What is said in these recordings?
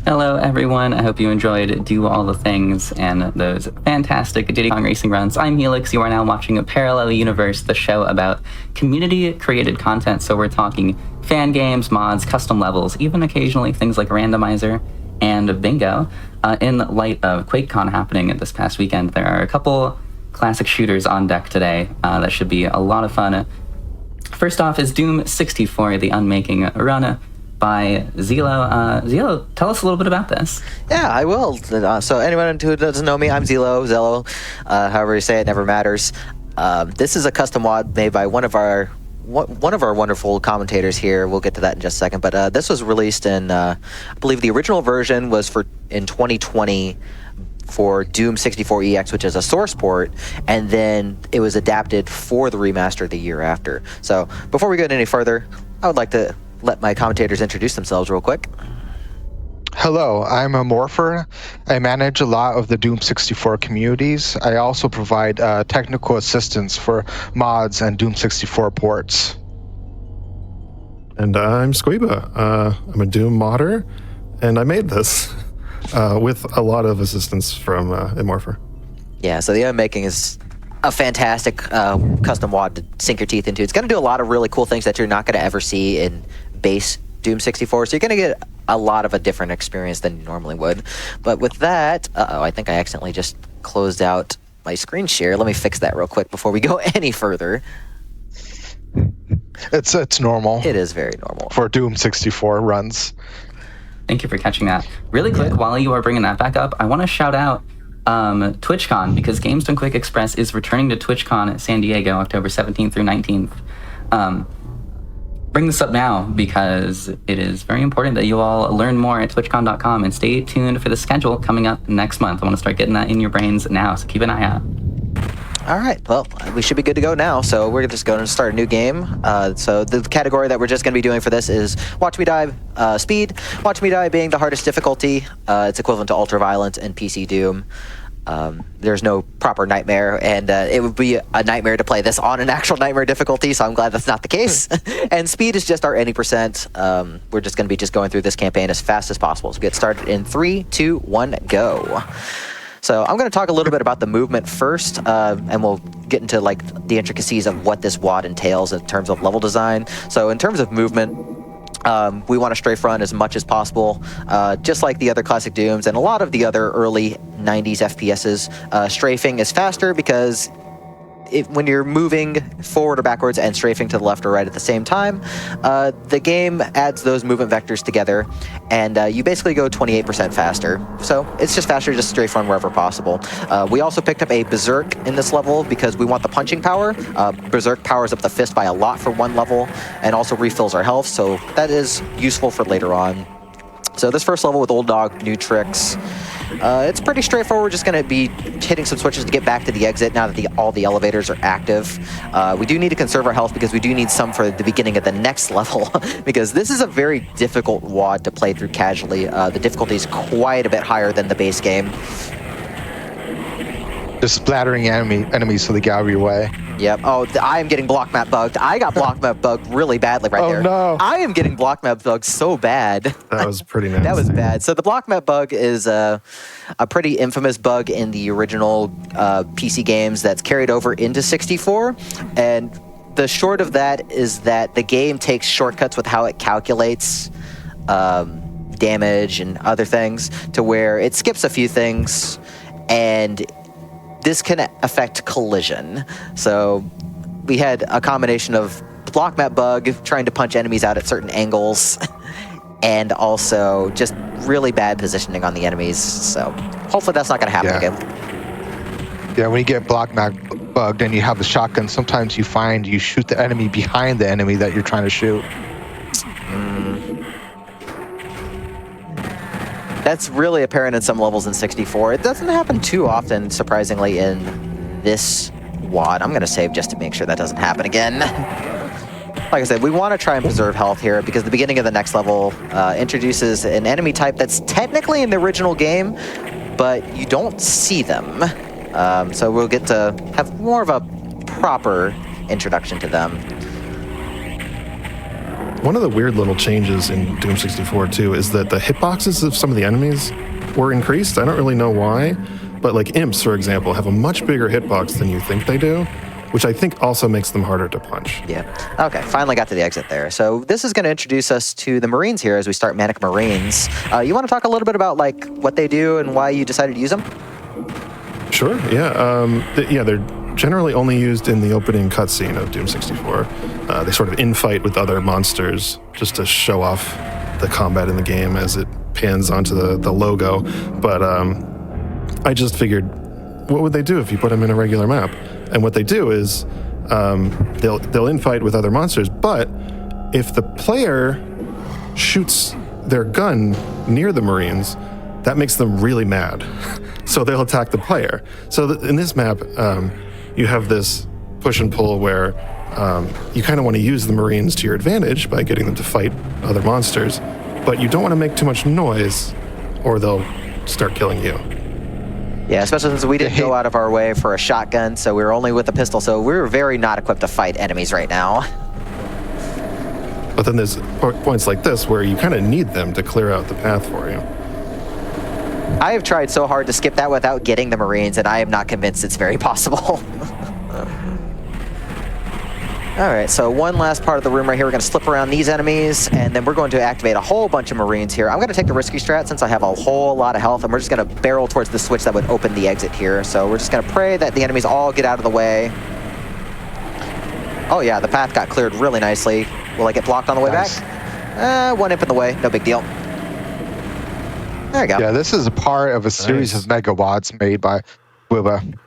Hello, everyone. I hope you enjoyed Do All the Things and those fantastic GDQ racing runs. I'm Helix. You are now watching a Parallel Universe, the show about community-created content. So we're talking fan games, mods, custom levels, even occasionally things like randomizer and bingo. In light of QuakeCon happening this past weekend, there are a couple classic shooters on deck today that should be a lot of fun. First off is Doom 64, the UnMaking run by Zelo. Zelo, tell us a little bit about this. Yeah, I will. So anyone who doesn't know me, I'm Zello. However you say it, never matters. This is a custom mod made by one of our wonderful commentators here. We'll get to that in just a second. But this was released in, I believe the original version was in 2020 for Doom 64 EX, which is a source port, and then it was adapted for the remaster the year after. So before we go any further, I would like to let my commentators introduce themselves real quick. Hello, I'm a Morpher. I manage a lot of the Doom 64 communities. I also provide technical assistance for mods and Doom 64 ports. And I'm Squeeba. I'm a Doom modder, and I made this with a lot of assistance from Morpher. Yeah, so the UnMaking is a fantastic custom mod to sink your teeth into. It's going to do a lot of really cool things that you're not going to ever see in base Doom 64, so you're going to get a lot of a different experience than you normally would. But with that, I think I accidentally just closed out my screen share. Let me fix that real quick before we go any further. It's normal. It is very normal. For Doom 64 runs. Thank you for catching that. Really quick, while you are bringing that back up, I want to shout out TwitchCon, because Games Done Quick Express is returning to TwitchCon at San Diego, October 17th through 19th. Bring this up now because it is very important that you all learn more at twitchcon.com, and stay tuned for the schedule coming up next month. I want to start getting that in your brains now, so keep an eye out. All right, well, we should be good to go now, so we're just going to start a new game. So the category that we're just going to be doing for this is Watch Me Die Speed. Watch Me Die being the hardest difficulty. It's equivalent to Ultraviolent and PC Doom. There's no proper Nightmare, and it would be a nightmare to play this on an actual Nightmare difficulty, so I'm glad that's not the case. And Speed is just our any percent. We're just going to be going through this campaign as fast as possible. So get started in 3, 2, 1, go. So I'm going to talk a little bit about the movement first, and we'll get into like the intricacies of what this WAD entails in terms of level design. So in terms of movement, we want to strafe run as much as possible, just like the other classic Dooms and a lot of the other early 90s FPSs. Strafing is faster because when you're moving forward or backwards and strafing to the left or right at the same time, the game adds those movement vectors together, and you basically go 28% faster. So it's just faster to just strafe run wherever possible. We also picked up a Berserk in this level because we want the punching power. Berserk powers up the fist by a lot for one level and also refills our health, so that is useful for later on. So this first level with Old Dog, new tricks. It's pretty straightforward. We're just going to be hitting some switches to get back to the exit now that all the elevators are active. We do need to conserve our health because we do need some for the beginning of the next level because this is a very difficult WAD to play through casually. The difficulty is quite a bit higher than the base game. Just splattering enemies so they get out of your way. Yep. Oh, I am getting block map bugged. I got block map bugged really badly right there. Oh, no. I am getting block map bugged so bad. That was pretty nasty. That was bad. So the block map bug is a pretty infamous bug in the original PC games that's carried over into 64. And the short of that is that the game takes shortcuts with how it calculates damage and other things to where it skips a few things, and this can affect collision. So we had a combination of block map bug, trying to punch enemies out at certain angles, and also just really bad positioning on the enemies. So hopefully that's not going to happen again. Yeah, when you get block map bugged and you have a shotgun, sometimes you find you shoot the enemy behind the enemy that you're trying to shoot. That's really apparent in some levels in 64. It doesn't happen too often, surprisingly, in this WAD. I'm going to save just to make sure that doesn't happen again. Like I said, we want to try and preserve health here because the beginning of the next level introduces an enemy type that's technically in the original game, but you don't see them. So we'll get to have more of a proper introduction to them. one of the weird little changes in Doom 64 too is that the hitboxes of some of the enemies were increased. I don't really know why, but like imps, for example, have a much bigger hitbox than you think they do, which I think also makes them harder to punch. Yeah. Okay, finally got to the exit there. So this is going to introduce us to the Marines here as we start Manic Marines. You want to talk a little bit about like what they do and why you decided to use them? Sure, yeah. They're generally only used in the opening cutscene of Doom 64. They sort of infight with other monsters just to show off the combat in the game as it pans onto the logo. But I just figured, what would they do if you put them in a regular map? And what they do is they'll infight with other monsters, but if the player shoots their gun near the Marines, that makes them really mad. So they'll attack the player. So in this map, you have this push and pull where you kind of want to use the Marines to your advantage by getting them to fight other monsters, but you don't want to make too much noise or they'll start killing you. Yeah, especially since we didn't go out of our way for a shotgun, so we were only with a pistol, so we were very not equipped to fight enemies right now. But then there's points like this where you kind of need them to clear out the path for you. I have tried so hard to skip that without getting the Marines, and I am not convinced it's very possible. All right, so one last part of the room right here. We're going to slip around these enemies, and then we're going to activate a whole bunch of Marines here. I'm going to take the risky strat since I have a whole lot of health, and we're just going to barrel towards the switch that would open the exit here. So we're just going to pray that the enemies all get out of the way. Oh yeah, the path got cleared really nicely. Will I get blocked on the way back? One imp in the way, no big deal. There we go. Yeah, this is a part of a series of megawads made by Squiba.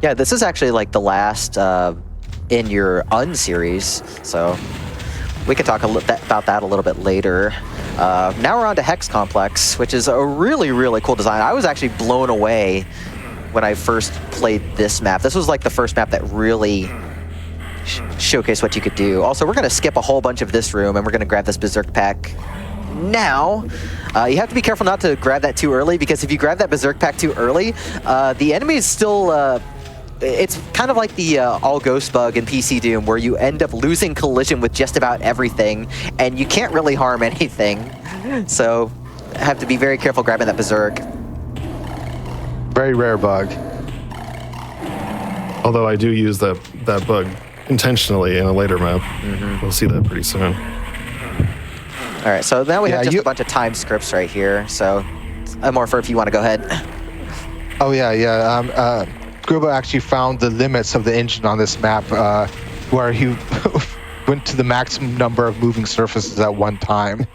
Yeah, this is actually like the last in your series, so we can talk about that a little bit later. Now we're on to Hex Complex, which is a really, really cool design. I was actually blown away when I first played this map. This was like the first map that really showcased what you could do. Also, we're going to skip a whole bunch of this room, and we're going to grab this Berserk Pack now. You have to be careful not to grab that too early, because if you grab that Berserk Pack too early, the enemy is still... it's kind of like the all ghost bug in PC Doom, where you end up losing collision with just about everything, and you can't really harm anything. So, have to be very careful grabbing that Berserk. Very rare bug. Although I do use that bug intentionally in a later map. We'll see that pretty soon. All right, so now we have just a bunch of time scripts right here. So, Morpher, if you want to go ahead. Oh yeah. Scuba actually found the limits of the engine on this map, where he went to the maximum number of moving surfaces at one time.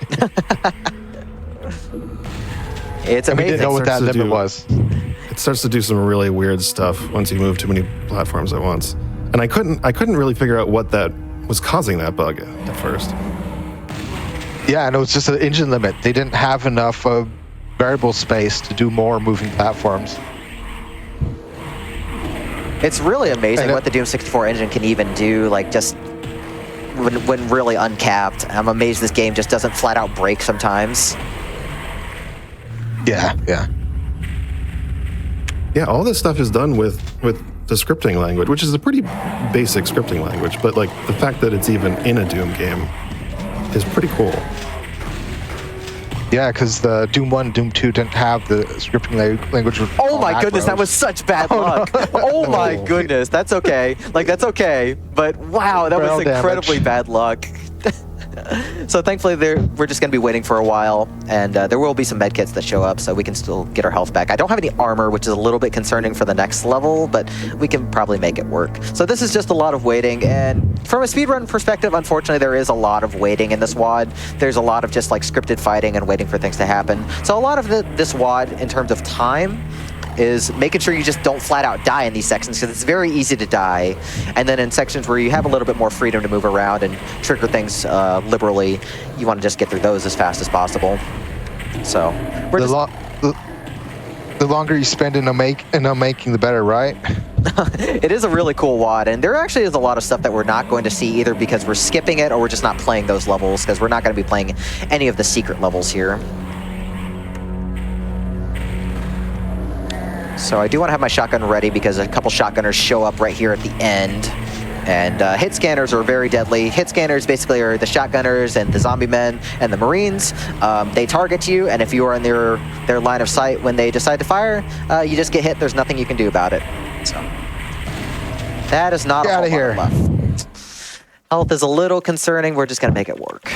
It's amazing. We didn't know what that limit was. It starts to do some really weird stuff once you move too many platforms at once. And I couldn't really figure out what that was causing that bug at first. Yeah, no, it's just an engine limit. They didn't have enough variable space to do more moving platforms. It's really amazing what the Doom 64 engine can even do, like just when really uncapped. I'm amazed this game just doesn't flat out break sometimes. Yeah. Yeah, all this stuff is done with the scripting language, which is a pretty basic scripting language, but like the fact that it's even in a Doom game is pretty cool. Yeah, because the Doom 1 and Doom 2 didn't have the scripting language. Oh my goodness, that was such bad luck. Oh my goodness, that's okay. Like, that's okay. But wow, that was incredibly bad luck. So thankfully, we're just going to be waiting for a while, and there will be some medkits that show up, so we can still get our health back. I don't have any armor, which is a little bit concerning for the next level, but we can probably make it work. So this is just a lot of waiting, and from a speedrun perspective, unfortunately, there is a lot of waiting in this WOD. There's a lot of just like scripted fighting and waiting for things to happen. So a lot of this WOD, in terms of time, is making sure you just don't flat out die in these sections, because it's very easy to die. And then in sections where you have a little bit more freedom to move around and trigger things liberally, you want to just get through those as fast as possible. So the longer you spend in UnMaking, the better, right? It is a really cool WOD, and there actually is a lot of stuff that we're not going to see either because we're skipping it or we're just not playing those levels, because we're not going to be playing any of the secret levels here. So I do want to have my shotgun ready because a couple shotgunners show up right here at the end. And hit scanners are very deadly. Hit scanners basically are the shotgunners and the zombie men and the Marines. They target you, and if you are in their line of sight when they decide to fire, you just get hit. There's nothing you can do about it. So that is not Get a out of whole here. lot left. Health is a little concerning. We're just going to make it work.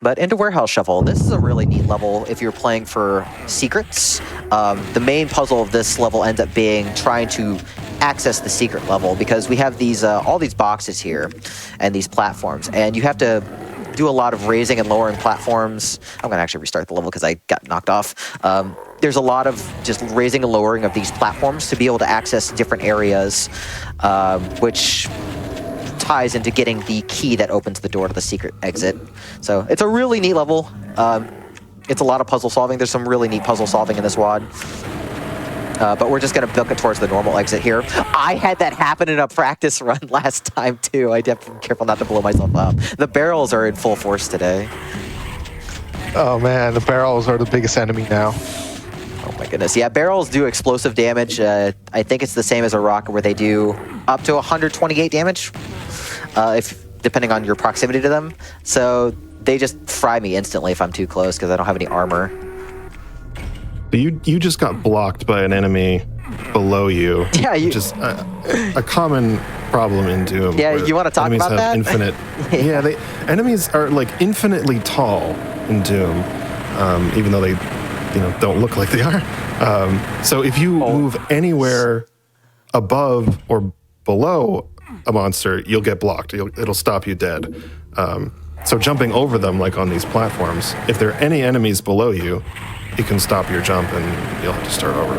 But into Warehouse Shuffle, this is a really neat level if you're playing for secrets. The main puzzle of this level ends up being trying to access the secret level, because we have these all these boxes here and these platforms, and you have to do a lot of raising and lowering platforms. I'm going to actually restart the level because I got knocked off. There's a lot of just raising and lowering of these platforms to be able to access different areas, which ties into getting the key that opens the door to the secret exit. So it's a really neat level. It's a lot of puzzle solving. There's some really neat puzzle solving in this WAD. But we're just going to book it towards the normal exit here. I had that happen in a practice run last time, too. I have to be careful not to blow myself up. The barrels are in full force today. Oh man, the barrels are the biggest enemy now. Oh my goodness. Yeah, barrels do explosive damage. I think it's the same as a rocket where they do up to 128 damage, depending on your proximity to them. So they just fry me instantly if I'm too close because I don't have any armor. You just got blocked by an enemy below you. Yeah, which is a common problem in Doom. Yeah, where you want to talk enemies about have that? Infinite. Yeah, enemies are like infinitely tall in Doom, even though they, don't look like they are. So if you move anywhere above or below a monster, you'll get blocked. It'll stop you dead. So jumping over them, like on these platforms, if there are any enemies below you, you can stop your jump and you'll have to start over.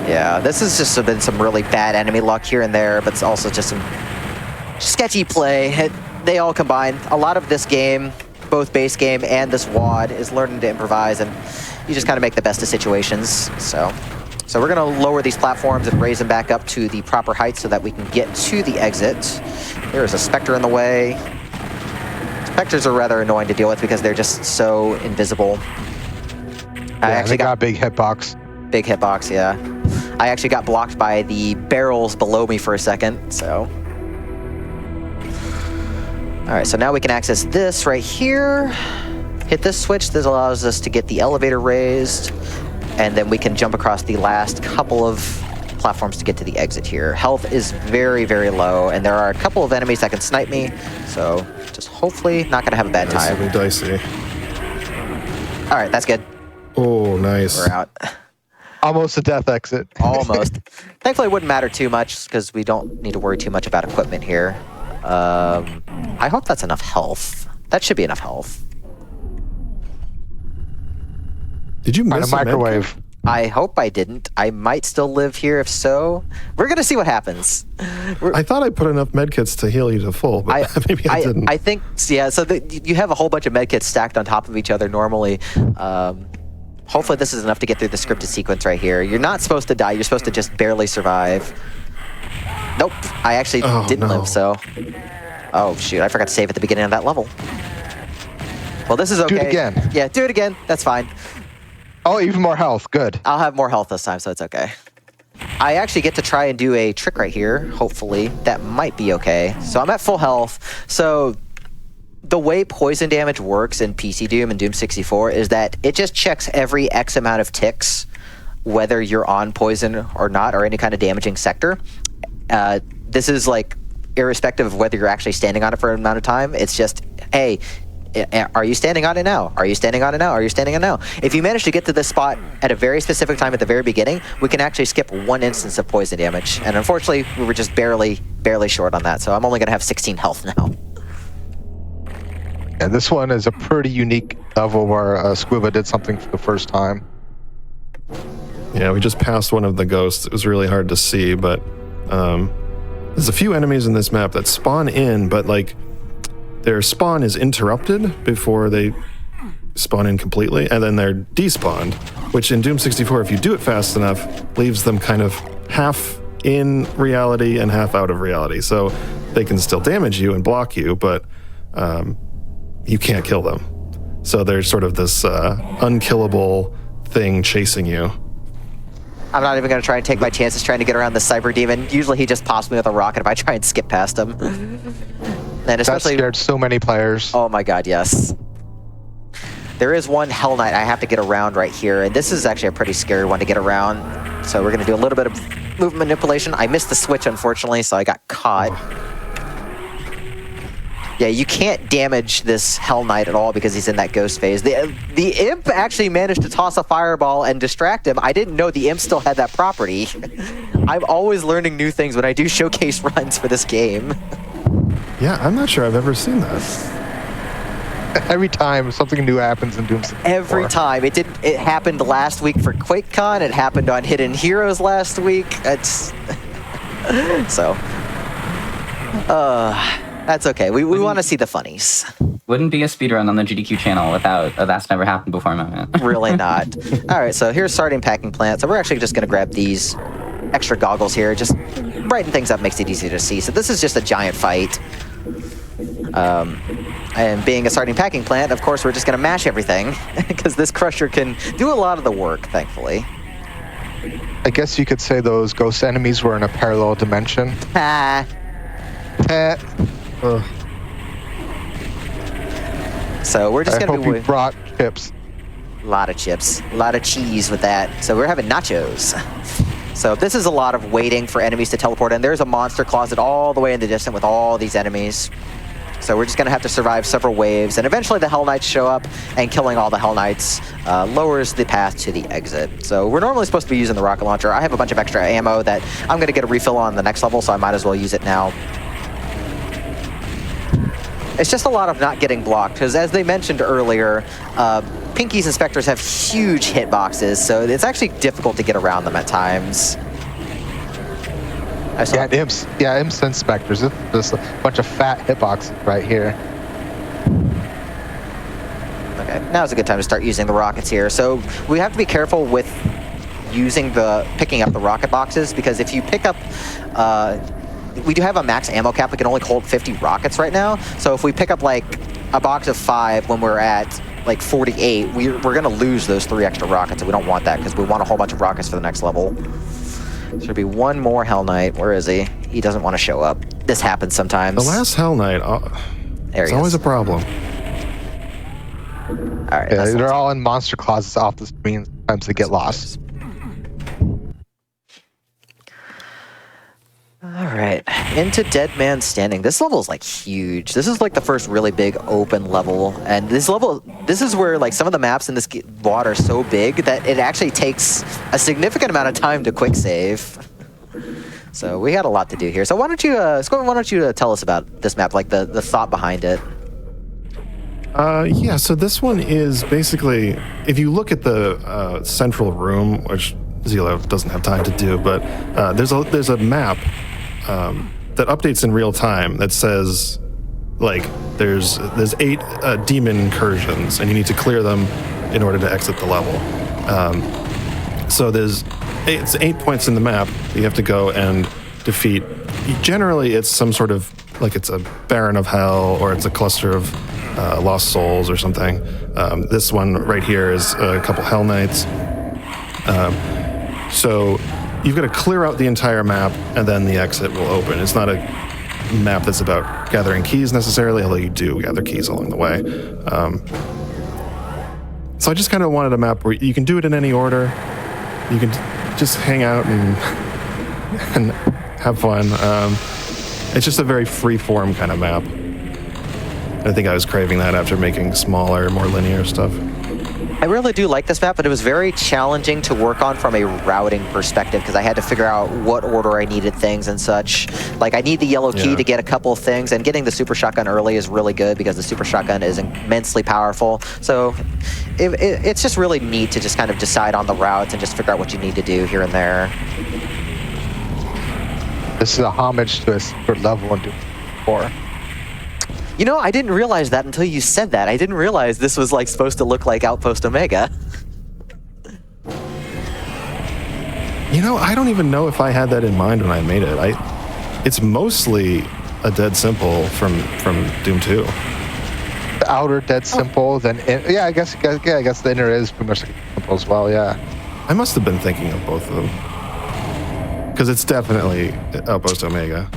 Yeah, this has just been some really bad enemy luck here and there, but it's also just some sketchy play. They all combine. A lot of this game, both base game and this WAD, is learning to improvise, and you just kind of make the best of situations. So we're going to lower these platforms and raise them back up to the proper height so that we can get to the exit. There's a Spectre in the way. Spectres are rather annoying to deal with because they're just so invisible. I actually got a big hitbox. Big hitbox, yeah. I actually got blocked by the barrels below me for a second, so. All right, so now we can access this right here. Hit this switch. This allows us to get the elevator raised, and then we can jump across the last couple of platforms to get to the exit here. Health is very, very low, and there are a couple of enemies that can snipe me, so just hopefully not gonna have a bad time. Dicey. All right, that's good. Oh, nice. We're out. Almost a death exit. Almost. Thankfully, it wouldn't matter too much because we don't need to worry too much about equipment here. I hope that's enough health. That should be enough health. Did you Find miss a microwave. I hope I didn't. I might still live here. If so, we're going to see what happens. I thought I put enough medkits to heal you to full, but maybe I didn't. I think, yeah, so you have a whole bunch of medkits stacked on top of each other normally. Hopefully this is enough to get through the scripted sequence right here. You're not supposed to die. You're supposed to just barely survive. Nope. I actually didn't live, so. Oh, shoot. I forgot to save at the beginning of that level. Well, this is okay. Do it again. Yeah, do it again. That's fine. Oh, even more health. Good. I'll have more health this time, so it's okay. I actually get to try and do a trick right here, hopefully. That might be okay. So I'm at full health. So the way poison damage works in PC Doom and Doom 64 is that it just checks every X amount of ticks, whether you're on poison or not, or any kind of damaging sector. This is like irrespective of whether you're actually standing on it for an amount of time. It's just, hey, are you standing on it now? Are you standing on it now? Are you standing on it now? If you manage to get to this spot at a very specific time at the very beginning, we can actually skip one instance of poison damage. And unfortunately, we were just barely short on that. So I'm only going to have 16 health now. And this one is a pretty unique level where Scuba did something for the first time. Yeah, we just passed one of the ghosts. It was really hard to see, but there's a few enemies in this map that spawn in, but like their spawn is interrupted before they spawn in completely, and then they're despawned, which in Doom 64, if you do it fast enough, leaves them kind of half in reality and half out of reality. So they can still damage you and block you, but you can't kill them. So there's sort of this unkillable thing chasing you. I'm not even going to try and take my chances trying to get around the Cyber Demon. Usually he just pops me with a rocket if I try and skip past him. And especially... That scared so many players. Oh my god, yes. There is one Hell Knight I have to get around right here, and this is actually a pretty scary one to get around. So we're going to do a little bit of movement manipulation. I missed the switch, unfortunately, so I got caught. Yeah, you can't damage this Hell Knight at all because he's in that ghost phase. The Imp actually managed to toss a fireball and distract him. I didn't know the Imp still had that property. I'm always learning new things when I do showcase runs for this game. Yeah, I'm not sure I've ever seen that. Every time something new happens in Doom 64. Every time. It happened last week for QuakeCon. It happened on Hidden Heroes last week. It's so that's okay. We want to see the funnies. Wouldn't be a speedrun on the GDQ channel without a that's never happened before moment. Really not. All right, so here's starting packing plant. So we're actually just going to grab these extra goggles here. Just brighten things up, makes it easier to see. So this is just a giant fight. And being a starting packing plant, of course, we're just going to mash everything because this crusher can do a lot of the work, thankfully. I guess you could say those ghost enemies were in a parallel dimension. Ah. So we're just going to I hope you brought chips. A lot of chips, a lot of cheese with that. So we're having nachos. So this is a lot of waiting for enemies to teleport in. There's a monster closet all the way in the distance with all these enemies. So we're just going to have to survive several waves, and eventually the Hell Knights show up, and killing all the Hell Knights lowers the path to the exit. So we're normally supposed to be using the rocket launcher. I have a bunch of extra ammo that I'm going to get a refill on the next level, so I might as well use it now. It's just a lot of not getting blocked, because as they mentioned earlier, Pinky's and Spectres have huge hitboxes, so it's actually difficult to get around them at times. Imps and Spectres. There's a bunch of fat hitboxes right here. Okay, now's a good time to start using the rockets here. So we have to be careful with picking up the rocket boxes, because if you pick up, we do have a max ammo cap. We can only hold 50 rockets right now. So if we pick up like a box of 5 when we're at like 48, we're gonna lose those 3 extra rockets, and we don't want that because we want a whole bunch of rockets for the next level. So there'll be one more Hell Knight. Where is he? He doesn't want to show up. This happens sometimes. The last Hell Knight, it's always a problem. All right. Yeah, they're all in monster closets off the screen. Sometimes they get lost. All right, into Dead Man Standing. This level is like huge. This is like the first really big open level, and this is where like some of the maps in this water are so big that it actually takes a significant amount of time to quick save. So we got a lot to do here. So why don't you, Scorpion, why don't you tell us about this map, like the thought behind it? Yeah, so this one is basically, if you look at the central room, which Zelo doesn't have time to do, but there's a map that updates in real time that says, like, there's 8 demon incursions, and you need to clear them in order to exit the level. So it's 8 points in the map you have to go and defeat. Generally, it's some sort of, like, it's a Baron of Hell, or it's a cluster of Lost Souls or something. This one right here is a couple Hell Knights. So you've got to clear out the entire map, and then the exit will open. It's not a map that's about gathering keys necessarily, although you do gather keys along the way. So I just kind of wanted a map where you can do it in any order. You can just hang out and have fun. It's just a very free-form kind of map. I think I was craving that after making smaller, more linear stuff. I really do like this map, but it was very challenging to work on from a routing perspective because I had to figure out what order I needed things and such. Like, I need the yellow key to get a couple of things, and getting the super shotgun early is really good because the super shotgun is immensely powerful. So it's just really neat to just kind of decide on the routes and just figure out what you need to do here and there. This is a homage to a secret level in Doom 4. You know, I didn't realize that until you said that. I didn't realize this was like supposed to look like Outpost Omega. You know, I don't even know if I had that in mind when I made it. It's mostly a dead simple from Doom 2. The outer dead simple, then I guess the inner is pretty much simple as well. Yeah. I must have been thinking of both of them. Because it's definitely Outpost Omega.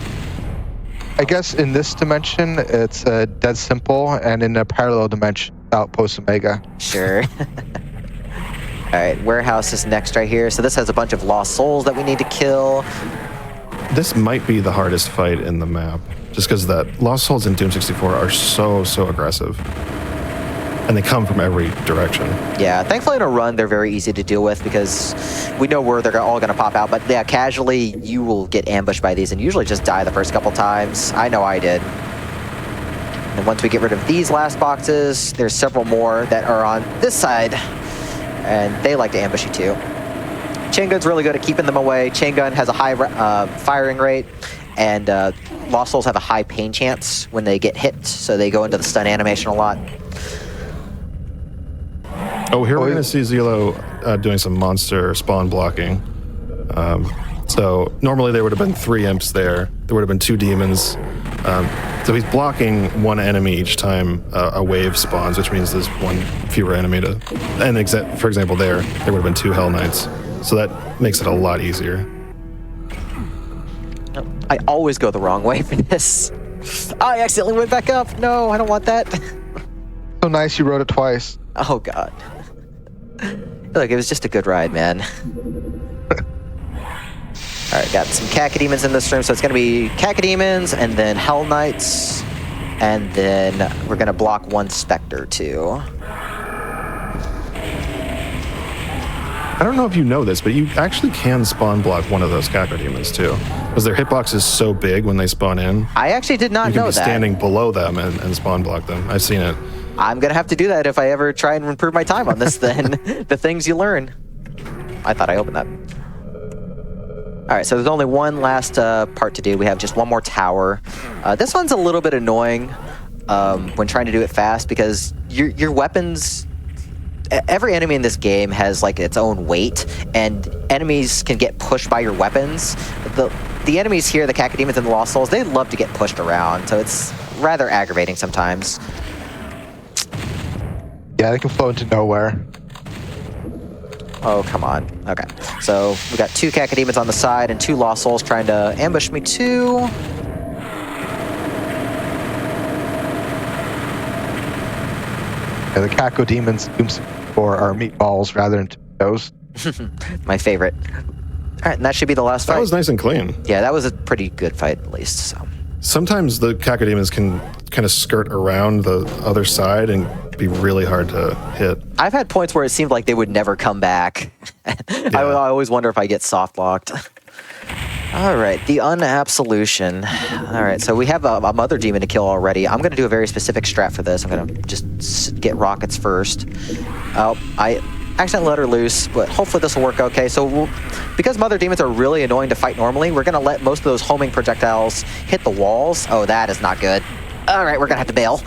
I guess in this dimension, it's dead simple, and in a parallel dimension, Outpost Omega. Sure. All right, warehouse is next right here. So this has a bunch of lost souls that we need to kill. This might be the hardest fight in the map, just because that lost souls in Doom 64 are so aggressive. And they come from every direction. Yeah, thankfully in a run, they're very easy to deal with because we know where they're all going to pop out. But yeah, casually, you will get ambushed by these and usually just die the first couple times. I know I did. And once we get rid of these last boxes, there's several more that are on this side. And they like to ambush you too. Chain Gun's really good at keeping them away. Chain Gun has a high firing rate. And Lost Souls have a high pain chance when they get hit. So they go into the stun animation a lot. Oh, here we're going to see Zelo doing some monster spawn blocking. So normally there would have been 3 imps there. There would have been 2 demons. So he's blocking 1 enemy each time a wave spawns, which means there's 1 fewer enemy to... And for example, there would have been 2 Hell Knights. So that makes it a lot easier. I always go the wrong way for this. I accidentally went back up. No, I don't want that. So nice you wrote it twice. Oh, God. Look, it was just a good ride, man. All right, got some Cacodemons in this room, so it's going to be Cacodemons and then Hell Knights, and then we're going to block 1 Spectre, too. I don't know if you know this, but you actually can spawn block one of those Cacodemons, too. Because their hitbox is so big when they spawn in. I actually did not know that. You can be standing below them and spawn block them. I've seen it. I'm going to have to do that if I ever try and improve my time on this then. The things you learn. I thought I opened that. All right, so there's only one last part to do. We have just 1 more tower. This one's a little bit annoying when trying to do it fast because your weapons... Every enemy in this game has like its own weight, and enemies can get pushed by your weapons. The enemies here, the Cacodemons and the Lost Souls, they love to get pushed around, so it's rather aggravating sometimes. Yeah, they can flow into nowhere. Oh, come on. Okay. So we got 2 Cacodemons on the side and 2 Lost Souls trying to ambush me too. Yeah, the Cacodemons Doom 64 are meatballs rather than tomatoes. My favorite. All right, and that should be the last fight. That was nice and clean. Yeah, that was a pretty good fight at least. So. Sometimes the Cacodemons can kind of skirt around the other side and be really hard to hit. I've had points where it seemed like they would never come back. Yeah. I always wonder if I get soft locked. All right, the Unabsolution. All right, so we have a Mother Demon to kill already. I'm going to do a very specific strat for this. I'm going to just get rockets first. Oh, I accidentally let her loose, but hopefully this will work okay. So because Mother Demons are really annoying to fight normally, we're going to let most of those homing projectiles hit the walls. Oh, that is not good. All right, we're going to have to bail.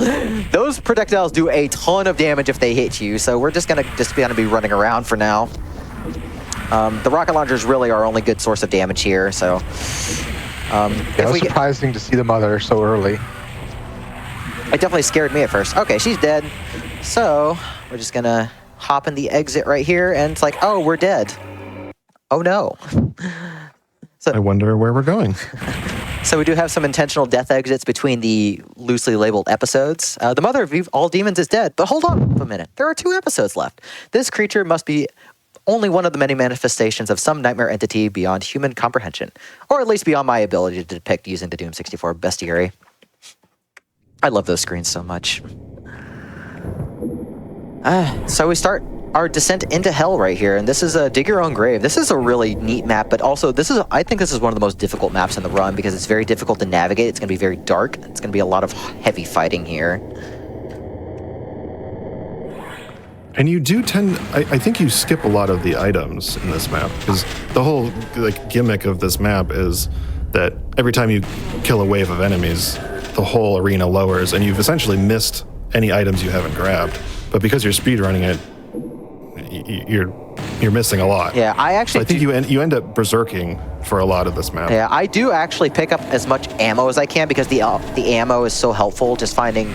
Those projectiles do a ton of damage if they hit you, so we're just going to be running around for now. The rocket launchers really are our only good source of damage here, so... It was surprising to see the Mother so early. It definitely scared me at first. Okay, she's dead. So, we're just going to hop in the exit right here, and it's like, oh, we're dead. Oh, no. So, I wonder where we're going. So we do have some intentional death exits between the loosely labeled episodes. The Mother of all Demons is dead, but hold on a minute. There are 2 episodes left. This creature must be only one of the many manifestations of some nightmare entity beyond human comprehension, or at least beyond my ability to depict using the Doom 64 bestiary. I love those screens so much. So we start our descent into hell right here, and this is a dig your own grave. This is a really neat map, but also I think this is one of the most difficult maps in the run because it's very difficult to navigate. It's going to be very dark. It's going to be a lot of heavy fighting here. And you do I think you skip a lot of the items in this map because the whole gimmick of this map is that every time you kill a wave of enemies, the whole arena lowers, and you've essentially missed any items you haven't grabbed. But because you're speedrunning it, you're missing a lot. Yeah, I actually So I think you end up berserking for a lot of this map. Yeah, I do actually pick up as much ammo as I can because the ammo is so helpful, just finding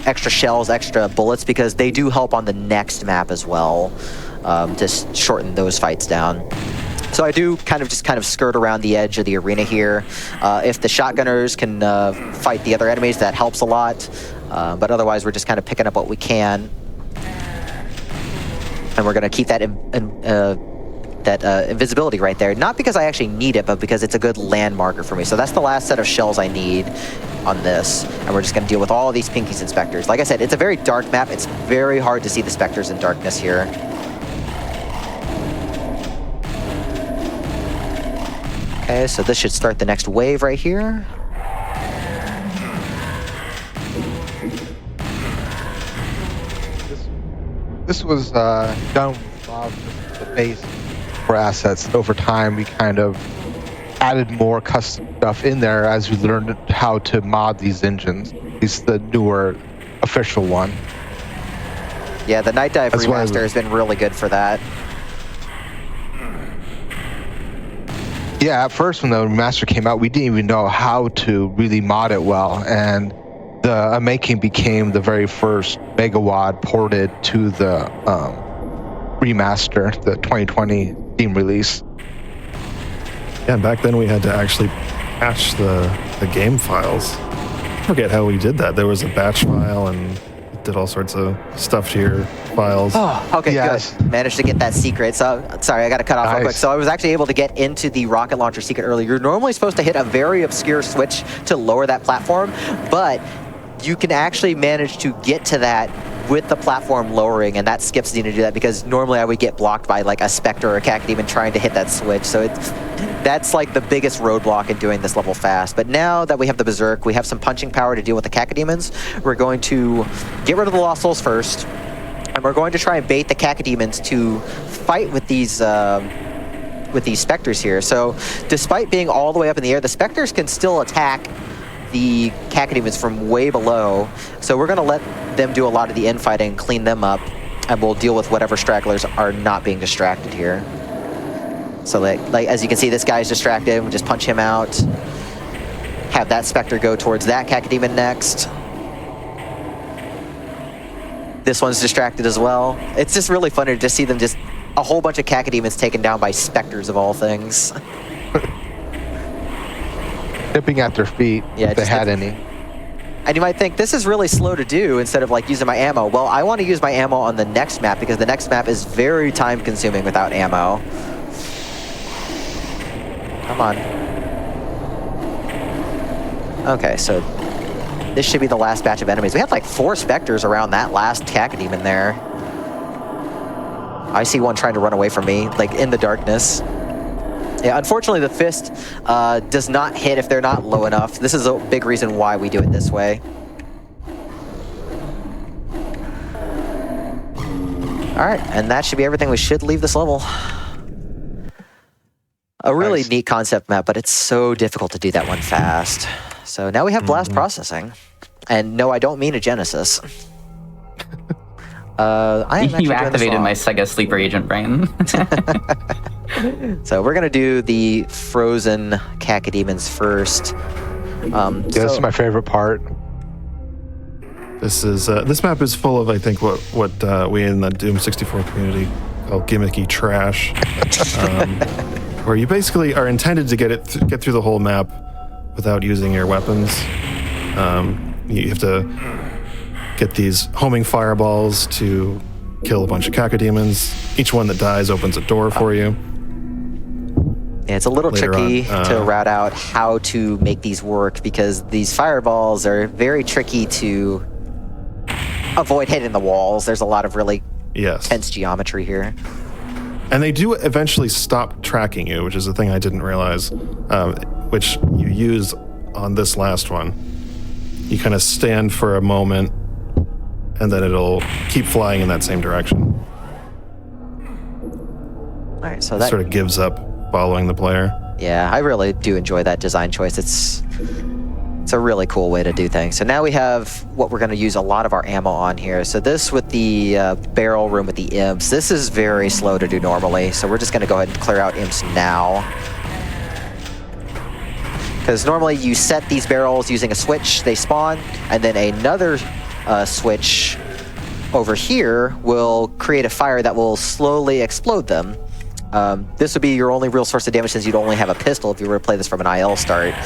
extra shells, extra bullets, because they do help on the next map as well, to shorten those fights down. So I do kind of skirt around the edge of the arena here. If the shotgunners can fight the other enemies, that helps a lot. But otherwise, we're just kind of picking up what we can. And we're going to keep that invisibility right there. Not because I actually need it, but because it's a good landmarker for me. So that's the last set of shells I need on this. And we're just going to deal with all of these Pinkies and Spectres. Like I said, it's a very dark map. It's very hard to see the Spectres in darkness here. Okay, so this should start the next wave right here. This was done with a lot of the base for assets. Over time, we kind of added more custom stuff in there as we learned how to mod these engines. At least the newer official one. Yeah, the Night Dive That's remaster has been really good for that. Yeah, at first when the remaster came out, we didn't even know how to really mod it well, and the UnMaking became the very first Megawad ported to the remaster, the 2020 Steam release. Yeah, and back then we had to actually patch the game files. I forget how we did that. There was a batch file and it did all sorts of stuff to your files. Oh, okay, Yes. good. Managed to get that secret. So, sorry, I got to cut off real quick. So I was actually able to get into the rocket launcher secret earlier. You're normally supposed to hit a very obscure switch to lower that platform, but you can actually manage to get to that with the platform lowering, and that skips needing to do that because normally I would get blocked by like a Spectre or a Cacodemon trying to hit that switch. So that's like the biggest roadblock in doing this level fast. But now that we have the Berserk, we have some punching power to deal with the Cacodemons. We're going to get rid of the Lost Souls first, and we're going to try and bait the Cacodemons to fight with these Spectres here. So despite being all the way up in the air, the Spectres can still attack the Cacodemons from way below. So we're going to let them do a lot of the infighting, clean them up, and we'll deal with whatever stragglers are not being distracted here. So like as you can see, this guy's distracted. We'll just punch him out. Have that Spectre go towards that Cacodemon next. This one's distracted as well. It's just really funny to just see them just a whole bunch of Cacodemons taken down by Spectres of all things. Nipping at their feet, Yeah, if they just had any. And you might think, this is really slow to do instead of like using my ammo. Well, I want to use my ammo on the next map because the next map is very time consuming without ammo. Come on. Okay, so this should be the last batch of enemies. We had like 4 Spectres around that last Cacodemon there. I see one trying to run away from me, like in the darkness. Yeah, unfortunately the fist does not hit if they're not low enough. This is a big reason why we do it this way. Alright, and that should be everything. We should leave this level. A really Nice. neat concept map, but it's so difficult to do that one fast. So now we have blast processing. And no, I don't mean a Genesis. I am actually You doing this activated my wrong. Sega Sleeper Agent brain. So we're gonna do the frozen Cacodemons first. Yeah, this is my favorite part. This map is full of, I think, what we in the Doom 64 community call gimmicky trash, where you basically are intended to get through the whole map without using your weapons. You have to get these homing fireballs to kill a bunch of Cacodemons. Each one that dies opens a door for you. Yeah, it's a little Later tricky on, to route out how to make these work because these fireballs are very tricky to avoid hitting the walls. There's a lot of really Yes. tense geometry here. And they do eventually stop tracking you, which is a thing I didn't realize, which you use on this last one. You kind of stand for a moment, and then it'll keep flying in that same direction. All right, so It that sort of gives up following the player. yeah, I really do enjoy that design choice. It's It's a really cool way to do things. So now we have what we're going to use a lot of our ammo on here. So this with the barrel room with the imps, this is very slow to do normally. So we're just going to go ahead and clear out imps now. Because normally you set these barrels using a switch, they spawn, and then another switch over here will create a fire that will slowly explode them. This would be your only real source of damage since you'd only have a pistol if you were to play this from an IL start.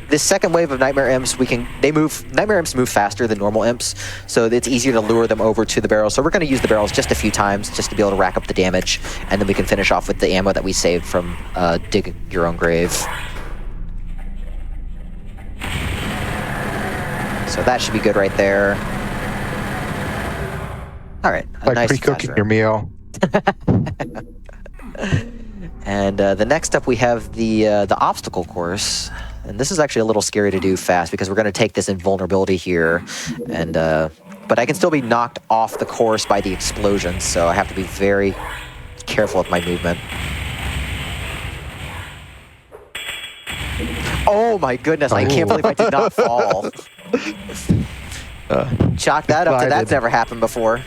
This second wave of Nightmare Imps, Nightmare Imps move faster than normal Imps, so it's easier to lure them over to the barrels. So we're going to use the barrels just a few times, just to be able to rack up the damage, and then we can finish off with the ammo that we saved from Dig Your Own Grave. So that should be good right there. All right, like pre-cooking your meal. And the next up we have the obstacle course. And this is actually a little scary to do fast because we're going to take this invulnerability here, and but I can still be knocked off the course by the explosions, so I have to be very careful with my movement. Oh my goodness, I can't believe I did not fall. Chalk that up to that's never happened before.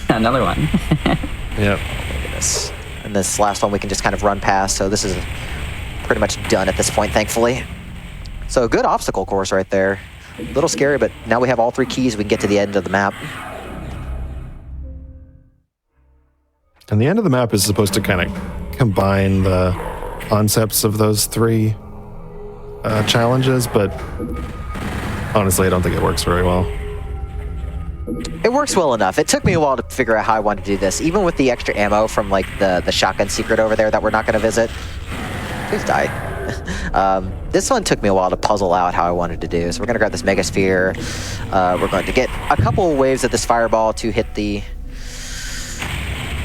Another one. Yep. Oh my goodness. And this last one we can just kind of run past, so this is pretty much done at this point, thankfully. So a good obstacle course right there. A little scary, but now we have all 3 keys, we can get to the end of the map. And the end of the map is supposed to kind of combine the concepts of those 3 challenges, but honestly, I don't think it works very well. It works well enough. It took me a while to figure out how I wanted to do this, even with the extra ammo from like the shotgun secret over there that we're not going to visit. Please die. This one took me a while to puzzle out how I wanted to do. So we're going to grab this Mega Sphere. We're going to get a couple of waves of this fireball to hit the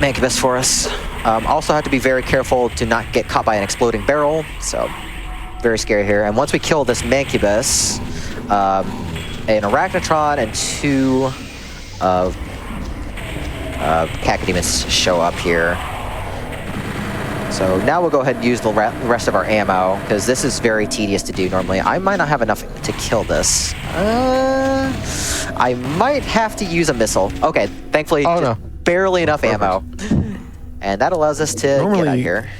Mancubus for us. Also have to be very careful to not get caught by an exploding barrel. So very scary here. And once we kill this Mancubus, an Arachnotron and 2 Cacodemons show up here. So now we'll go ahead and use the rest of our ammo, because this is very tedious to do normally. I might not have enough to kill this. I might have to use a missile. Okay, thankfully, barely enough ammo. And that allows us to get out of here.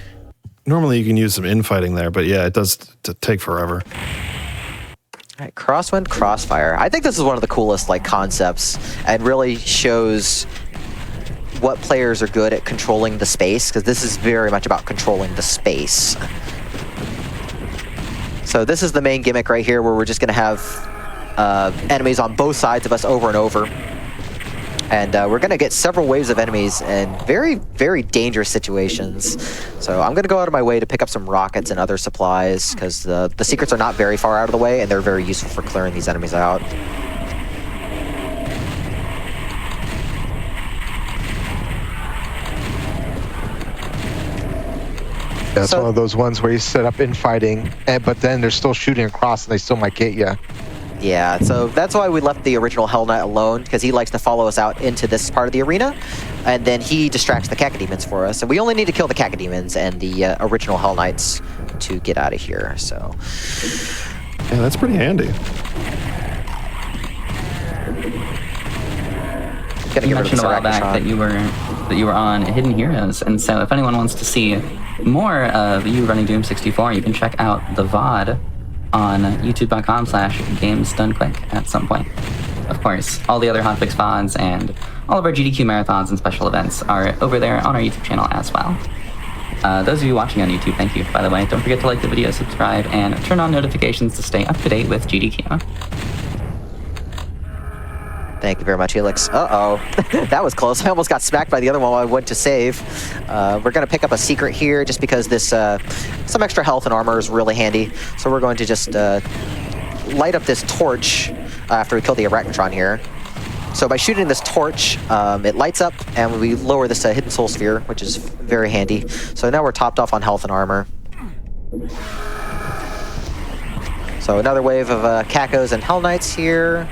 Normally you can use some infighting there, but yeah, it does take forever. All right, Crosswind Crossfire. I think this is one of the coolest concepts, and really shows what players are good at controlling the space, because this is very much about controlling the space. So this is the main gimmick right here, where we're just going to have enemies on both sides of us over and over. And we're going to get several waves of enemies in very, very dangerous situations. So I'm going to go out of my way to pick up some rockets and other supplies, because the secrets are not very far out of the way, and they're very useful for clearing these enemies out. That's one of those ones where you set up infighting, but then they're still shooting across and they still might get you. Yeah, so that's why we left the original Hell Knight alone, because he likes to follow us out into this part of the arena, and then he distracts the Cacodemons for us. And we only need to kill the Cacodemons and the original Hell Knights to get out of here, so... Yeah, that's pretty handy. You mentioned a while back that you were on Hidden Heroes, and so if anyone wants to see more of you running Doom 64, you can check out the VOD on youtube.com/gamesdonequick at some point. Of course, all the other Hotfix VODs and all of our GDQ marathons and special events are over there on our YouTube channel as well. Those of you watching on YouTube, thank you, by the way. Don't forget to like the video, subscribe, and turn on notifications to stay up to date with GDQ. Thank you very much, Helix. Uh-oh. That was close. I almost got smacked by the other one while I went to save. We're going to pick up a secret here just because this some extra health and armor is really handy. So we're going to just light up this torch after we kill the Arachnotron here. So by shooting this torch, it lights up and we lower this Hidden Soul Sphere, which is very handy. So now we're topped off on health and armor. So another wave of Cacos and Hell Knights here.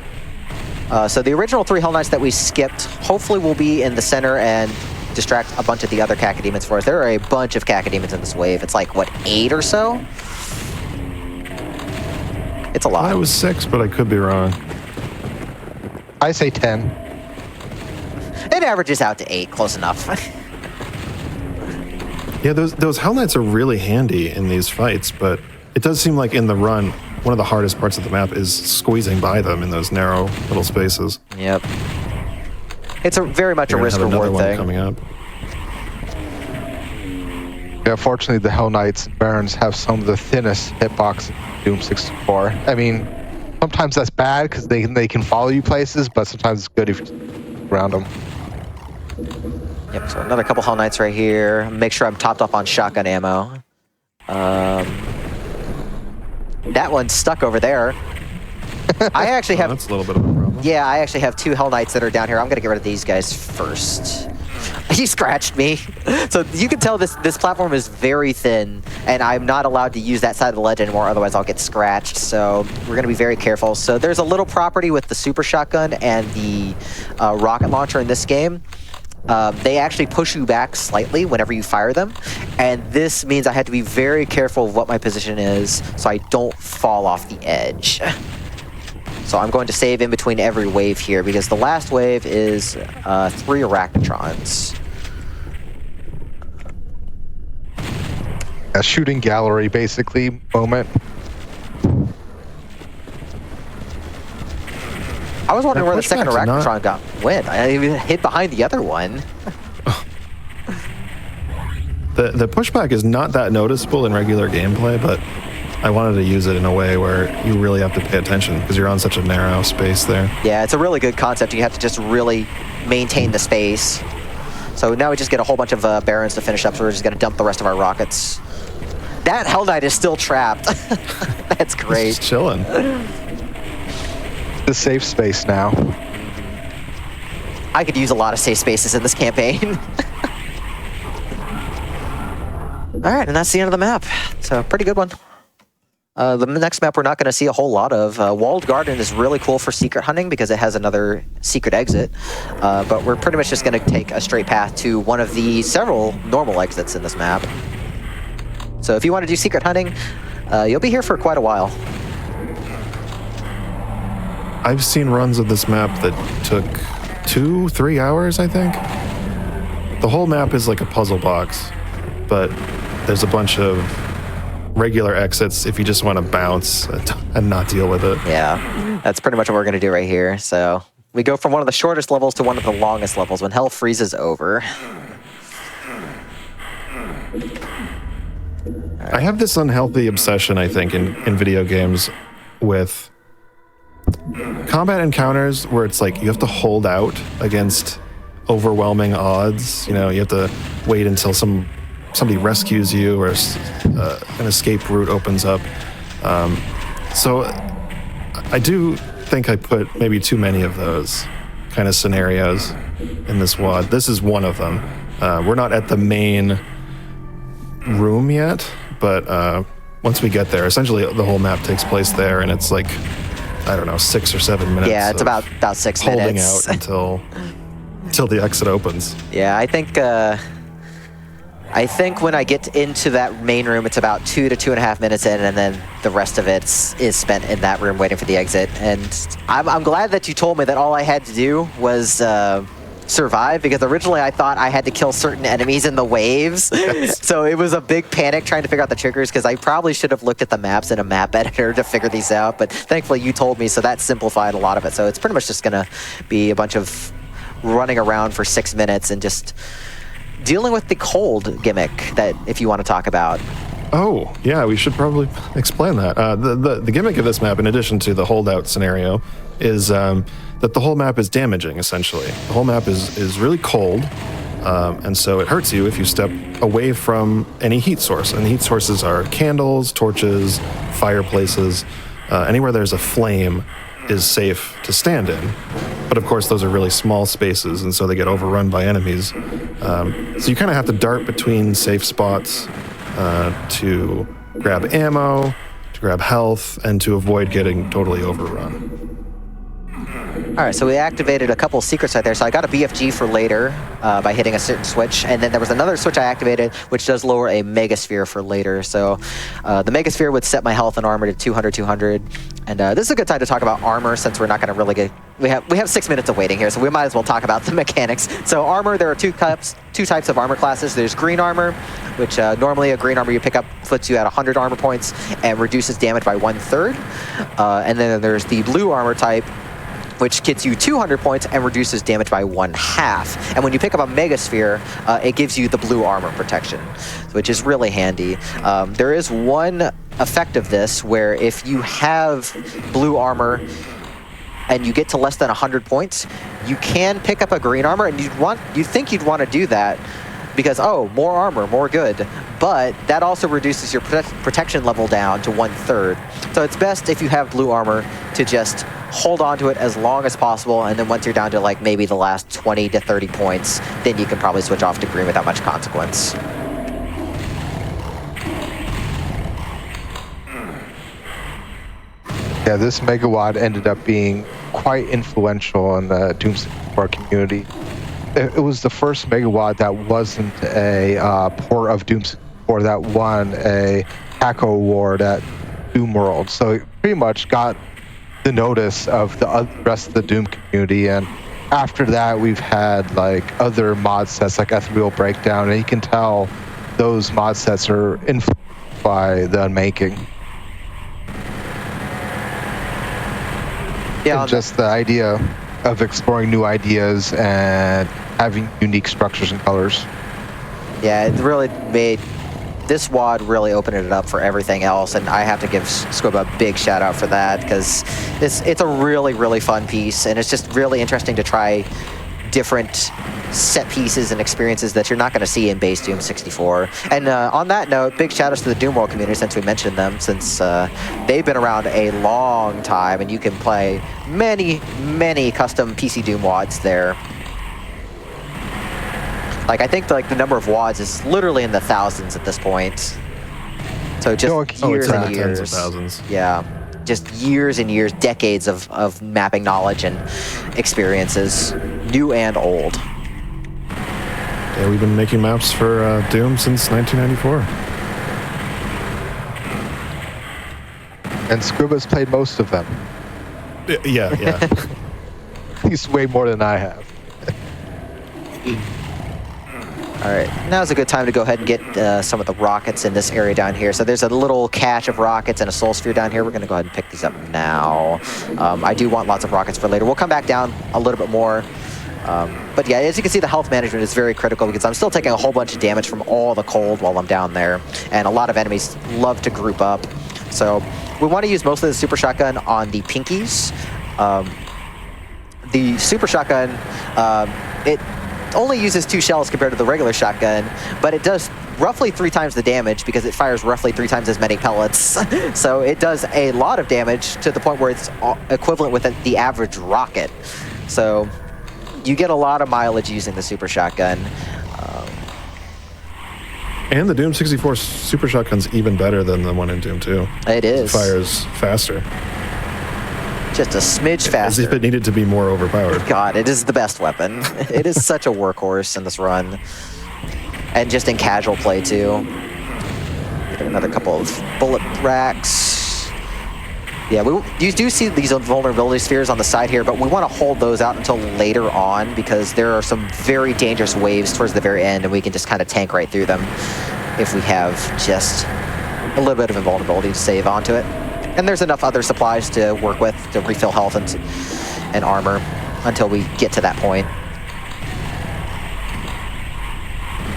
So the original 3 Hell Knights that we skipped hopefully will be in the center and distract a bunch of the other cacodemons for us. There are a bunch of cacodemons in this wave. It's like, what, 8 or so? It's a lot. I thought it was 6, but I could be wrong. I say 10. It averages out to 8, close enough. Yeah, those Hell Knights are really handy in these fights, but it does seem like in the run, one of the hardest parts of the map is squeezing by them in those narrow little spaces. Yep. It's very much a risk-reward thing. Coming up. Yeah, fortunately, the Hell Knights and Barons have some of the thinnest hitbox in Doom 64. I mean, sometimes that's bad because they can follow you places, but sometimes it's good if you around them. Yep, so another couple Hell Knights right here. Make sure I'm topped up on shotgun ammo. That one's stuck over there. I actually have... That's a little bit of a problem. Yeah, I actually have 2 Hell Knights that are down here. I'm going to get rid of these guys first. He scratched me. So you can tell this platform is very thin, and I'm not allowed to use that side of the ledge anymore, otherwise I'll get scratched. So we're going to be very careful. So there's a little property with the super shotgun and the rocket launcher in this game. They actually push you back slightly whenever you fire them, and this means I had to be very careful of what my position is so I don't fall off the edge. So I'm going to save in between every wave here because the last wave is 3 Arachnotrons. A shooting gallery, basically, moment. I was wondering where the second pushbacks Arachnotron went. I even hid behind the other one. The pushback is not that noticeable in regular gameplay, but I wanted to use it in a way where you really have to pay attention because you're on such a narrow space there. Yeah, it's a really good concept. You have to just really maintain the space. So now we just get a whole bunch of Barons to finish up, so we're just going to dump the rest of our rockets. That Hell Knight is still trapped. That's great. Just chilling. The safe space now. I could use a lot of safe spaces in this campaign. All right, and that's the end of the map. So pretty good one. The next map we're not going to see a whole lot of. Walled Garden is really cool for secret hunting because it has another secret exit. But we're pretty much just going to take a straight path to one of the several normal exits in this map. So if you want to do secret hunting, you'll be here for quite a while. I've seen runs of this map that took 2-3 hours, I think. The whole map is like a puzzle box, but there's a bunch of regular exits if you just want to bounce and not deal with it. Yeah, that's pretty much what we're going to do right here. So we go from one of the shortest levels to one of the longest levels when hell freezes over. I have this unhealthy obsession, I think, in video games with combat encounters where it's like you have to hold out against overwhelming odds. You know, you have to wait until somebody rescues you or an escape route opens up. So I do think I put maybe too many of those kind of scenarios in this WOD. This is one of them. We're not at the main room yet, but once we get there, essentially the whole map takes place there, and it's like, I don't know, 6 or 7 minutes. Yeah, it's about 6 holding minutes. Holding out until the exit opens. Yeah, I think when I get into that main room, it's about 2 to 2.5 minutes in, and then the rest of it is spent in that room waiting for the exit. And I'm glad that you told me that all I had to do was survive, because originally I thought I had to kill certain enemies in the waves. Yes. So it was a big panic trying to figure out the triggers, because I probably should have looked at the maps in a map editor to figure these out. But thankfully you told me, so that simplified a lot of it. So it's pretty much just going to be a bunch of running around for 6 minutes and just dealing with the cold gimmick that, if you want to talk about. Oh, yeah, we should probably explain that. The gimmick of this map, in addition to the holdout scenario, is that the whole map is damaging, essentially. The whole map is really cold, and so it hurts you if you step away from any heat source. And the heat sources are candles, torches, fireplaces. Anywhere there's a flame is safe to stand in. But of course, those are really small spaces, and so they get overrun by enemies. So you kind of have to dart between safe spots to grab ammo, to grab health, and to avoid getting totally overrun. All All right, so we activated a couple secrets right there. So I got a BFG for later by hitting a certain switch. And then there was another switch I activated, which does lower a Megasphere for later. So the Megasphere would set my health and armor to 200, 200. And this is a good time to talk about armor since we're not going to really get... We have 6 minutes of waiting here, so we might as well talk about the mechanics. So armor, there are two types of armor classes. There's green armor, which normally a green armor you pick up puts you at 100 armor points and reduces damage by 1/3. And then there's the blue armor type, which gets you 200 points and reduces damage by 1/2. And when you pick up a Megasphere, it gives you the blue armor protection, which is really handy. There is one effect of this where if you have blue armor and you get to less than 100 points, you can pick up a green armor, and you'd think you'd want to do that because, oh, more armor, more good. But that also reduces your protection level down to 1/3. So it's best if you have blue armor to just hold on to it as long as possible, and then once you're down to like maybe the last 20 to 30 points, then you can probably switch off to green without much consequence. Yeah, this Megawatt ended up being quite influential in the Doom 64 community. It was the first Megawatt that wasn't a port of Doom 64 that won a Taco Award at Doom World. So it pretty much got the notice of the rest of the Doom community. And after that, we've had like other mod sets like Ethereal Breakdown, and you can tell those mod sets are influenced by the UnMaking. Yeah, and just the idea of exploring new ideas and having unique structures and colors. Yeah, it really made this WOD really opened it up for everything else, and I have to give Squib a big shout out for that because it's a really, really fun piece, and it's just really interesting to try different set pieces and experiences that you're not going to see in base Doom 64. And on that note, big shout outs to the Doom World community since we mentioned them, since they've been around a long time, and you can play many, many custom PC Doom WODs there. Like, I think like the number of WODs is literally in the thousands at this point. So just years and years. Tens of thousands. Yeah, just years and years, decades of mapping knowledge and experiences, new and old. Yeah, we've been making maps for Doom since 1994. And Scrib has played most of them. Yeah. He's way more than I have. All right, now's a good time to go ahead and get some of the rockets in this area down here. So there's a little cache of rockets and a soul sphere down here. We're gonna go ahead and pick these up now. I do want lots of rockets for later. We'll come back down a little bit more. But yeah, as you can see, the health management is very critical because I'm still taking a whole bunch of damage from all the cold while I'm down there. And a lot of enemies love to group up. So we want to use most of the super shotgun on the pinkies. The super shotgun, it only uses 2 shells compared to the regular shotgun, but it does roughly 3 times the damage because it fires roughly 3 times as many pellets. So it does a lot of damage to the point where it's equivalent with the average rocket. So you get a lot of mileage using the super shotgun. And the Doom 64 Super Shotgun's even better than the one in Doom 2. It is. It fires faster. Just a smidge faster. As if it needed to be more overpowered. God, it is the best weapon. It is such a workhorse in this run. And just in casual play, too. Get another couple of bullet racks. Yeah, you do see these vulnerability spheres on the side here, but we want to hold those out until later on because there are some very dangerous waves towards the very end, and we can just kind of tank right through them if we have just a little bit of invulnerability to save onto it. And there's enough other supplies to work with to refill health and armor until we get to that point.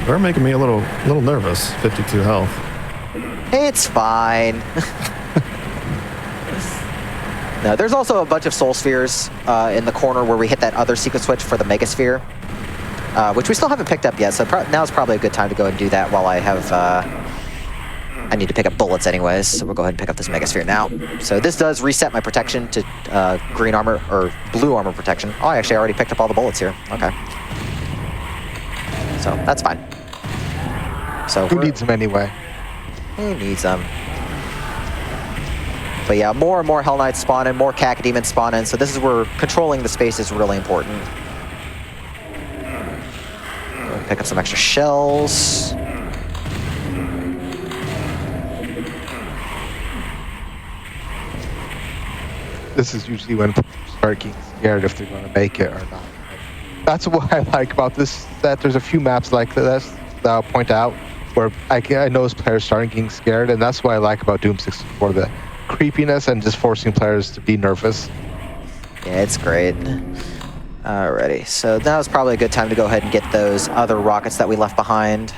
They're making me a little nervous. 52 health. It's fine. No, there's also a bunch of soul spheres in the corner where we hit that other secret switch for the Megasphere, which we still haven't picked up yet. So now's probably a good time to go and do that while I have. I need to pick up bullets anyways, so we'll go ahead and pick up this Megasphere now. So this does reset my protection to green armor, or blue armor protection. Oh, I actually already picked up all the bullets here. Okay. So that's fine. So who needs them anyway? Who needs them? But yeah, more and more Hell Knights spawn in, more Cacodemons spawn in, so this is where controlling the space is really important. Pick up some extra shells. This is usually when people start getting scared if they're going to make it or not. That's what I like about this set. There's a few maps like this that I'll point out where I notice players starting getting scared, and that's what I like about Doom 64, the creepiness and just forcing players to be nervous. Yeah, it's great. Alrighty, so now is probably a good time to go ahead and get those other rockets that we left behind.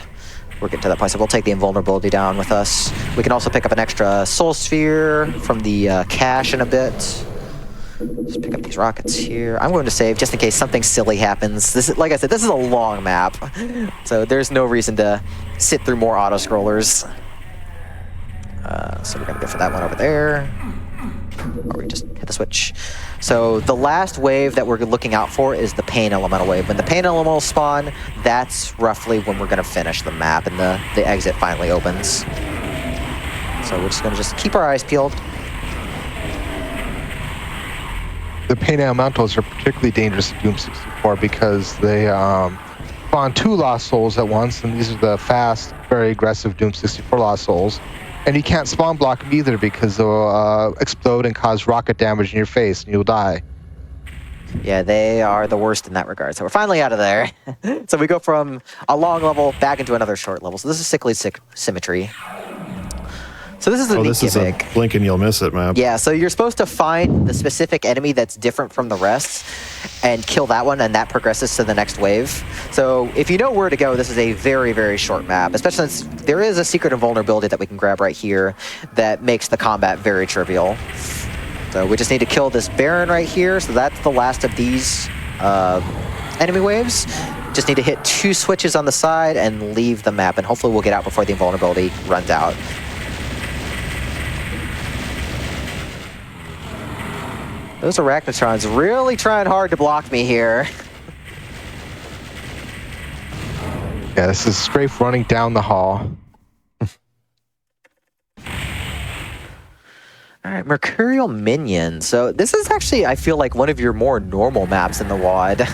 We're getting to that point, so we'll take the invulnerability down with us. We can also pick up an extra soul sphere from the cache in a bit. Just pick up these rockets here. I'm going to save just in case something silly happens. This is, like I said, this is a long map, so there's no reason to sit through more auto scrollers. So we're gonna go for that one over there. Or we just hit the switch. So the last wave that we're looking out for is the Pain Elemental wave. When the Pain Elemental spawn, that's roughly when we're gonna finish the map and the exit finally opens. So we're just gonna keep our eyes peeled. The Pain Elementals are particularly dangerous in Doom 64 because they spawn 2 Lost Souls at once, and these are the fast, very aggressive Doom 64 Lost Souls. And you can't spawn block them either because they'll explode and cause rocket damage in your face and you'll die. Yeah, they are the worst in that regard. So we're finally out of there. So we go from a long level back into another short level. So this is Sickly Symmetry. So this is a neat gimmick. Is a blink and you'll miss it map. Yeah, so you're supposed to find the specific enemy that's different from the rest and kill that one, and that progresses to the next wave. So if you know where to go, this is a very, very short map, especially since there is a secret invulnerability that we can grab right here that makes the combat very trivial. So we just need to kill this Baron right here, so that's the last of these enemy waves. Just need to hit 2 switches on the side and leave the map, and hopefully we'll get out before the invulnerability runs out. Those Arachnotrons really trying hard to block me here. Yeah, this is Strafe running down the hall. All right, Mercurial Minion. So this is actually, I feel like, one of your more normal maps in the WoD.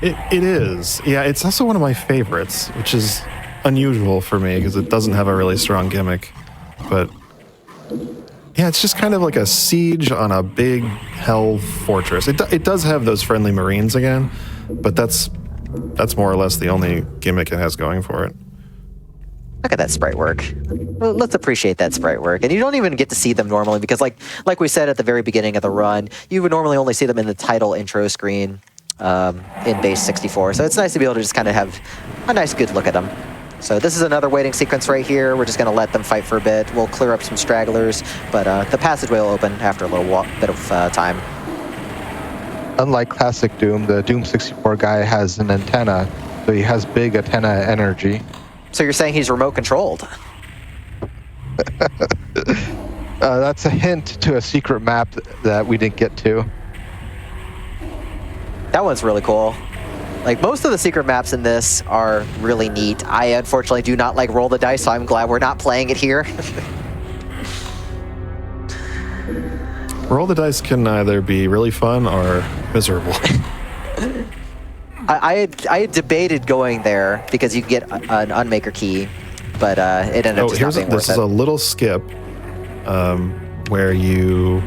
It is. Yeah, it's also one of my favorites, which is unusual for me because it doesn't have a really strong gimmick. But yeah, it's just kind of like a siege on a big hell fortress. It does have those friendly Marines again, but that's more or less the only gimmick it has going for it. Look at that sprite work. Well, let's appreciate that sprite work. And you don't even get to see them normally because like we said at the very beginning of the run, you would normally only see them in the title intro screen in base 64. So it's nice to be able to just kind of have a nice good look at them. So this is another waiting sequence right here. We're just going to let them fight for a bit. We'll clear up some stragglers, but the passageway will open after a little bit of time. Unlike classic Doom, the Doom 64 guy has an antenna, so he has big antenna energy. So you're saying he's remote controlled? That's a hint to a secret map that we didn't get to. That one's really cool. Like, most of the secret maps in this are really neat. I unfortunately do not like roll the dice, so I'm glad we're not playing it here. Roll the dice can either be really fun or miserable. I had debated going there because you can get an Unmaker key, but it ended up just not being worth it. This is a little skip where you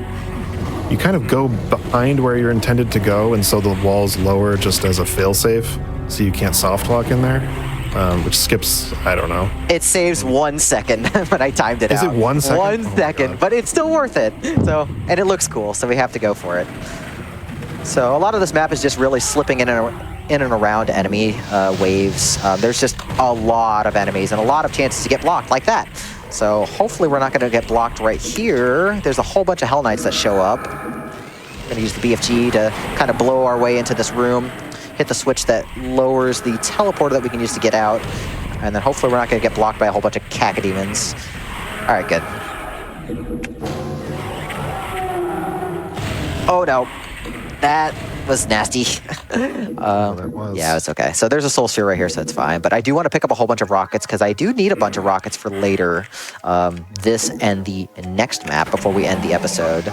kind of go behind where you're intended to go, and so the wall's lower just as a failsafe, so you can't soft lock in there, which skips, I don't know. It saves 1 second, but I timed it out. Is it 1 second? 1 second, but it's still worth it. So, and it looks cool, so we have to go for it. So a lot of this map is just really slipping in and around enemy waves. There's just a lot of enemies and a lot of chances to get blocked like that. So hopefully we're not going to get blocked right here. There's a whole bunch of Hell Knights that show up. Going to use the BFG to kind of blow our way into this room. Hit the switch that lowers the teleporter that we can use to get out. And then hopefully we're not going to get blocked by a whole bunch of Cacodemons. All right, good. Oh no. was nasty. That was. Yeah, it's okay. So there's a soul sphere right here, so it's fine. But I do want to pick up a whole bunch of rockets because I do need a bunch of rockets for later. This and the next map before we end the episode.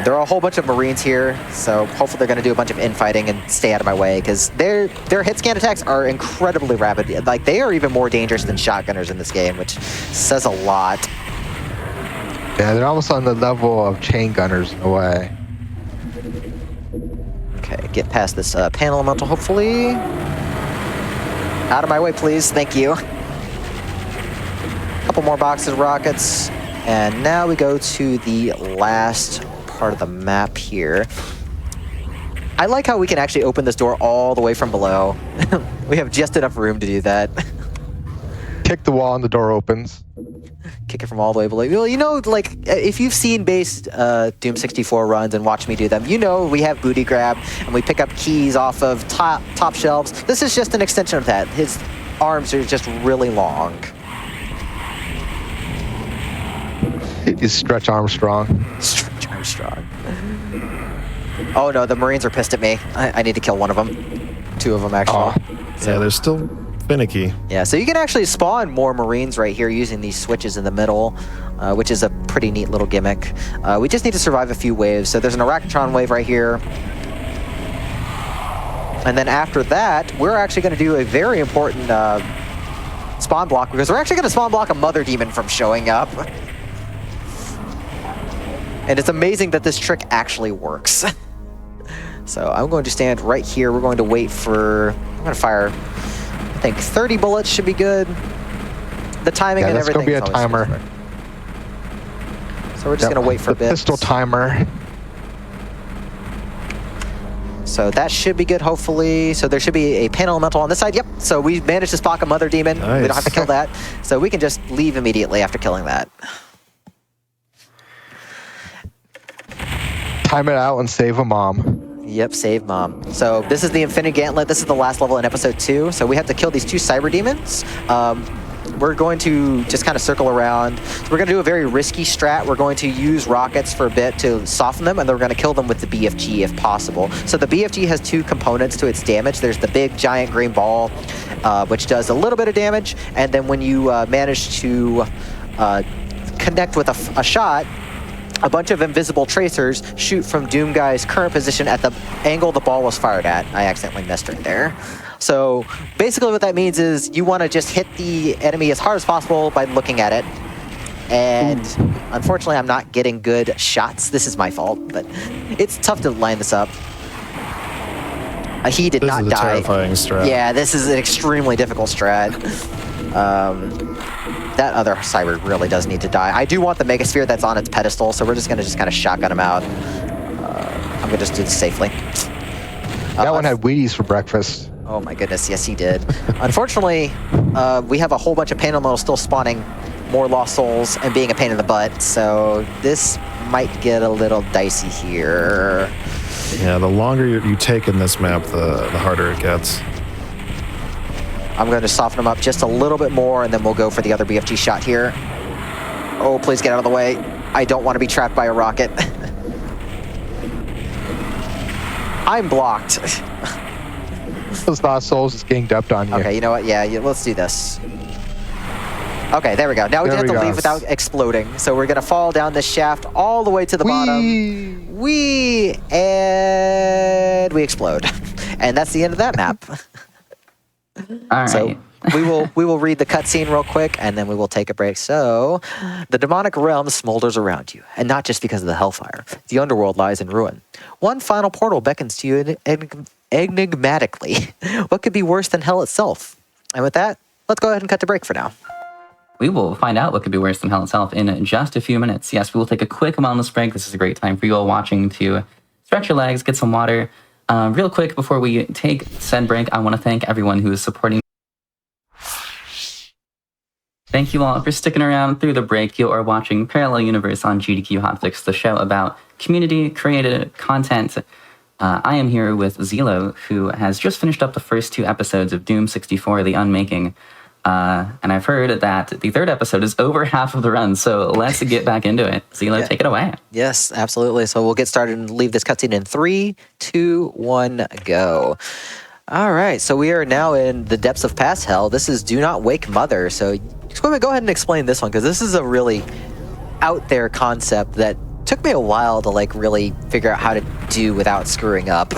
There are a whole bunch of Marines here, so hopefully they're going to do a bunch of infighting and stay out of my way because their hit scan attacks are incredibly rapid. Like, they are even more dangerous than shotgunners in this game, which says a lot. Yeah, they're almost on the level of chain gunners in a way. Okay, get past this panel elemental, hopefully. Out of my way, please. Thank you. Couple more boxes of rockets. And now we go to the last part of the map here. I like how we can actually open this door all the way from below. We have just enough room to do that. Kick the wall and the door opens. Kick it from all the way below. Well, you know, like, if you've seen base Doom 64 runs and watched me do them, you know we have booty grab, and we pick up keys off of top shelves. This is just an extension of that. His arms are just really long. He's Stretch Armstrong. Stretch Armstrong. Oh no, the Marines are pissed at me. I need to kill one of them. Two of them, actually. Oh. Yeah, they're still finicky. Yeah, so you can actually spawn more Marines right here using these switches in the middle, which is a pretty neat little gimmick. We just need to survive a few waves. So there's an Arachnotron wave right here. And then after that, we're actually going to do a very important spawn block, because we're actually going to spawn block a Mother Demon from showing up. And it's amazing that this trick actually works. So I'm going to stand right here. We're going to wait for... I'm going to fire... I think 30 bullets should be good. The timing and everything. Yeah, that's going to be a timer. So we're just going to wait for a bit. Pistol timer. So that should be good, hopefully. So there should be a panel elemental on this side. Yep. So we managed to spot a Mother Demon. Nice. We don't have to kill that. So we can just leave immediately after killing that. Time it out and save a mom. Yep, save mom. So this is the Infinity Gauntlet. This is the last level in episode 2. So we have to kill these 2 cyber demons. We're going to just kind of circle around. So we're going to do a very risky strat. We're going to use rockets for a bit to soften them, and then we're going to kill them with the BFG if possible. So the BFG has 2 components to its damage. There's the big giant green ball, which does a little bit of damage, and then when you manage to connect with a shot, a bunch of invisible tracers shoot from Doom Guy's current position at the angle the ball was fired at. I accidentally missed right there. So basically what that means is you want to just hit the enemy as hard as possible by looking at it. And unfortunately, I'm not getting good shots. This is my fault, but it's tough to line this up. He did not die. This is a terrifying strat. Yeah, this is an extremely difficult strat. That other cyber really does need to die. I do want the Megasphere that's on its pedestal, so we're just going to kind of shotgun him out. I'm going to just do this safely. That one had Wheaties for breakfast. Oh my goodness, yes he did. Unfortunately, we have a whole bunch of pain elementals still spawning more lost souls and being a pain in the butt, so this might get a little dicey here. Yeah, the longer you take in this map, the harder it gets. I'm going to soften them up just a little bit more, and then we'll go for the other BFG shot here. Oh, please get out of the way. I don't want to be trapped by a rocket. I'm blocked. Those lost souls is getting dumped on you. Okay, you know what? Yeah, let's do this. Okay, there we go. Now we have to leave without exploding. So we're going to fall down this shaft all the way to the bottom. And we explode. And that's the end of that map. All right. So we will read the cutscene real quick, and then we will take a break. So, the demonic realm smolders around you, and not just because of the hellfire. The underworld lies in ruin. One final portal beckons to you enigmatically. What could be worse than hell itself? And with that, let's go ahead and cut to break for now. We will find out what could be worse than hell itself in just a few minutes. Yes, we will take a quick wellness break. This is a great time for you all watching to stretch your legs, get some water. Real quick, before we take said break, I want to thank everyone who is supporting. Thank you all for sticking around through the break. You are watching Parallel Universe on GDQ Hotfix, the show about community-created content. I am here with Zelo, who has just finished up the first 2 episodes of Doom 64, the UnMaking. And I've heard that the third episode is over half of the run, so let's get back into it. Zila, take it away. Yes, absolutely. So we'll get started and leave this cutscene in 3, 2, 1, go. All right, so we are now in the depths of past hell. This is Do Not Wake Mother. So go ahead and explain this one, because this is a really out there concept that took me a while to like really figure out how to do without screwing up.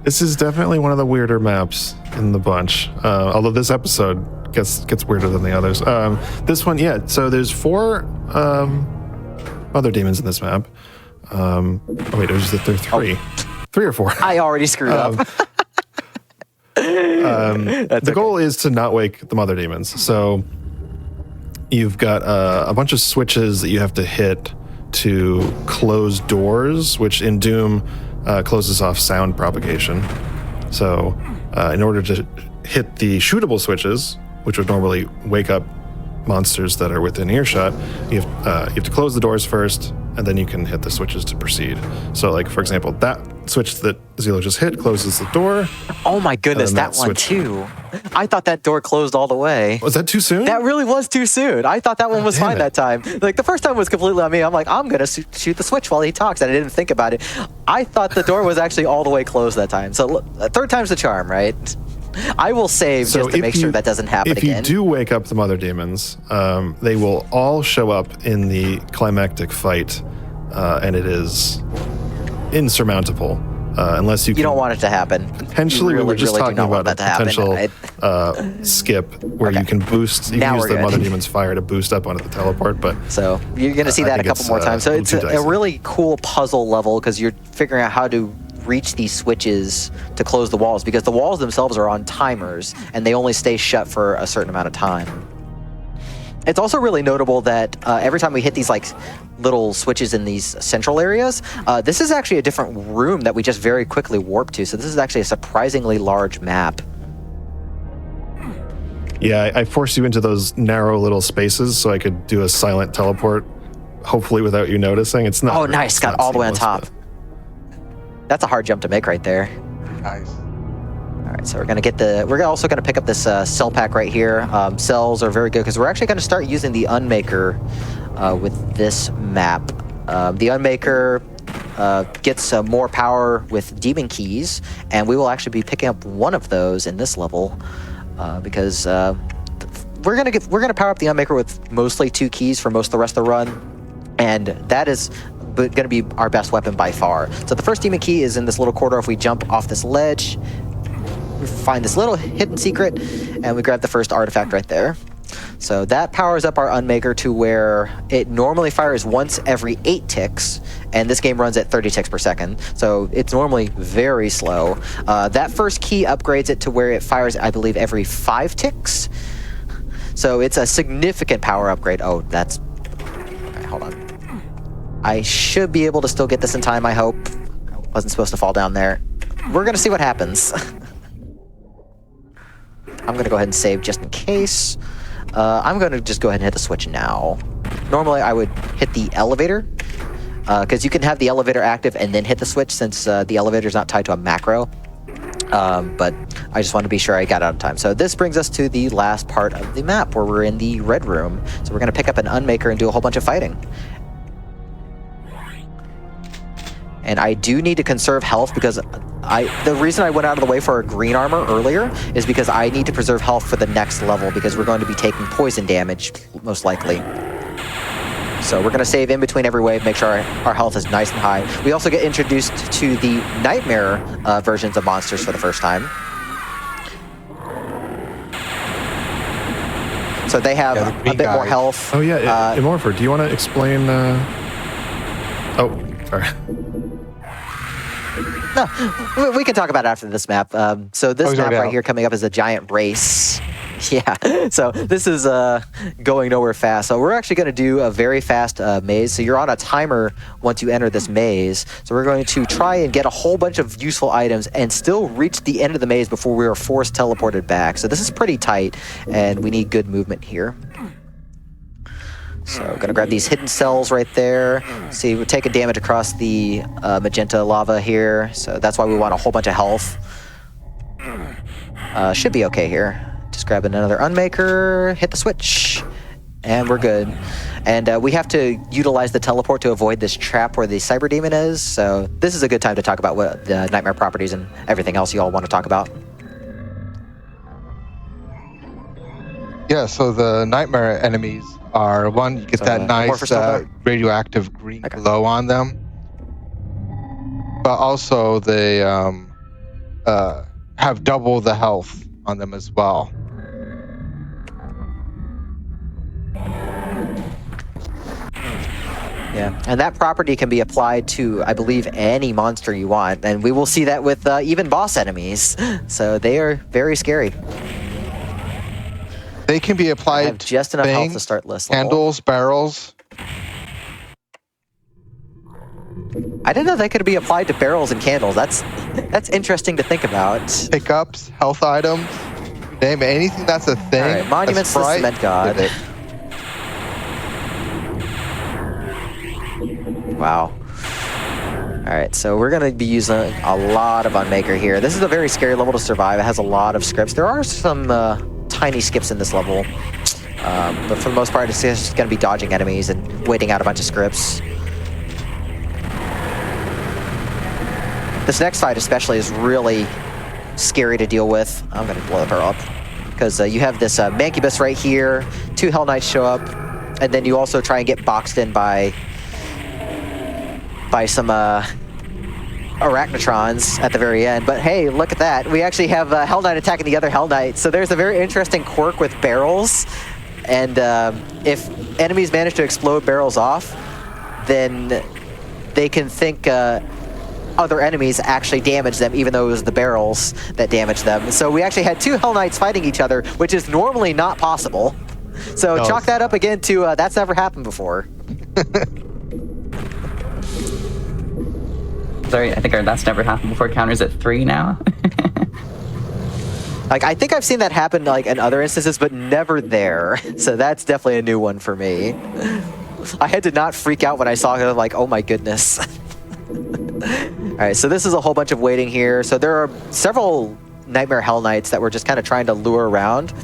This is definitely one of the weirder maps in the bunch. Although this episode gets weirder than the others. This one, yeah. So there's 4 mother demons in this map. Oh wait, there are 3. 3 or 4. I already screwed up. The goal is to not wake the mother demons. So you've got a bunch of switches that you have to hit to close doors, which in Doom closes off sound propagation. So in order to hit the shootable switches, which would normally wake up monsters that are within earshot, you have to close the doors first, and then you can hit the switches to proceed. So like, for example, that switch that Zilo just hit closes the door. Oh my goodness, that one too. I thought that door closed all the way. Was that too soon? That really was too soon. I thought that one was fine that time. Like the first time was completely on me. I'm like, I'm going to shoot the switch while he talks, and I didn't think about it. I thought the door was actually all the way closed that time. So third time's the charm, right? I will save just to make sure that doesn't happen again. If you do wake up the mother demons, they will all show up in the climactic fight, and it is insurmountable. Unless you don't want it to happen. Potentially, we were just talking about a potential skip where you can boost. You can use the mother demon's fire to boost up onto the teleport. But so you're going to see that a couple more times. So it's a really cool puzzle level because you're figuring out how to reach these switches to close the walls, because the walls themselves are on timers and they only stay shut for a certain amount of time. It's also really notable that every time we hit these like little switches in these central areas, this is actually a different room that we just very quickly warp to. So this is actually a surprisingly large map. Yeah, I forced you into those narrow little spaces so I could do a silent teleport, hopefully without you noticing. It's not. Oh, nice! Got all the way on top. But that's a hard jump to make right there. Nice. All right, so we're also gonna pick up this cell pack right here. Cells are very good because we're actually gonna start using the UnMaker with this map. The UnMaker gets more power with demon keys, and we will actually be picking up one of those in this level because we're gonna power up the UnMaker with mostly 2 keys for most of the rest of the run, and that is going to be our best weapon by far. So the first demon key is in this little corridor. If we jump off this ledge, we find this little hidden secret, and we grab the first artifact right there. So that powers up our UnMaker to where it normally fires once every 8 ticks, and this game runs at 30 ticks per second. So it's normally very slow. That first key upgrades it to where it fires, I believe, every 5 ticks. So it's a significant power upgrade. Oh, that's... Okay, hold on. I should be able to still get this in time, I hope. I wasn't supposed to fall down there. We're going to see what happens. I'm going to go ahead and save just in case. I'm going to just go ahead and hit the switch now. Normally, I would hit the elevator, because you can have the elevator active and then hit the switch since the elevator is not tied to a macro. But I just want to be sure I got out of time. So this brings us to the last part of the map where we're in the red room. So we're going to pick up an UnMaker and do a whole bunch of fighting. And I do need to conserve health because the reason I went out of the way for a green armor earlier is because I need to preserve health for the next level because we're going to be taking poison damage, most likely. So we're going to save in between every wave, make sure our health is nice and high. We also get introduced to the nightmare versions of monsters for the first time. So they have a bit more health. Oh yeah, Immorpher, do you want to explain... Oh, sorry. No, we can talk about it after this map. So this map right here coming up is a giant race. Yeah, so this is going nowhere fast. So we're actually going to do a very fast maze. So you're on a timer once you enter this maze. So we're going to try and get a whole bunch of useful items and still reach the end of the maze before we are forced teleported back. So this is pretty tight, and we need good movement here. So gonna grab these hidden cells right there. See, we're taking damage across the magenta lava here. So that's why we want a whole bunch of health. Should be okay here. Just grab another Unmaker, hit the switch, and we're good. And we have to utilize the teleport to avoid this trap where the Cyber Demon is. So this is a good time to talk about what the Nightmare properties and everything else you all want to talk about. Yeah, so the Nightmare enemies are, one, you get So, that nice Amorphous Nova? radioactive green Okay. glow on them. But also they have double the health on them as well. Yeah, and that property can be applied to, I believe, any monster you want. And we will see that with even boss enemies. So they are very scary. They can be I applied have just enough health to things, start list level. handles, barrels. I didn't know they could be applied to barrels and candles. That's interesting to think about. Pickups, health items, name it, anything that's a thing. All right, Monuments to the that's Cement God. hit it. Wow. All right, so we're going to be using a lot of Unmaker here. This is a very scary level to survive. It has a lot of scripts. There are some tiny skips in this level, but for the most part, it's just going to be dodging enemies and waiting out a bunch of scripts. This next fight especially is really scary to deal with. I'm going to blow her up because you have this Mancubus right here. 2 Hell Knights show up, and then you also try and get boxed in by some Arachnotrons at the very end. But hey, look at that. We actually have Hell Knight attacking the other Hell Knight. So there's a very interesting quirk with barrels. And if enemies manage to explode barrels off, then they can think other enemies actually damage them, even though it was the barrels that damaged them. So we actually had 2 Hell Knights fighting each other, which is normally not possible. So No. chalk that up again to that's never happened before. Sorry, I think our that's never happened before counters at 3 now. Like, I think I've seen that happen like in other instances, but never there. So that's definitely a new one for me. I had to not freak out when I saw it, like, oh my goodness. All right, so this is a whole bunch of waiting here. So there are several Nightmare Hell Knights that we're just kind of trying to lure around.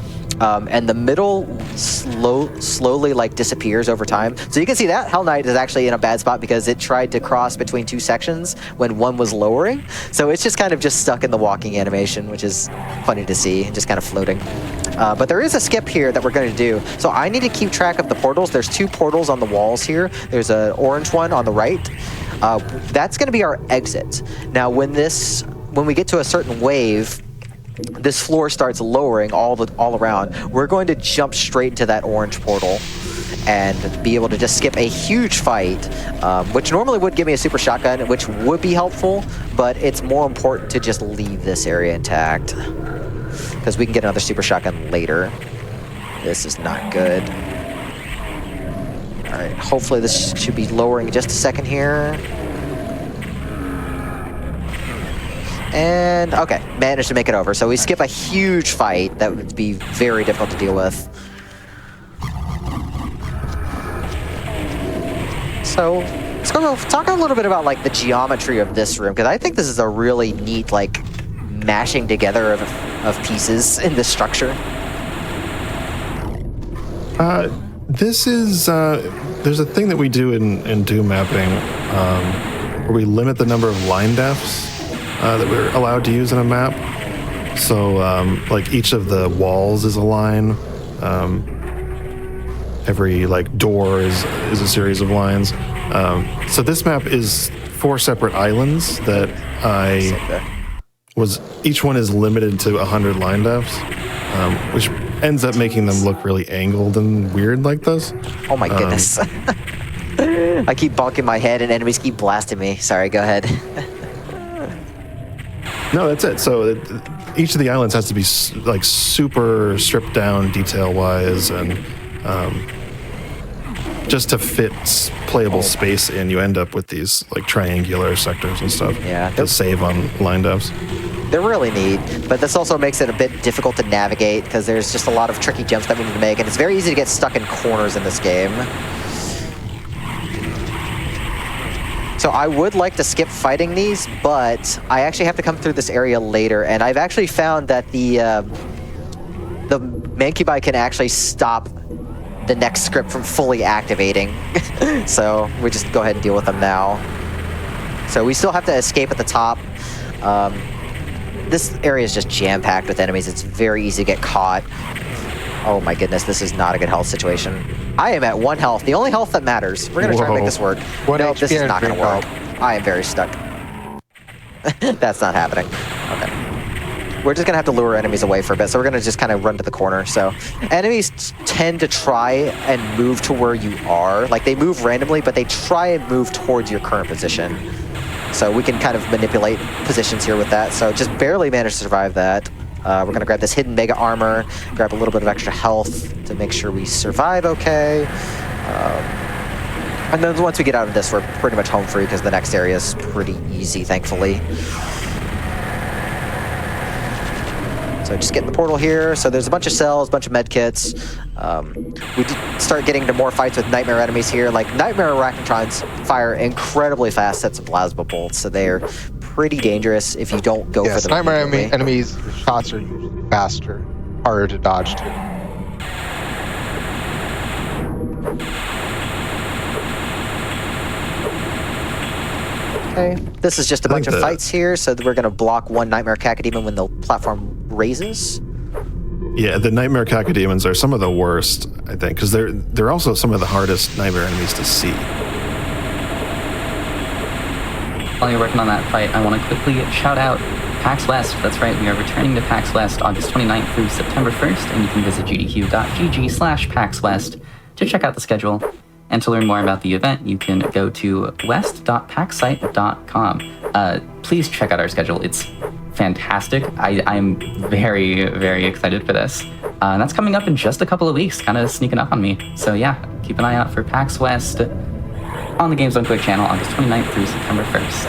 And the middle slowly like disappears over time. So you can see that Hell Knight is actually in a bad spot because it tried to cross between 2 sections when one was lowering. So it's just kind of just stuck in the walking animation, which is funny to see, just kind of floating. But there is a skip here that we're going to do. So I need to keep track of the portals. There's 2 portals on the walls here. There's an orange one on the right. That's going to be our exit. Now, when we get to a certain wave, this floor starts lowering all around. We're going to jump straight into that orange portal and be able to just skip a huge fight, which normally would give me a super shotgun, which would be helpful, but it's more important to just leave this area intact because we can get another super shotgun later. This is not good. All right, hopefully this should be lowering in just a second here. And, okay, managed to make it over. So we skip a huge fight that would be very difficult to deal with. So let's go talk a little bit about like the geometry of this room, because I think this is a really neat like mashing together of pieces in this structure. This is there's a thing that we do in Doom mapping where we limit the number of line defs that we're allowed to use in a map. So like each of the walls is a line. Every like door is a series of lines. So this map is 4 separate islands that each one is limited to 100 line defs, which ends up making them look really angled and weird like this. Oh my goodness. I keep bonking my head and enemies keep blasting me. Sorry, go ahead. No, that's it. So each of the islands has to be like super stripped down detail-wise, and just to fit playable space in, you end up with these like triangular sectors and stuff. Yeah, to save on line devs. They're really neat, but this also makes it a bit difficult to navigate because there's just a lot of tricky jumps that we need to make, and it's very easy to get stuck in corners in this game. So I would like to skip fighting these, but I actually have to come through this area later, and I've actually found that the the Mancubi can actually stop the next script from fully activating. So we just go ahead and deal with them now. So we still have to escape at the top. This area is just jam-packed with enemies. It's very easy to get caught. Oh my goodness, this is not a good health situation. I am at 1 health, the only health that matters. We're gonna try and make this work. No, this is not gonna work. I am very stuck. That's not happening. Okay. We're just gonna have to lure enemies away for a bit, so we're gonna just kind of run to the corner. So enemies tend to try and move to where you are. Like, they move randomly, but they try and move towards your current position. So we can kind of manipulate positions here with that. So just barely managed to survive that. We're gonna grab this hidden mega armor, grab a little bit of extra health to make sure we survive okay. And then once we get out of this, we're pretty much home free because the next area is pretty easy, thankfully. So just get in the portal here. So there's a bunch of cells, a bunch of med kits. We did start getting into more fights with nightmare enemies here. Like, nightmare arachnotrons fire incredibly fast sets of plasma bolts, so they're pretty dangerous if you don't go for them. Nightmare enemies, shots are usually faster, harder to dodge too. Okay, this is just a bunch of fights here, so we're going to block one Nightmare Cacodemon when the platform raises. Yeah, the Nightmare Cacodemons are some of the worst, I think, because they're also some of the hardest nightmare enemies to see. While you're working on that fight, I want to quickly shout out PAX West. That's right, we are returning to PAX West August 29th through September 1st, and you can visit gdq.gg/PAX West to check out the schedule. And to learn more about the event, you can go to west.paxsite.com. Please check out our schedule. It's fantastic. I'm very, very excited for this. And that's coming up in just a couple of weeks, kind of sneaking up on me. So yeah, keep an eye out for PAX West on the Games on Quake channel, August 29th through September 1st.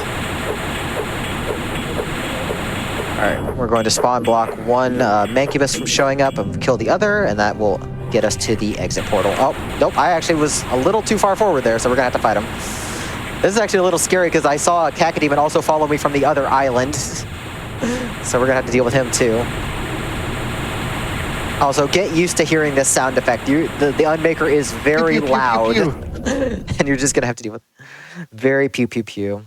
All right, we're going to spawn block one Mancubus from showing up and kill the other, and that will get us to the exit portal. Oh, nope, I actually was a little too far forward there, so we're gonna have to fight him. This is actually a little scary because I saw a Cacodemon also follow me from the other island. So we're gonna have to deal with him too. Also, get used to hearing this sound effect. The Unmaker is very loud. Pew, pew, pew. And you're just gonna have to deal with very pew pew pew.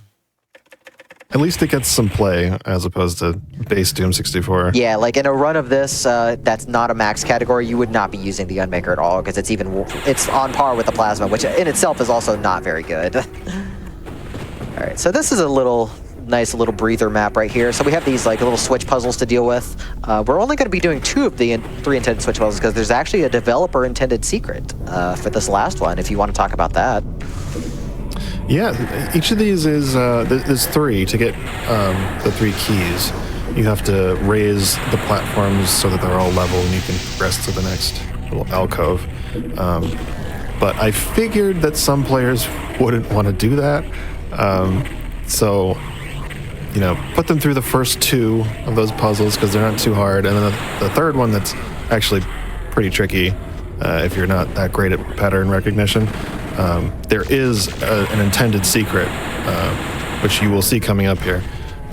At least it gets some play as opposed to base Doom 64. Yeah, like in a run of this, that's not a max category, you would not be using the Unmaker at all because it's on par with the Plasma, which in itself is also not very good. All right, so this is a nice little breather map right here. So we have these like little switch puzzles to deal with. We're only going to be doing 2 of the 3 intended switch puzzles because there's actually a developer intended secret for this last one. If you want to talk about that. Yeah, each of these is, there's 3 to get the 3 keys. You have to raise the platforms so that they're all level and you can progress to the next little alcove. But I figured that some players wouldn't want to do that. So, you know, put them through the first 2 of those puzzles because they're not too hard. And then the third one that's actually pretty tricky if you're not that great at pattern recognition. There is an intended secret, which you will see coming up here,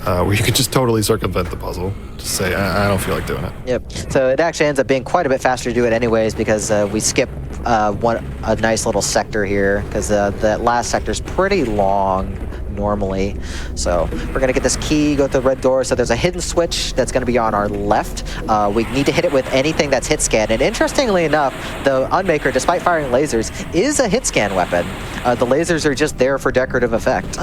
where you can just totally circumvent the puzzle. Just say, I don't feel like doing it. Yep. So it actually ends up being quite a bit faster to do it anyways because we skip a nice little sector here because that last sector is pretty long normally. So we're going to get this key, go through the red door. So there's a hidden switch that's going to be on our left. We need to hit it with anything that's hit scan. And interestingly enough, the Unmaker, despite firing lasers, is a hit scan weapon. The lasers are just there for decorative effect.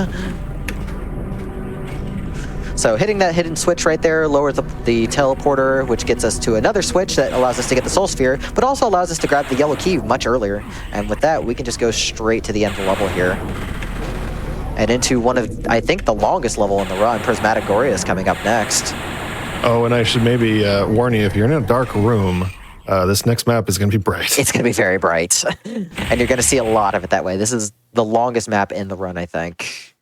So hitting that hidden switch right there lowers the teleporter, which gets us to another switch that allows us to get the soul sphere, but also allows us to grab the yellow key much earlier. And with that, we can just go straight to the end of the level here. And into one of, I think, the longest level in the run, Prismatic Goria is coming up next. Oh, and I should maybe warn you, if you're in a dark room, this next map is going to be bright. It's going to be very bright. And you're going to see a lot of it that way. This is the longest map in the run, I think.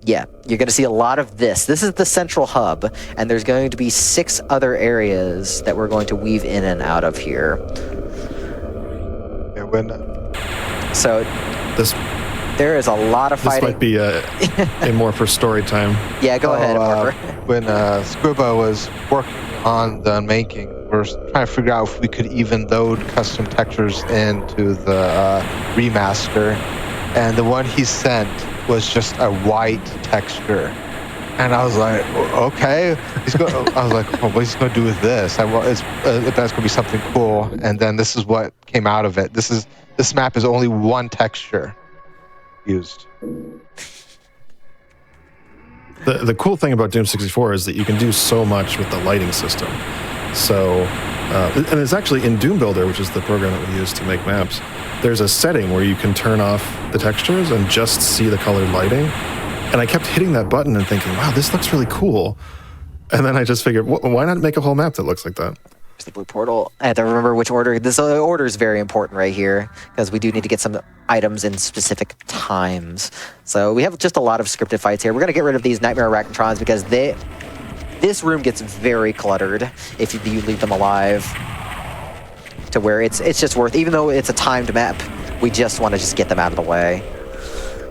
Yeah, you're going to see a lot of this. This is the central hub, and there's going to be 6 other areas that we're going to weave in and out of here. Yeah, when So There is a lot of This fighting. might be a more for story time. Yeah, go ahead, Parker. When Squiba was working on the unmaking, we were trying to figure out if we could even load custom textures into the remaster, and the one he sent was just a white texture. And I was like, okay. I was like, oh, what's he going to do with this? That's going to be something cool. And then this is what came out of it. This map is only one texture used. The cool thing about Doom 64 is that you can do so much with the lighting system. So, and it's actually in Doom Builder, which is the program that we use to make maps, there's a setting where you can turn off the textures and just see the colored lighting. And I kept hitting that button and thinking, wow, this looks really cool. And then I just figured, why not make a whole map that looks like that? There's the blue portal. I have to remember which order. This order is very important right here because we do need to get some items in specific times. So we have just a lot of scripted fights here. We're going to get rid of these Nightmare Arachnotrons because this room gets very cluttered if you leave them alive, to where it's just worth, even though it's a timed map, we just want to just get them out of the way.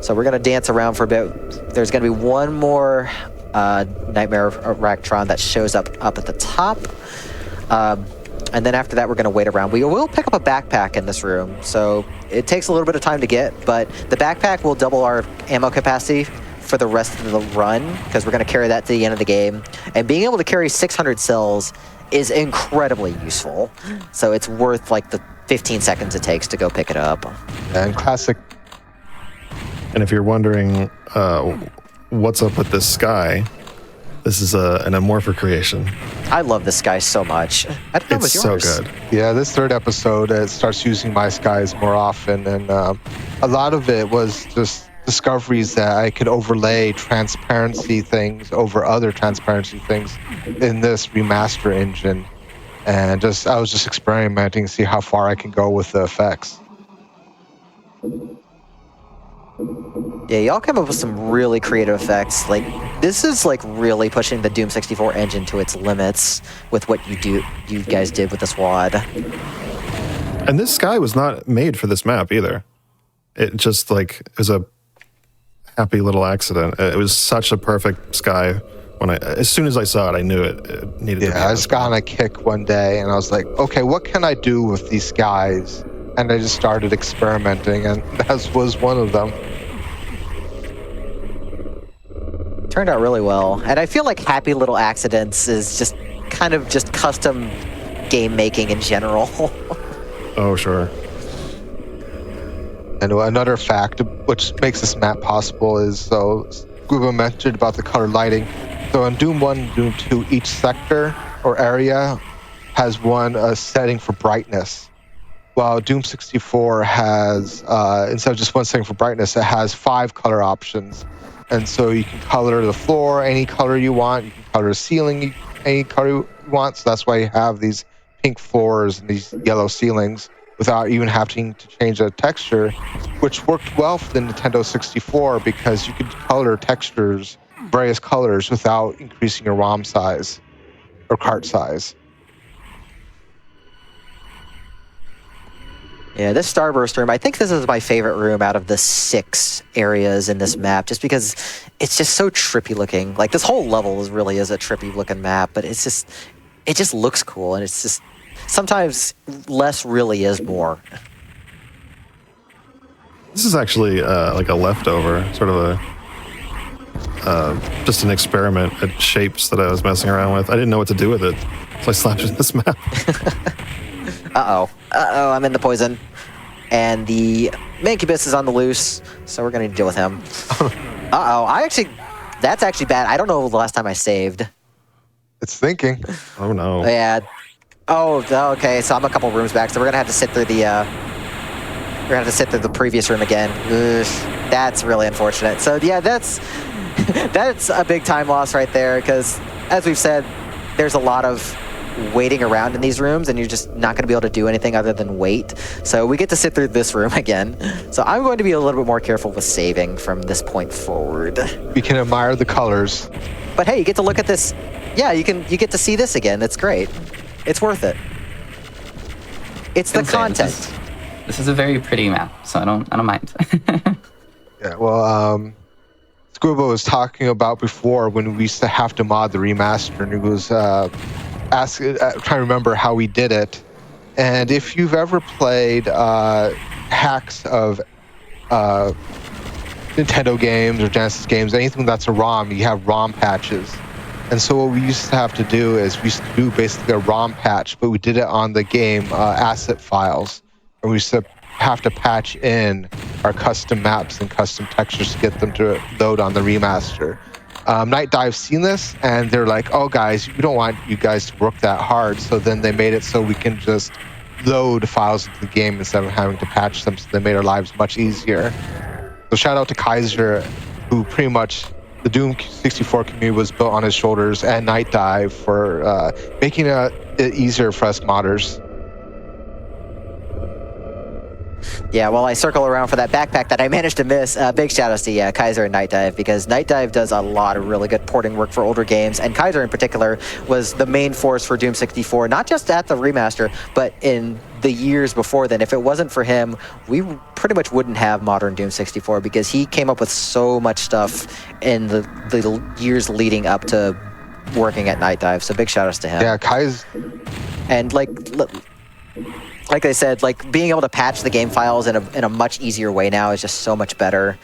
So we're going to dance around for a bit. There's going to be one more Nightmare Arachnotron that shows up at the top. And then after that, we're going to wait around. We will pick up a backpack in this room. So it takes a little bit of time to get, but the backpack will double our ammo capacity for the rest of the run, because we're going to carry that to the end of the game. And being able to carry 600 cells is incredibly useful. So it's worth like the 15 seconds it takes to go pick it up. And classic. And if you're wondering what's up with this sky, this is an Amorpha creation. I love this guy so much. I don't know It's what's so yours. good. Yeah, this third episode, it starts using my skies more often, and a lot of it was just discoveries that I could overlay transparency things over other transparency things in this remaster engine, and I was just experimenting to see how far I can go with the effects. Yeah, y'all come up with some really creative effects. Like, this is like really pushing the Doom 64 engine to its limits with what you guys did with this WAD. And this sky was not made for this map either. It just it was a happy little accident. It was such a perfect sky. As soon as I saw it, I knew it needed to be. Yeah, I just got on a kick one day, and I was like, okay, what can I do with these skies? And I just started experimenting, and that was one of them. Turned out really well. And I feel like Happy Little Accidents is just kind of just custom game making in general. Oh, sure. And another fact which makes this map possible is, so Scuba mentioned about the color lighting. So in Doom 1 and Doom 2, each sector or area has one setting for brightness. While Doom 64 has, instead of just one setting for brightness, it has 5 color options. And so you can color the floor any color you want. You can color the ceiling any color you want. So that's why you have these pink floors and these yellow ceilings without even having to change the texture, which worked well for the Nintendo 64 because you could color textures, various colors, without increasing your ROM size or cart size. Yeah, this Starburst room, I think this is my favorite room out of the 6 areas in this map, just because it's just so trippy looking. Like, this whole level really is a trippy looking map, but it just looks cool, and it's just, sometimes less really is more. This is actually like a leftover, sort of just an experiment at shapes that I was messing around with. I didn't know what to do with it, so I slapped it in this map. Uh-oh, I'm in the poison. And the Mancubus is on the loose, so we're going to deal with him. Uh-oh, that's actually bad. I don't know the last time I saved. It's thinking. Oh, no. Yeah. Oh, okay, so I'm a couple rooms back, so we're going to have to sit through the previous room again. Ugh, that's really unfortunate. So, yeah, that's a big time loss right there, because, as we've said, there's a lot of waiting around in these rooms, and you're just not going to be able to do anything other than wait. So we get to sit through this room again. So I'm going to be a little bit more careful with saving from this point forward. We can admire the colors. But hey, you get to look at this. Yeah, you get to see this again. It's great. It's worth it. It's the Insane. content. This is a very pretty map, so I don't mind. Yeah, well, Scuba was talking about before when we used to have to mod the remaster, and he was trying to remember how we did it. And if you've ever played hacks of Nintendo games or Genesis games, anything that's a ROM, you have ROM patches. And so what we used to have to do is we used to do basically a ROM patch, but we did it on the game asset files. And we used to have to patch in our custom maps and custom textures to get them to load on the remaster. Night Dive's seen this, and they're like, oh, guys, we don't want you guys to work that hard. So then they made it so we can just load files into the game instead of having to patch them. So they made our lives much easier. So shout out to Kaiser, who pretty much the Doom 64 community was built on his shoulders, and Night Dive for making it easier for us modders. Yeah, while I circle around for that backpack that I managed to miss, big shout outs to Kaiser and Night Dive, because Night Dive does a lot of really good porting work for older games, and Kaiser in particular was the main force for Doom 64, not just at the remaster, but in the years before then. If it wasn't for him, we pretty much wouldn't have modern Doom 64, because he came up with so much stuff in the years leading up to working at Night Dive, so big shout outs to him. Yeah, Kaiser. And like I said, like being able to patch the game files in a much easier way now is just so much better.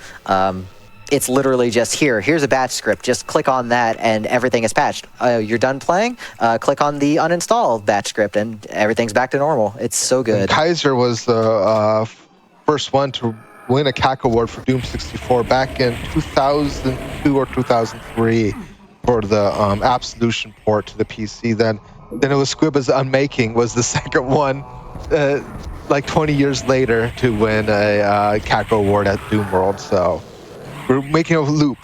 It's literally just here's a batch script. Just click on that and everything is patched. You're done playing, click on the uninstall batch script and everything's back to normal. It's so good. And Kaiser was the first one to win a CAC award for Doom 64 back in 2002 or 2003 for the Absolution port to the PC. Then it was Squibba's UnMaking was the second one. Like 20 years later to win a CAC award at Doom World, so we're making a loop.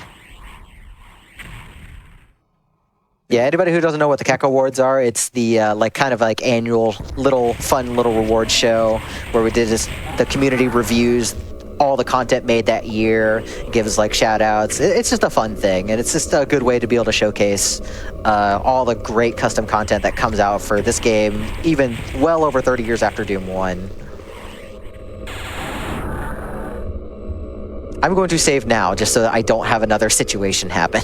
Yeah, anybody who doesn't know what the CAC Awards are, it's the kind of annual fun little reward show where we did the community reviews all the content made that year, gives shout outs. It's just a fun thing, and it's just a good way to be able to showcase all the great custom content that comes out for this game, even well over 30 years after Doom 1. I'm going to save now, just so that I don't have another situation happen.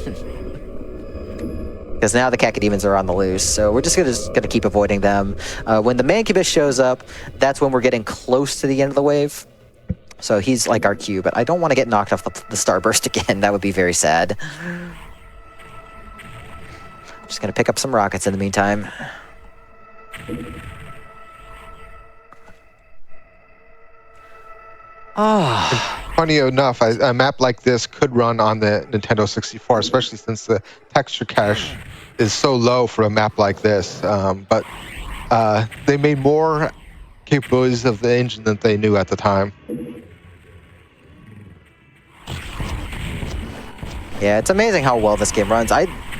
Because now the cacodemons are on the loose, so we're just gonna keep avoiding them. When the Mancubus shows up, that's when we're getting close to the end of the wave. So he's like our cue, but I don't want to get knocked off the Starburst again. That would be very sad. I'm just going to pick up some rockets in the meantime. Funny enough, a map like this could run on the Nintendo 64, especially since the texture cache is so low for a map like this. But they made more capabilities of the engine than they knew at the time. Yeah, it's amazing how well this game runs.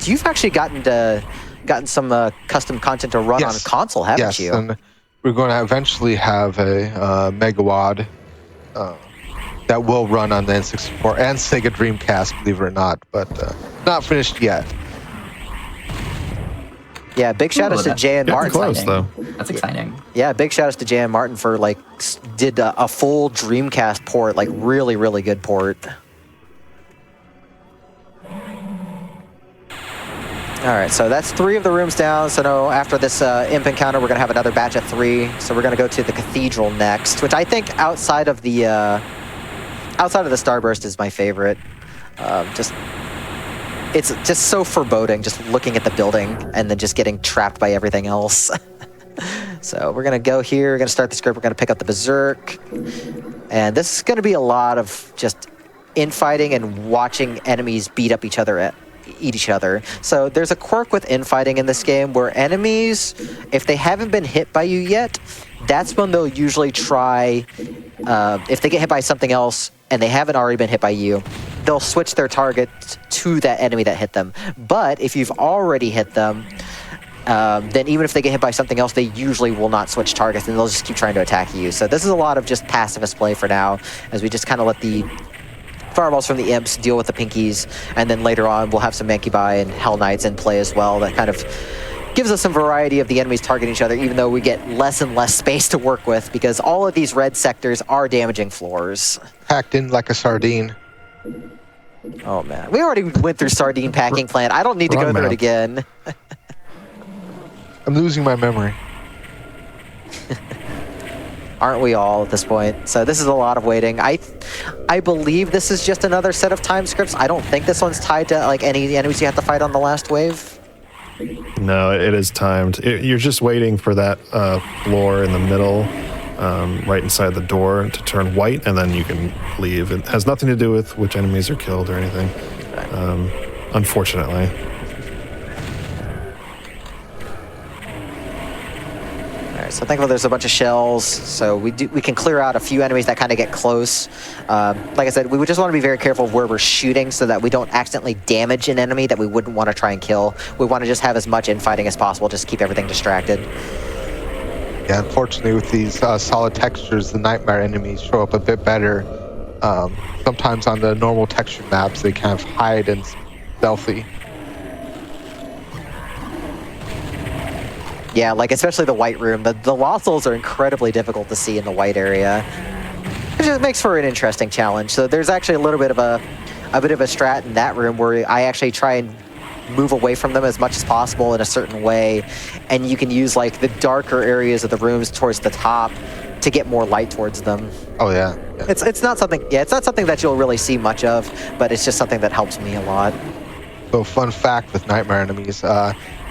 You've actually gotten some custom content to run on console, haven't you? Yes, and we're going to eventually have a Megawad that will run on the N64 and Sega Dreamcast, believe it or not, but not finished yet. Yeah, big shout outs to Jay and Martin. Close, though. That's exciting. Yeah, big shout outs to Jay and Martin for did a full Dreamcast port, really, really good port. All right, so that's 3 of the rooms down. So no, after this imp encounter, we're gonna have another batch of 3. So we're gonna go to the Cathedral next, which I think outside of the Starburst is my favorite. It's just so foreboding, just looking at the building and then just getting trapped by everything else. So we're gonna go here. We're gonna start the script. We're gonna pick up the Berserk, and this is gonna be a lot of just infighting and watching enemies eat each other. So there's a quirk with infighting in this game where enemies, if they haven't been hit by you yet, that's when they'll usually try, if they get hit by something else and they haven't already been hit by you, they'll switch their target to that enemy that hit them. But if you've already hit them, then even if they get hit by something else, they usually will not switch targets and they'll just keep trying to attack you. So this is a lot of just pacifist play for now, as we just kind of let the fireballs from the imps deal with the pinkies, and then later on we'll have some Mancubi and Hell Knights in play as well. That kind of gives us some variety of the enemies targeting each other, even though we get less and less space to work with, because all of these red sectors are damaging floors. Packed in like a sardine. Oh man, we already went through sardine packing plant. I don't need to Wrong go through it map. again. I'm losing my memory. Aren't we all at this point? So this is a lot of waiting. I believe this is just another set of time scripts. I don't think this one's tied to like any enemies you have to fight on the last wave. No, it is timed. You're just waiting for that floor in the middle, right inside the door, to turn white, and then you can leave. It has nothing to do with which enemies are killed or anything, unfortunately. Alright, so thankfully there's a bunch of shells, so we can clear out a few enemies that kind of get close. Like I said, we would just want to be very careful of where we're shooting so that we don't accidentally damage an enemy that we wouldn't want to try and kill. We want to just have as much infighting as possible, just keep everything distracted. Yeah, unfortunately, with these solid textures, the nightmare enemies show up a bit better. Sometimes on the normal texture maps, they kind of hide and stealthy. Yeah, like especially the white room. The Lothals are incredibly difficult to see in the white area, which just makes for an interesting challenge. So there's actually a little bit of a strat in that room where I actually try and move away from them as much as possible in a certain way, and you can use like the darker areas of the rooms towards the top to get more light towards them. Oh yeah. It's not something that you'll really see much of, but it's just something that helps me a lot. So fun fact with nightmare enemies,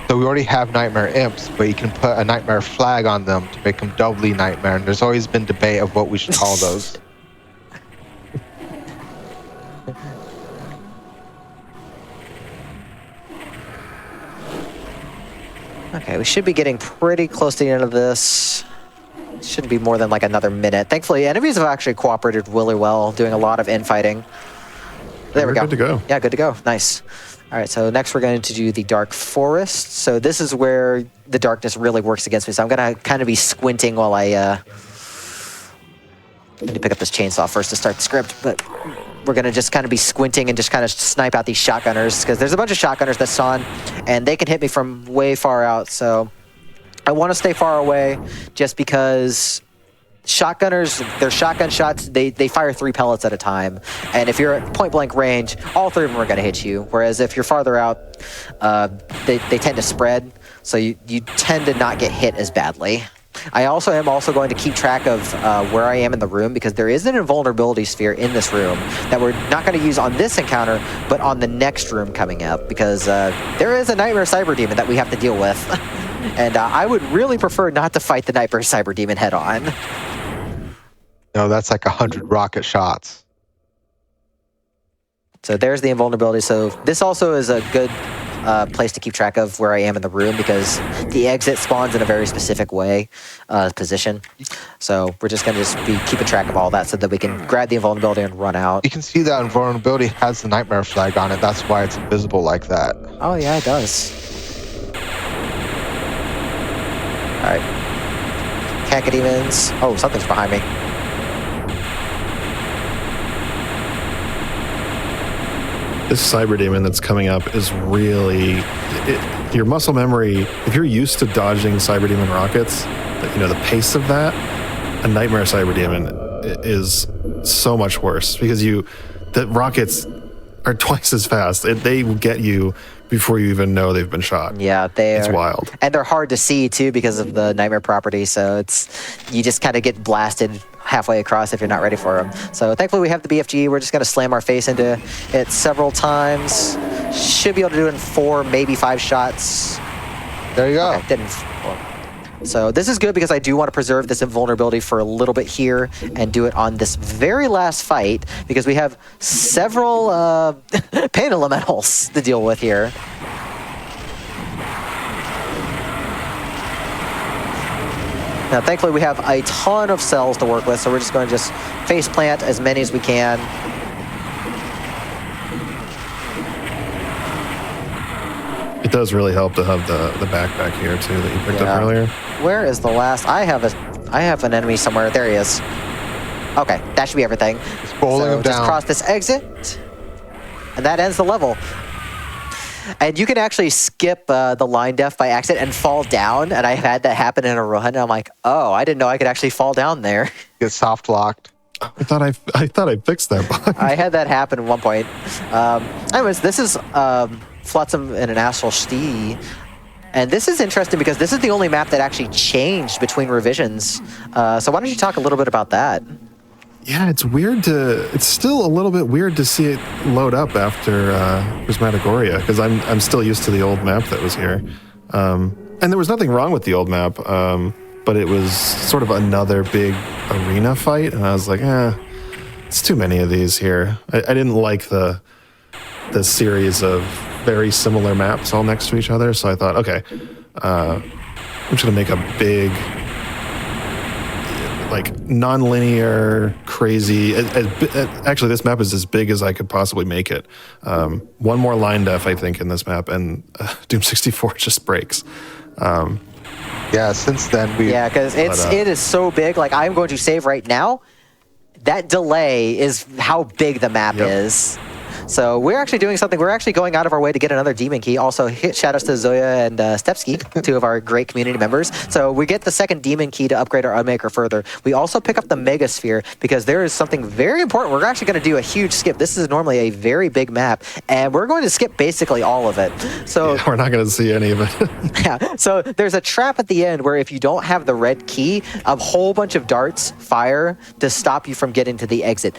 so we already have nightmare imps, but you can put a nightmare flag on them to make them doubly nightmare, and there's always been debate of what we should call those. Okay, we should be getting pretty close to the end of this. Shouldn't be more than like another minute. Thankfully, enemies have actually cooperated really well, doing a lot of infighting. There we go. Good to go. Yeah, good to go. Nice. All right, so next we're going to do the Dark Forest. So this is where the darkness really works against me. So I'm going to kind of be squinting while I need to pick up this chainsaw first to start the script, but we're going to just kind of be squinting and just kind of snipe out these shotgunners, because there's a bunch of shotgunners that spawn, and they can hit me from way far out. So I want to stay far away just because shotgunners, their shotgun shots, they fire 3 pellets at a time. And if you're at point blank range, all 3 of them are going to hit you. Whereas if you're farther out, they tend to spread. So you tend to not get hit as badly. I also am going to keep track of where I am in the room, because there is an invulnerability sphere in this room that we're not going to use on this encounter, but on the next room coming up, because there is a Nightmare Cyber Demon that we have to deal with. And I would really prefer not to fight the Nightmare Cyber Demon head on. No, that's like 100 rocket shots. So there's the invulnerability. So this also is a good place to keep track of where I am in the room, because the exit spawns in a very specific way, position. So we're just going to be keeping track of all that so that we can grab the invulnerability and run out. You can see that invulnerability has the nightmare flag on it. That's why it's invisible like that. Oh yeah, it does. All right. Cacodemons. Oh, something's behind me. This cyber demon that's coming up is really your muscle memory. If you're used to dodging cyber demon rockets, the pace of that, a nightmare cyber demon is so much worse, because the rockets are twice as fast. They will get you before you even know they've been shot. Yeah, it's wild. And they're hard to see too because of the nightmare property, so you just kind of get blasted halfway across if you're not ready for them. So thankfully we have the BFG. We're just going to slam our face into it several times. Should be able to do it in 4, maybe 5 shots. There you go. Okay, didn't. So this is good because I do want to preserve this invulnerability for a little bit here and do it on this very last fight, because we have several pain elementals to deal with here. Now, thankfully, we have a ton of cells to work with, so we're just going to just face plant as many as we can. It does really help to have the backpack here too that you picked up earlier. Where is the last? I have an enemy somewhere. There he is. Okay, that should be everything. Just bowling him down. Just cross this exit, and that ends the level. And you can actually skip the line def by accident and fall down. And I've had that happen in a run. And I'm like, oh, I didn't know I could actually fall down there. Get soft locked. I thought I fixed that bug. I had that happen at one point. Anyways, this is Flotsam in an Astral Stee. And this is interesting because this is the only map that actually changed between revisions. So why don't you talk a little bit about that? Yeah, it's still a little bit weird to see it load up after Prismatigoria, because I'm still used to the old map that was here. And there was nothing wrong with the old map, but it was sort of another big arena fight, and I was like, it's too many of these here. I didn't like the series of very similar maps all next to each other, so I thought, okay, I'm just gonna make a big, like, non-linear, crazy. Actually, this map is as big as I could possibly make it. One more line def, I think, in this map, and Doom 64 just breaks. Yeah, since then we. Yeah, because it is so big. Like, I'm going to save right now. That delay is how big the map is. So we're actually doing something. We're actually going out of our way to get another demon key. Also, shout outs to Zoya and Stepsky, two of our great community members. So we get the second demon key to upgrade our Unmaker further. We also pick up the Mega Sphere because there is something very important. We're actually going to do a huge skip. This is normally a very big map, and we're going to skip basically all of it. So we're not going to see any of it. Yeah. So there's a trap at the end where if you don't have the red key, a whole bunch of darts fire to stop you from getting to the exit.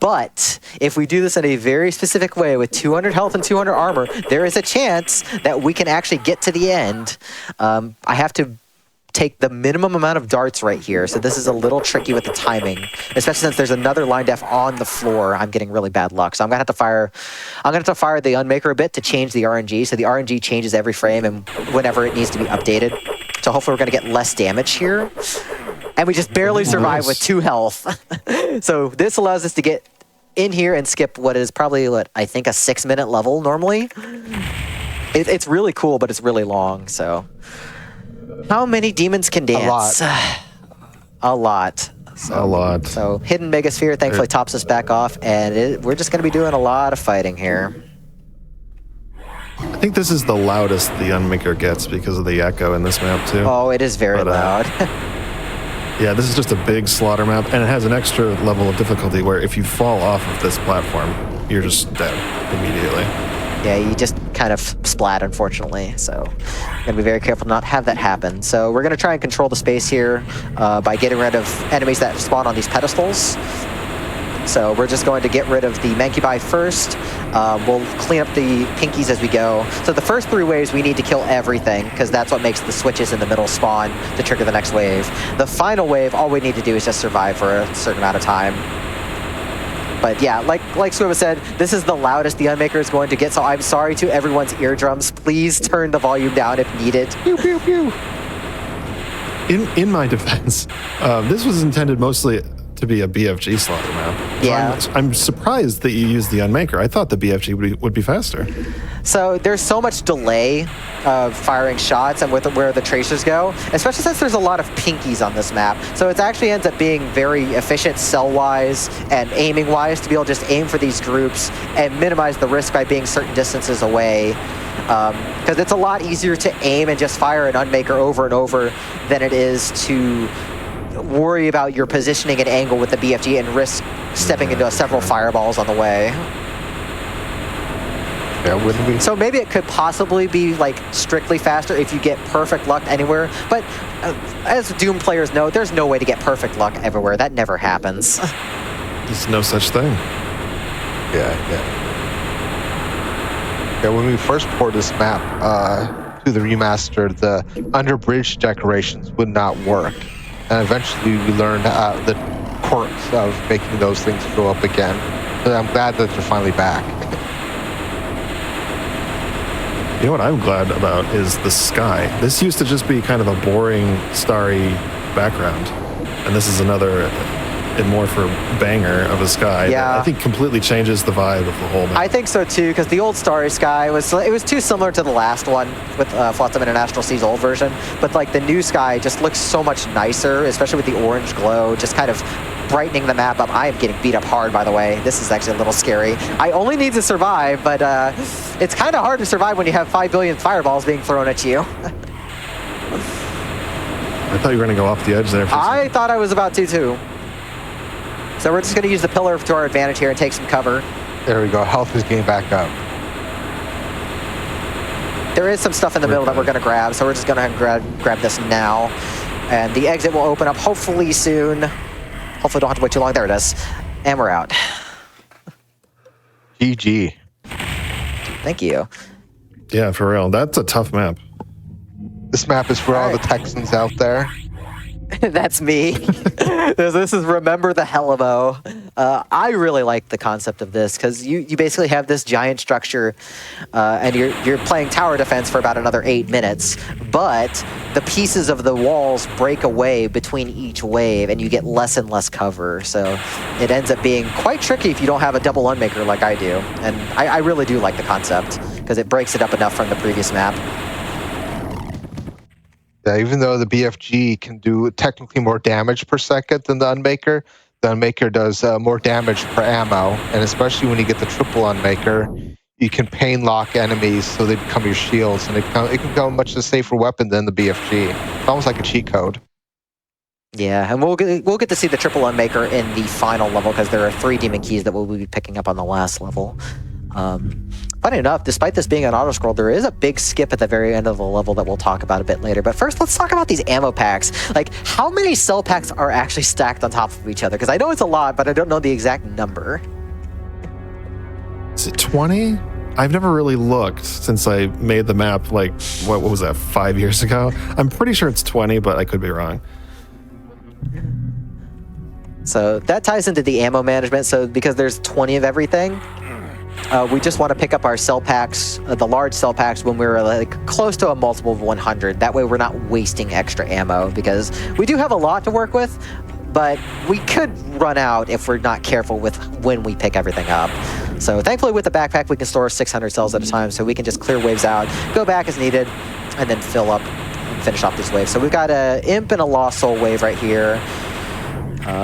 But if we do this in a very specific way with 200 health and 200 armor, there is a chance that we can actually get to the end. I have to take the minimum amount of darts right here, so this is a little tricky with the timing, especially since there's another line def on the floor. I'm getting really bad luck, so I'm gonna have to fire the Unmaker a bit to change the RNG, so the RNG changes every frame and whenever it needs to be updated. So hopefully we're gonna get less damage here. And we just barely survive with 2 health. So this allows us to get in here and skip what is probably, I think a 6-minute level normally. It's really cool, but it's really long, so. How many demons can dance? A lot. A lot. So Hidden Megasphere thankfully tops us back off, and we're just going to be doing a lot of fighting here. I think this is the loudest the Unmaker gets because of the echo in this map, too. Oh, it is very loud. Yeah, this is just a big slaughter map, and it has an extra level of difficulty where if you fall off of this platform, you're just dead immediately. Yeah, you just kind of splat, unfortunately, so I'm gonna be very careful to not have that happen. So we're gonna try and control the space here by getting rid of enemies that spawn on these pedestals. So we're just going to get rid of the Mancubi first. We'll clean up the pinkies as we go. So the first 3 waves, we need to kill everything, because that's what makes the switches in the middle spawn to trigger the next wave. The final wave, all we need to do is just survive for a certain amount of time. But yeah, like Swiva said, this is the loudest the Unmaker is going to get, so I'm sorry to everyone's eardrums. Please turn the volume down if needed. Pew, pew, pew. In my defense, this was intended mostly to be a BFG slaughter map. Yeah. So I'm surprised that you used the Unmaker. I thought the BFG would be faster. So there's so much delay of firing shots and with where the tracers go, especially since there's a lot of pinkies on this map. So it actually ends up being very efficient cell-wise and aiming-wise to be able to just aim for these groups and minimize the risk by being certain distances away. Because it's a lot easier to aim and just fire an Unmaker over and over than it is to worry about your positioning and angle with the BFG and risk stepping into several fireballs on the way. Yeah, wouldn't we? So maybe it could possibly be like strictly faster if you get perfect luck anywhere, but as Doom players know, there's no way to get perfect luck everywhere. That never happens. There's no such thing. Yeah. When we first poured this map to the remaster, the underbridge decorations would not work. And eventually we learned the quirks of making those things show up again. But I'm glad that they're finally back. You know what I'm glad about is the sky. This used to just be kind of a boring, starry background. And this is another and more for banger of a sky. Yeah. I think completely changes the vibe of the whole map. I think so too, because the old Starry Sky was too similar to the last one with Flotsam and Astral Sea's old version. But like the new sky just looks so much nicer, especially with the orange glow, just kind of brightening the map up. I am getting beat up hard, by the way. This is actually a little scary. I only need to survive, but it's kind of hard to survive when you have 5 billion fireballs being thrown at you. I thought you were going to go off the edge there. I thought I was about to too. So we're just going to use the pillar to our advantage here and take some cover. There we go. Health is getting back up. There is some stuff in the middle that we're going to grab, so we're just going to grab this now. And the exit will open up hopefully soon. Hopefully don't have to wait too long. There it is. And we're out. GG. Thank you. Yeah, for real. That's a tough map. This map is for all the Texans out there. That's me. This is Remember the Helamo. I really like the concept of this because you basically have this giant structure and you're playing tower defense for about another 8 minutes, but the pieces of the walls break away between each wave and you get less and less cover. So it ends up being quite tricky if you don't have a double unmaker like I do. And I really do like the concept because it breaks it up enough from the previous map. Yeah, even though the BFG can do technically more damage per second than the Unmaker does more damage per ammo, and especially when you get the triple Unmaker, you can pain lock enemies so they become your shields, and it can become a much safer weapon than the BFG. It's almost like a cheat code. Yeah, and we'll get to see the triple Unmaker in the final level because there are 3 demon keys that we'll be picking up on the last level. Funny enough, despite this being an auto-scroll, there is a big skip at the very end of the level that we'll talk about a bit later. But first, let's talk about these ammo packs. Like, how many cell packs are actually stacked on top of each other? Because I know it's a lot, but I don't know the exact number. Is it 20? I've never really looked since I made the map, like, what was that, 5 years ago? I'm pretty sure it's 20, but I could be wrong. So that ties into the ammo management. So because there's 20 of everything, we just want to pick up our cell packs, the large cell packs, when we're like close to a multiple of 100. That way we're not wasting extra ammo because we do have a lot to work with, but we could run out if we're not careful with when we pick everything up. So thankfully with the backpack, we can store 600 cells at a time, so we can just clear waves out, go back as needed, and then fill up and finish off these waves. So we've got a Imp and a Lost Soul wave right here.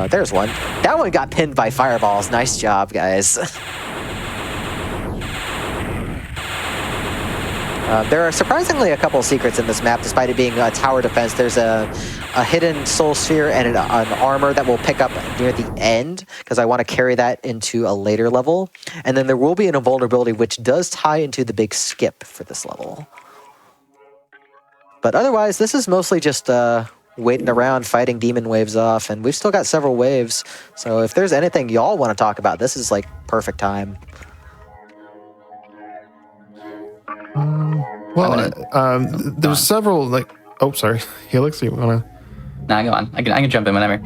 There's one. That one got pinned by fireballs. Nice job, guys. There are surprisingly a couple of secrets in this map, despite it being a tower defense. There's a hidden soul sphere and an armor that we'll pick up near the end, because I want to carry that into a later level. And then there will be an invulnerability, which does tie into the big skip for this level. But otherwise, this is mostly just waiting around, fighting demon waves off, and we've still got several waves. So if there's anything y'all want to talk about, this is like perfect time. There's several, like, oh, sorry, Helix, you wanna? Nah, go on. I can jump in whenever.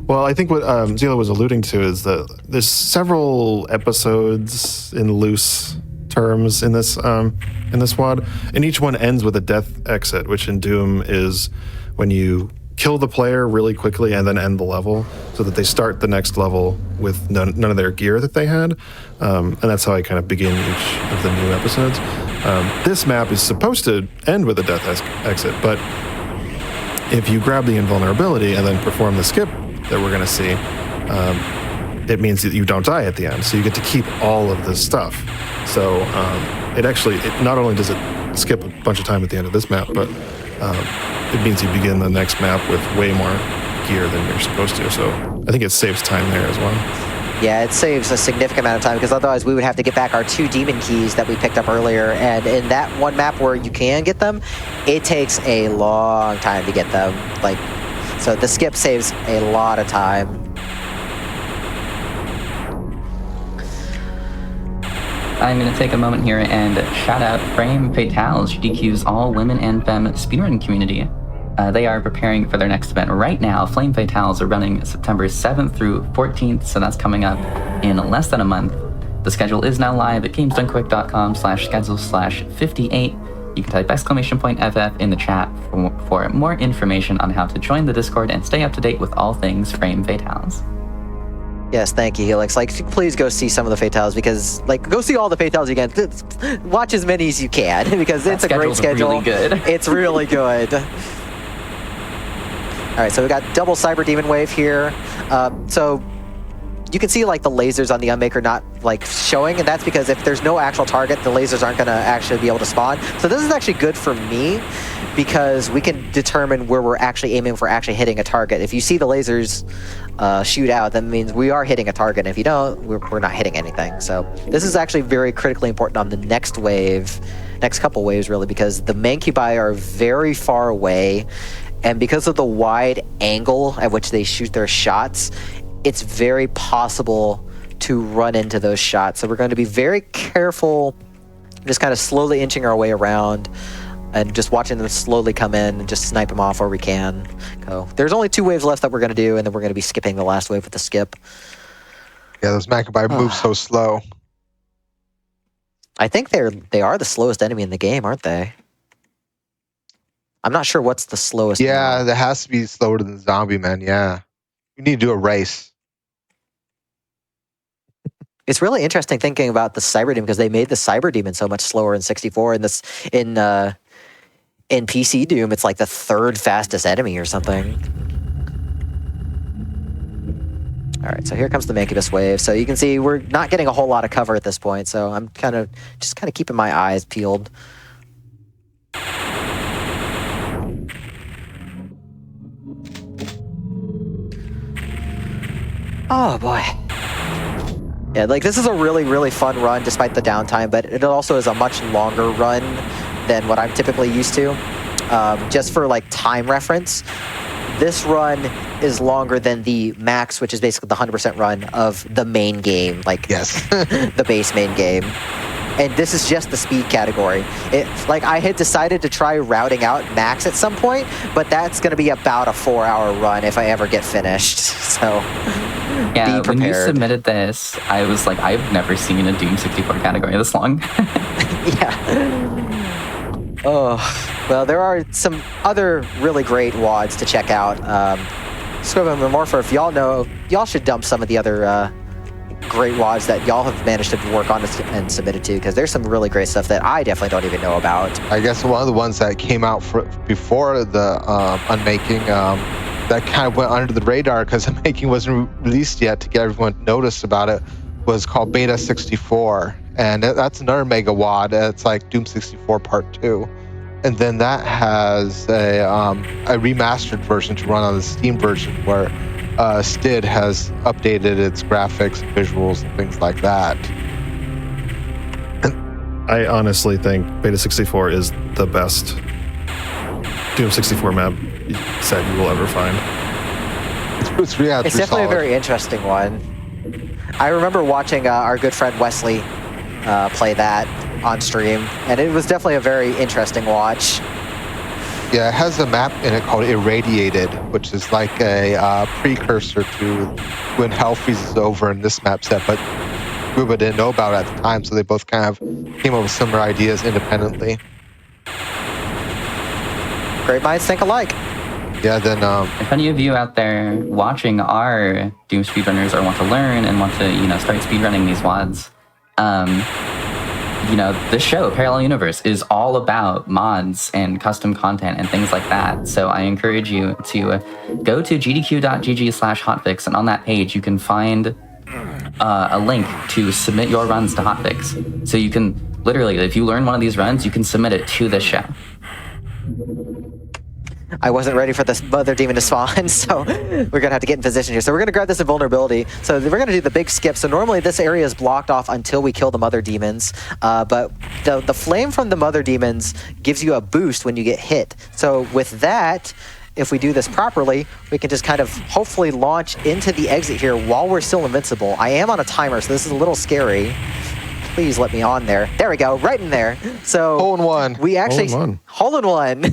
Well, I think what Zila was alluding to is that there's several episodes in loose terms in this WOD, and each one ends with a death exit, which in Doom is when you kill the player really quickly and then end the level so that they start the next level with none of their gear that they had. And that's how I kind of begin each of the new episodes. This map is supposed to end with a death exit, but if you grab the invulnerability and then perform the skip that we're going to see, it means that you don't die at the end. So you get to keep all of this stuff. So it not only does it skip a bunch of time at the end of this map, but it means you begin the next map with way more gear than you're supposed to. So I think it saves time there as well. Yeah, it saves a significant amount of time because otherwise we would have to get back our 2 demon keys that we picked up earlier. And in that one map where you can get them, it takes a long time to get them. So the skip saves a lot of time. I'm going to take a moment here and shout out Frame Fatales, GDQ's all-women and femme speedrun community. They are preparing for their next event right now. Flame Fatales are running September 7th through 14th, so that's coming up in less than a month. The schedule is now live at gamesdonequick.com/schedule/58. You can type !FF in the chat for more information on how to join the Discord and stay up to date with all things Frame Fatales. Yes, thank you, Helix. Please go see some of the Fatales because, go see all the Fatales you can. Watch as many as you can because it's a great schedule. Really good. It's really good. All right, so we got double Cyber Demon Wave here. So you can see like the lasers on the UnMaker not like showing, and that's because if there's no actual target, the lasers aren't going to actually be able to spawn. So this is actually good for me because we can determine where we're actually aiming for actually hitting a target. If you see the lasers shoot out, that means we are hitting a target. And if you don't, we're not hitting anything. So this is actually very critically important on the next wave, next couple waves really, because the main cubi are very far away, and because of the wide angle at which they shoot their shots, it's very possible to run into those shots. So we're going to be very careful, just kind of slowly inching our way around and just watching them slowly come in and just snipe them off where we can. Go. There's only 2 waves left that we're going to do, and then we're going to be skipping the last wave with the skip. Yeah, those Macabi move so slow. I think they are the slowest enemy in the game, aren't they? I'm not sure what's the slowest. Yeah, one. that has to be slower than Zombie Man, yeah. You need to do a race. It's really interesting thinking about the Cyber Demon because they made the Cyber Demon so much slower in 64. And this in PC Doom, it's like the 3rd fastest enemy or something. All right, so here comes the Mancubus wave. So you can see we're not getting a whole lot of cover at this point. So I'm just kind of keeping my eyes peeled. Oh boy. Yeah, like this is a really, really fun run despite the downtime, but it also is a much longer run than what I'm typically used to. Just for like time reference, this run is longer than the max, which is basically the 100% run of the main game, like Yes. the base main game. And this is just the speed category. Like I had decided to try routing out max at some point, but that's going to be about a 4-hour run if I ever get finished. So Yeah, be when you prepared. submitted this, I was like, I've never seen a Doom 64 category this long. Yeah. Oh, well, there are some other really great WODs to check out. Scribble and Morpher, if y'all know, y'all should dump some of the other great WODs that y'all have managed to work on and submitted to, because there's some really great stuff that I definitely don't even know about. I guess one of the ones that came out before the UnMaking that kind of went under the radar because UnMaking wasn't released yet to get everyone noticed about it was called Beta 64. And that's another mega WOD. It's like Doom 64 Part 2. And then that has a remastered version to run on the Steam version where STID has updated its graphics and visuals and things like that. I honestly think Beta 64 is the best Doom 64 map set you will ever find. It's definitely solid. a very interesting one. I remember watching our good friend Wesley play that on stream, and it was definitely a very interesting watch. Yeah, it has a map in it called Irradiated, which is like a precursor to when Hell freezes over in this map set, but Ruba didn't know about it at the time, so they both kind of came up with similar ideas independently. Great minds think alike. Yeah, then If any of you out there watching are Doom speedrunners or want to learn and want to, start speedrunning these WODs, this show, Parallel Universe, is all about mods and custom content and things like that. So I encourage you to go to gdq.gg/hotfix, and on that page you can find a link to submit your runs to Hotfix. So you can literally, if you learn one of these runs, you can submit it to this show. I wasn't ready for this mother demon to spawn, so we're gonna have to get in position here. So we're gonna grab this invulnerability. So we're gonna do the big skip. So normally this area is blocked off until we kill the mother demons, but the flame from the mother demons gives you a boost when you get hit. So with that, if we do this properly, we can just kind of hopefully launch into the exit here while we're still invincible. I am on a timer, so this is a little scary. Please let me on there. There we go, right in there. So hole in one. we actually Hole in one.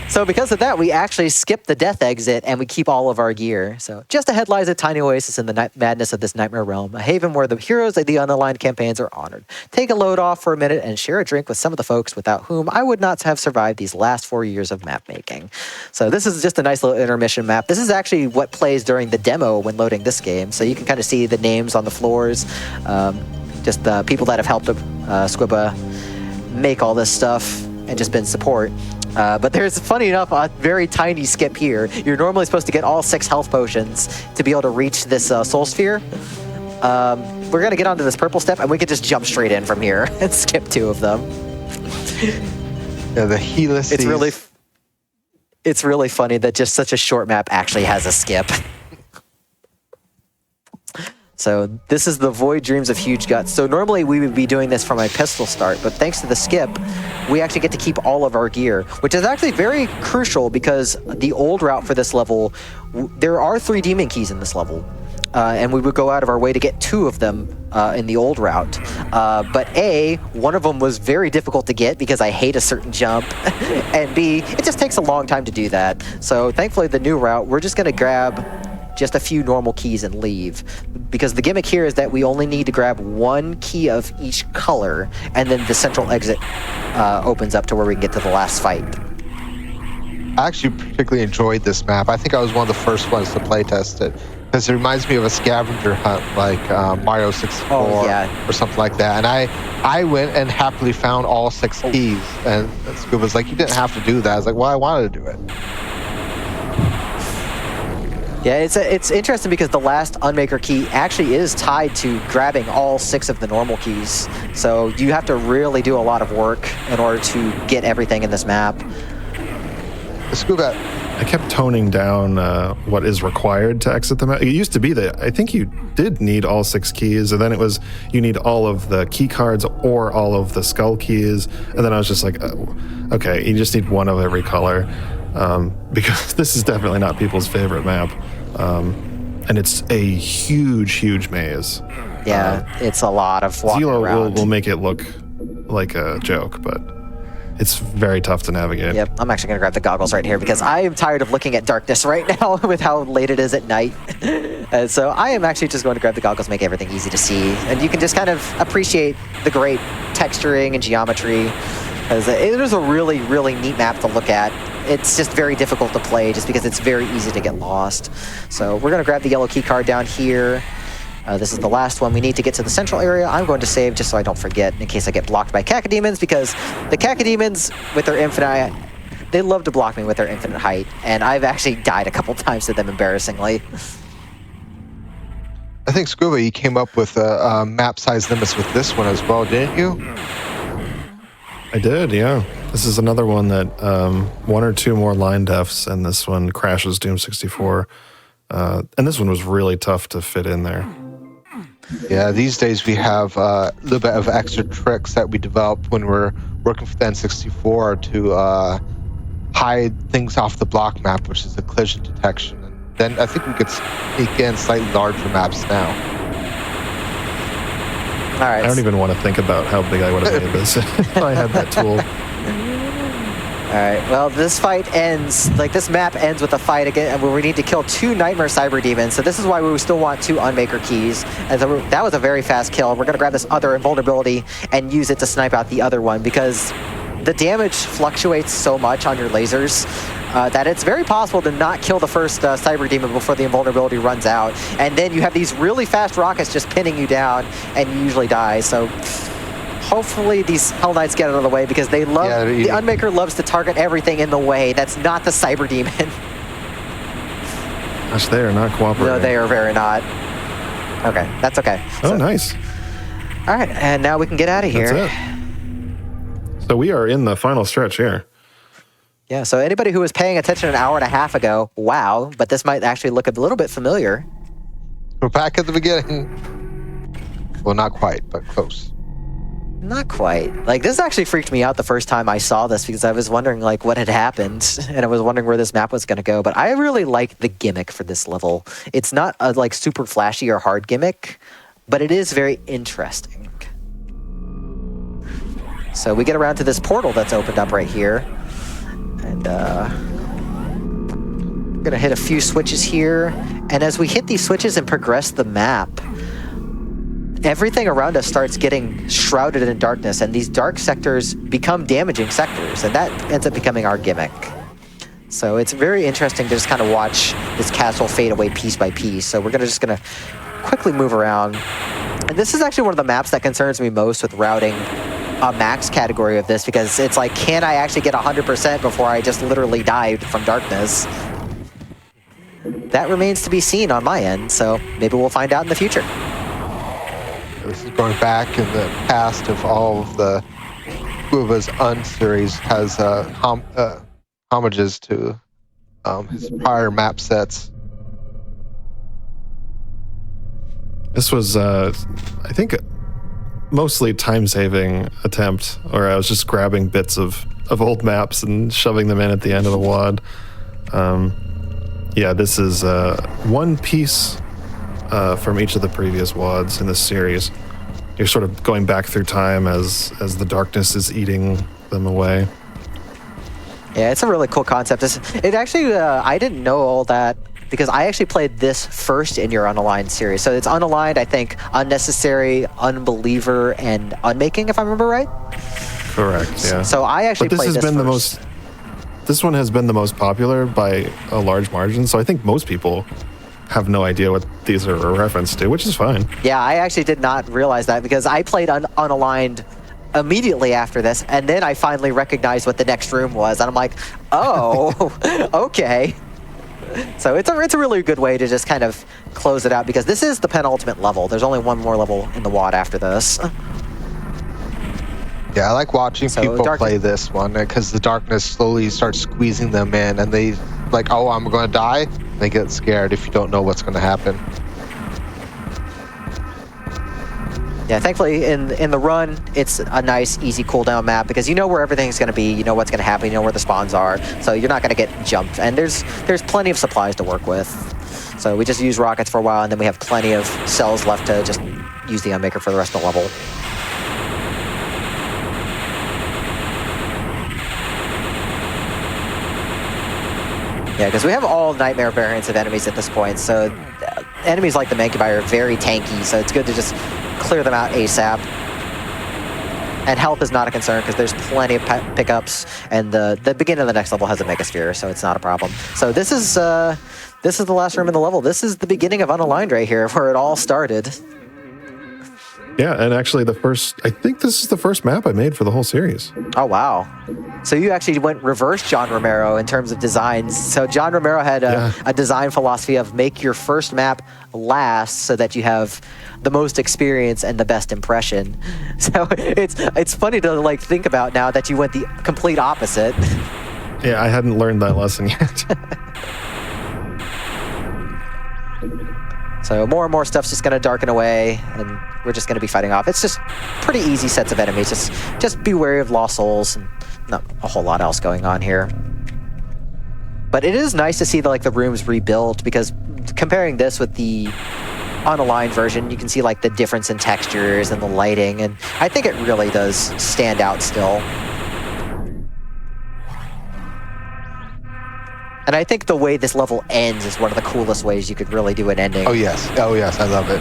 So because of that, we actually skip the death exit and we keep all of our gear. So just ahead lies a tiny oasis in the madness of this nightmare realm, a haven where the heroes of the unaligned campaigns are honored. Take a load off for a minute and share a drink with some of the folks without whom I would not have survived these last 4 years of map making. So this is just a nice little intermission map. This is actually what plays during the demo when loading this game. So you can kind of see the names on the floors. Just the people that have helped Squibba make all this stuff and just been support. But there's, funny enough, a very tiny skip here. You're normally supposed to get all 6 health potions to be able to reach this soul sphere. We're going to get onto this purple step, and we can just jump straight in from here and skip 2 of them. Yeah, the Helix. It's really funny that just such a short map actually has a skip. So this is the Void Dreams of Huge Guts. So normally we would be doing this from a pistol start, but thanks to the skip, we actually get to keep all of our gear, which is actually very crucial because the old route for this level, there are 3 demon keys in this level. And we would go out of our way to get 2 of them in the old route. But A, one of them was very difficult to get because I hate a certain jump. And B, it just takes a long time to do that. So thankfully the new route, we're just gonna grab just a few normal keys and leave. Because the gimmick here is that we only need to grab 1 key of each color, and then the central exit opens up to where we can get to the last fight. I actually particularly enjoyed this map. I think I was one of the first ones to play test it. Because it reminds me of a scavenger hunt like Mario 64 or something like that. And I went and happily found all 6 keys. And Scuba was like, you didn't have to do that. I was like, well, I wanted to do it. Yeah, it's interesting because the last Unmaker key actually is tied to grabbing all 6 of the normal keys. So you have to really do a lot of work in order to get everything in this map. Scuba. I kept toning down what is required to exit the map. It used to be that I think you did need all 6 keys, and then it was you need all of the key cards or all of the skull keys, and then I was just like, oh, okay, you just need 1 of every color, because this is definitely not people's favorite map, and it's a huge maze. Yeah, it's a lot of walking around. Will make it look like a joke, but it's very tough to navigate. Yep, I'm actually going to grab the goggles right here because I am tired of looking at darkness right now with how late it is at night. So I am actually just going to grab the goggles, make everything easy to see. And you can just kind of appreciate the great texturing and geometry. It is a really neat map to look at. It's just very difficult to play just because it's very easy to get lost. So we're going to grab the yellow key card down here. This is the last one. We need to get to the central area. I'm going to save just so I don't forget in case I get blocked by cacodemons, because the cacodemons with their infinite, they love to block me with their infinite height, and I've actually died a couple times to them embarrassingly. I think, Scuba, you came up with map size limits with this one as well, didn't you? I did, yeah. This is another one that 1 or 2 more line defs, and this one crashes Doom 64. And this one was really tough to fit in there. Yeah, these days we have a little bit of extra tricks that we develop when we're working for the N64 to hide things off the block map, which is the collision detection. And then I think we could sneak in slightly larger maps now. All right. I don't even want to think about how big I would have made this if I had that tool. All right, well, this fight ends, like this map ends with a fight again where we need to kill 2 Nightmare Cyber Demons. So this is why we still want 2 Unmaker keys. And so that was a very fast kill. We're gonna grab this other invulnerability and use it to snipe out the other one because the damage fluctuates so much on your lasers that it's very possible to not kill the first Cyber Demon before the invulnerability runs out. And then you have these really fast rockets just pinning you down and you usually die. So hopefully these Hell Knights get out of the way because they love, the Unmaker loves to target everything in the way that's not the Cyber Demon. Gosh, they are not cooperating. No, they are very not. Okay, that's okay. Oh, nice. All right, and now we can get out of here. That's it. So we are in the final stretch here. Yeah, so anybody who was paying attention an hour and a half ago, wow, but this might actually look a little bit familiar. We're back at the beginning. Well, not quite, but close. Not quite. Like, this actually freaked me out the first time I saw this because I was wondering, like, what had happened, and I was wondering where this map was going to go. But I really like the gimmick for this level. It's not a, like, super flashy or hard gimmick, but it is very interesting. So we get around to this portal that's opened up right here. And, we're going to hit a few switches here. And as we hit these switches and progress the map, everything around us starts getting shrouded in darkness, and these dark sectors become damaging sectors, and that ends up becoming our gimmick. So it's very interesting to just kind of watch this castle fade away piece by piece. So we're just gonna quickly move around. And this is actually one of the maps that concerns me most with routing a max category of this, because it's like, can I actually get 100% before I just literally died from darkness? That remains to be seen on my end, so maybe we'll find out in the future. This is going back in the past of all of the Uva's series has homages to his prior map sets. This was, I think, mostly time-saving attempt, or I was just grabbing bits of old maps and shoving them in at the end of the WAD. Yeah, this is one piece from each of the previous WADs in this series. You're sort of going back through time as the darkness is eating them away. Yeah, it's a really cool concept. It actually, I didn't know all that, because I actually played this first in your Unaligned series. So it's Unaligned, I think, Unnecessary, Unbeliever, and UnMaking, if I remember right? Correct, yeah. So I actually played this first. This one has been the most popular by a large margin, so I think most people have no idea what these are a reference to, which is fine. Yeah, I actually did not realize that, because I played Unaligned immediately after this, and then I finally recognized what the next room was, and I'm like, oh, okay. So it's a really good way to just kind of close it out, because this is the penultimate level. There's only one more level in the WAD after this. Yeah, I like watching people play this one, because the darkness slowly starts squeezing them in, and they like, oh, I'm going to die. They get scared if you don't know what's going to happen. Yeah, thankfully in the run, it's a nice, easy cooldown map, because you know where everything's going to be, you know what's going to happen, you know where the spawns are, so you're not going to get jumped. And there's plenty of supplies to work with. So we just use rockets for a while, and then we have plenty of cells left to just use the Unmaker for the rest of the level. Yeah, because we have all nightmare variants of enemies at this point, so enemies like the Mancubi are very tanky, so it's good to just clear them out ASAP. And health is not a concern, because there's plenty of pickups, and the beginning of the next level has a Megasphere, so it's not a problem. So this is the last room in the level. This is the beginning of Unaligned right here, where it all started. Yeah, and actually I think this is the first map I made for the whole series. Oh, wow. So you actually went reverse John Romero in terms of designs. So John Romero had a design philosophy of make your first map last so that you have the most experience and the best impression. So it's funny to like think about now that you went the complete opposite. Yeah, I hadn't learned that lesson yet. So more and more stuff's just going to darken away, and we're just going to be fighting off. It's just pretty easy sets of enemies. Just be wary of lost souls, and not a whole lot else going on here. But it is nice to see the rooms rebuilt, because comparing this with the Unaligned version, you can see like the difference in textures and the lighting, and I think it really does stand out still. And I think the way this level ends is one of the coolest ways you could really do an ending. Oh yes, I love it.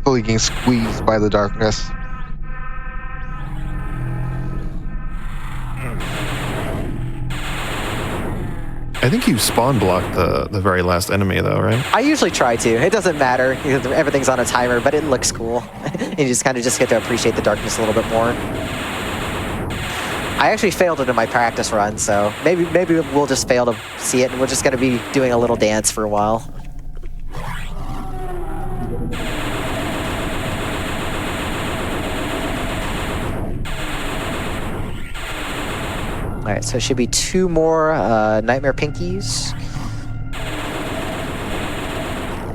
Fully getting squeezed by the darkness. I think you spawn blocked the very last enemy though, right? I usually try to. It doesn't matter, because everything's on a timer, but it looks cool. And you just kind of get to appreciate the darkness a little bit more. I actually failed it in my practice run, so maybe we'll just fail to see it, and we're just going to be doing a little dance for a while. All right, so it should be 2 more Nightmare Pinkies.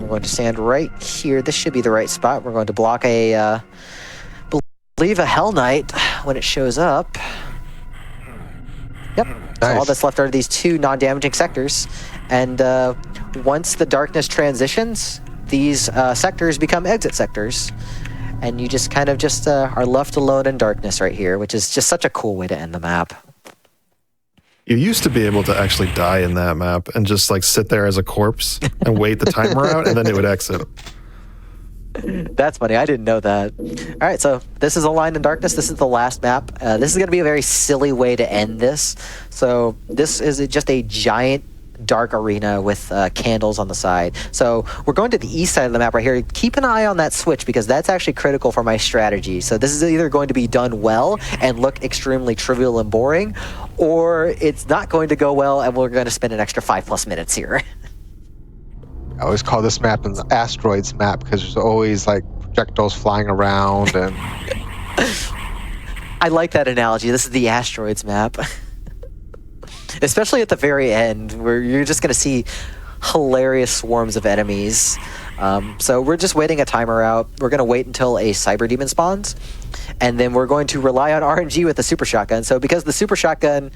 We're going to stand right here. This should be the right spot. We're going to block a, believe a Hell Knight when it shows up. Yep. Nice. So all that's left are these 2 non-damaging sectors. And once the darkness transitions, these sectors become exit sectors. And you just kind of are left alone in darkness right here, which is just such a cool way to end the map. You used to be able to actually die in that map and just sit there as a corpse and wait the timer out, and then it would exit. That's funny. I didn't know that. All right, so this is Aligned in Darkness. This is the last map. This is going to be a very silly way to end this. So this is just a giant dark arena with candles on the side. So we're going to the east side of the map right here. Keep an eye on that switch because that's actually critical for my strategy. So this is either going to be done well and look extremely trivial and boring, or it's not going to go well and we're going to spend an extra 5+ minutes here. I always call this map an asteroids map because there's always like projectiles flying around and I like that analogy. This is the asteroids map. Especially at the very end, where you're just going to see hilarious swarms of enemies. So we're just waiting a timer out. We're going to wait until a cyber demon spawns, and then we're going to rely on RNG with the super shotgun. So because the super shotgun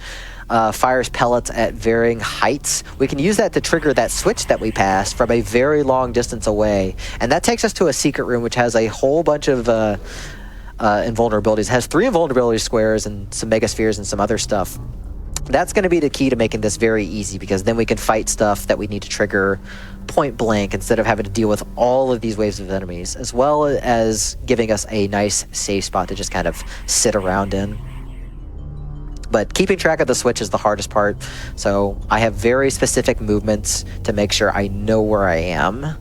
fires pellets at varying heights, we can use that to trigger that switch that we passed from a very long distance away. And that takes us to a secret room, which has a whole bunch of invulnerabilities. It has 3 invulnerability squares and some megaspheres and some other stuff. That's going to be the key to making this very easy, because then we can fight stuff that we need to trigger point blank instead of having to deal with all of these waves of enemies, as well as giving us a nice safe spot to just kind of sit around in. But keeping track of the switch is the hardest part, so I have very specific movements to make sure I know where I am.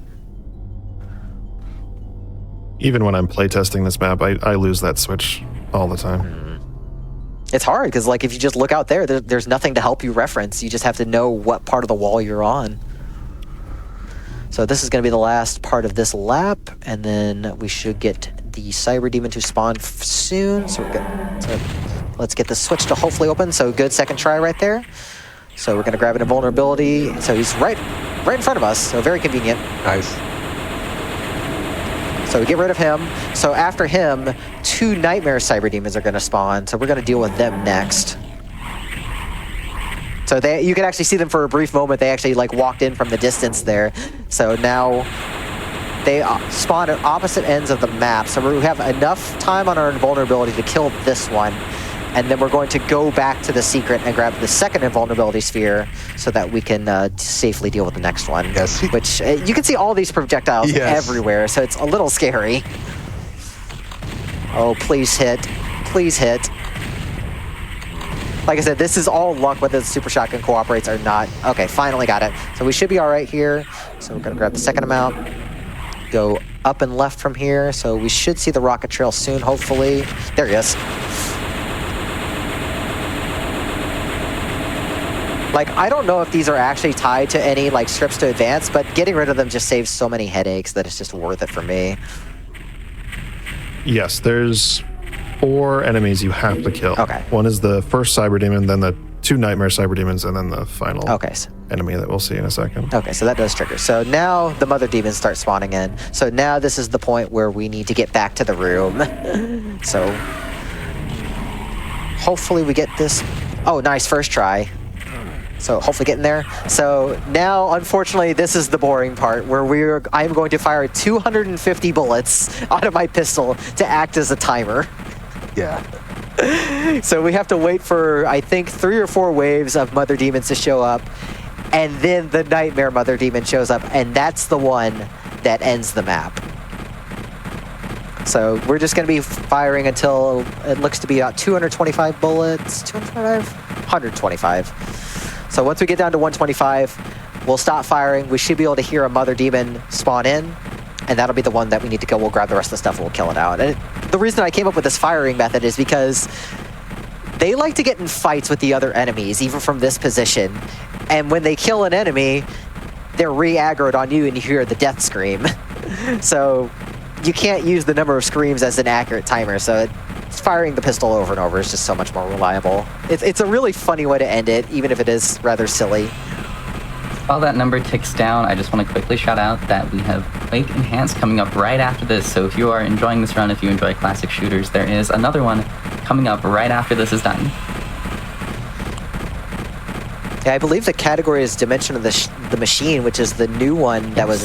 Even when I'm playtesting this map, I lose that switch all the time. It's hard because, like, if you just look out there's nothing to help you reference. You just have to know what part of the wall you're on. So this is going to be the last part of this lap, and then we should get the cyber demon to spawn soon. So let's get the switch to hopefully open. So good second try right there. So we're going to grab an invulnerability. So he's right in front of us. So very convenient. nice. So we get rid of him. So after him, 2 nightmare cyber demons are going to spawn. So we're going to deal with them next. So you can actually see them for a brief moment. They actually like walked in from the distance there. So now they spawn at opposite ends of the map. So we have enough time on our invulnerability to kill this one. And then we're going to go back to the secret and grab the second invulnerability sphere so that we can safely deal with the next one. Yes. Which you can see all these projectiles everywhere, so it's a little scary. Oh, please hit. Please hit. Like I said, this is all luck whether the super shotgun cooperates or not. Okay, finally got it. So we should be all right here. So we're going to grab the second amount. Go up and left from here. So we should see the rocket trail soon, hopefully. There he is. Like, I don't know if these are actually tied to any, like, strips to advance, but getting rid of them just saves so many headaches that it's just worth it for me. Yes, there's 4 enemies you have to kill. Okay. One is the first cyber demon, then the 2 nightmare cyber demons, and then the final Okay. enemy that we'll see in a second. Okay, so that does trigger. So now the mother demons start spawning in. So now this is the point where we need to get back to the room. So hopefully we get this. Oh, nice, first try. So hopefully getting there. So now, unfortunately, this is the boring part where I'm going to fire 250 bullets out of my pistol to act as a timer. Yeah. So we have to wait for, I think, 3 or 4 waves of mother demons to show up. And then the nightmare mother demon shows up, and that's the one that ends the map. So we're just going to be firing until it looks to be about 225 bullets. 225? 125. So once we get down to 125, we'll stop firing. We should be able to hear a mother demon spawn in, and that'll be the one that we need to go. We'll grab the rest of the stuff and we'll kill it out. And the reason I came up with this firing method is because they like to get in fights with the other enemies, even from this position. And when they kill an enemy, they're re-aggroed on you and you hear the death scream. So you can't use the number of screams as an accurate timer. So firing the pistol over and over is just so much more reliable. It's a really funny way to end it, even if it is rather silly. While that number ticks down, I just want to quickly shout out that we have Quake Enhanced coming up right after this. So if you are enjoying this run, if you enjoy classic shooters, there is another one coming up right after this is done. Yeah, I believe the category is Dimension of the Machine, which is the new one that was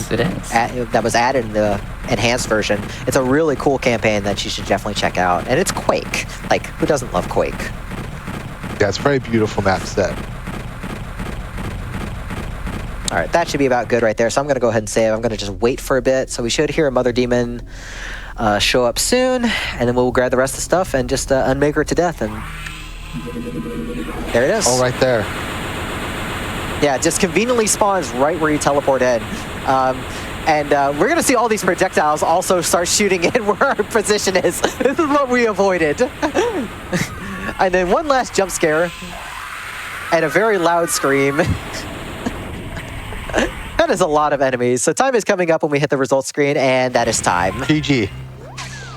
added in the enhanced version. It's a really cool campaign that you should definitely check out. And it's Quake. Like, who doesn't love Quake? Yeah, it's a very beautiful map set. All right, that should be about good right there. So I'm going to go ahead and save. I'm going to just wait for a bit. So we should hear a mother demon show up soon, and then we'll grab the rest of the stuff and just unmake her to death. And there it is. Oh, right there. Yeah, just conveniently spawns right where you teleport in. And we're going to see all these projectiles also start shooting in where our position is. This is what we avoided. And then one last jump scare. And a very loud scream. That is a lot of enemies. So time is coming up when we hit the results screen, and that is time. GG.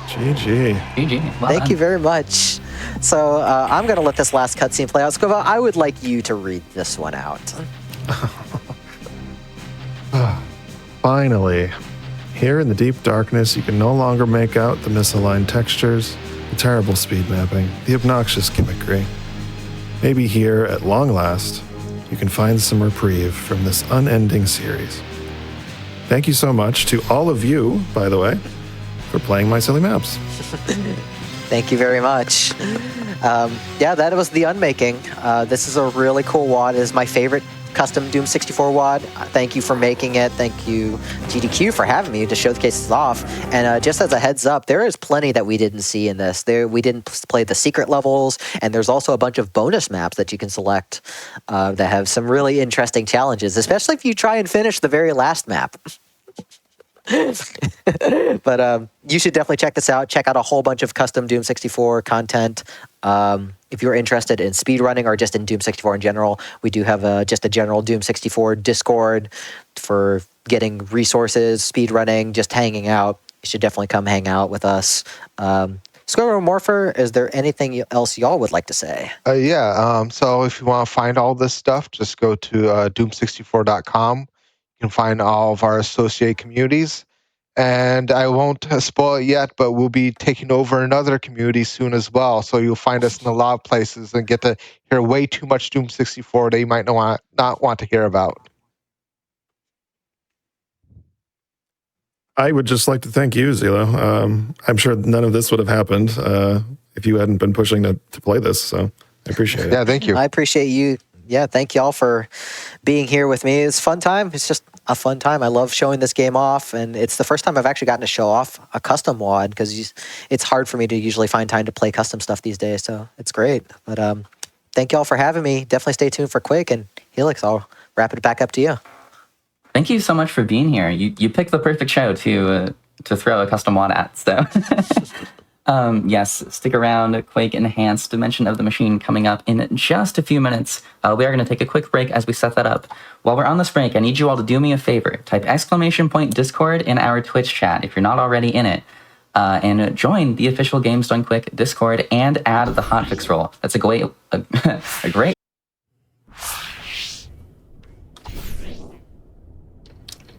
GG. GG. Well Thank done. you very much. So I'm going to let this last cutscene play out. Scova, I would like you to read this one out. Finally, here in the deep darkness, you can no longer make out the misaligned textures, the terrible speed mapping, the obnoxious gimmickry. Maybe here, at long last, you can find some reprieve from this unending series. Thank you so much to all of you, by the way, for playing my silly maps. Thank you very much. Yeah, that was the UnMaking. This is a really cool WOD. It is my favorite custom Doom 64 WOD. Thank you for making it. Thank you, GDQ, for having me to showcase this off. And just as a heads up, there is plenty that we didn't see in this. We didn't play the secret levels, and there's also a bunch of bonus maps that you can select that have some really interesting challenges, especially if you try and finish the very last map. But you should definitely check this out. Check out a whole bunch of custom Doom 64 content. If you're interested in speedrunning or just in Doom 64 in general, we do have just a general Doom 64 Discord for getting resources, speedrunning, just hanging out. You should definitely come hang out with us. Squirrel Morpher, is there anything else y'all would like to say? So if you want to find all this stuff, just go to doom64.com. You can find all of our associated communities. And I won't spoil it yet, but we'll be taking over another community soon as well. So you'll find us in a lot of places and get to hear way too much Doom 64 that you might not want to hear about. I would just like to thank you, Zelo. I'm sure none of this would have happened if you hadn't been pushing to play this. So I appreciate it. Yeah, thank you. I appreciate you. Yeah, thank y'all for being here with me. It's a fun time. It's just a fun time. I love showing this game off, and it's the first time I've actually gotten to show off a custom WOD because it's hard for me to usually find time to play custom stuff these days. So it's great. But thank y'all for having me. Definitely stay tuned for Quake, and Helix, I'll wrap it back up to you. Thank you so much for being here. You picked the perfect show to throw a custom WOD at. So, yes, stick around. Quake Enhanced Dimension of the Machine coming up in just a few minutes. We are going to take a quick break as we set that up. While we're on this break, I need you all to do me a favor. Type !Discord in our Twitch chat if you're not already in it. And join the official Games Done Quick Discord and add the hotfix role. That's a great.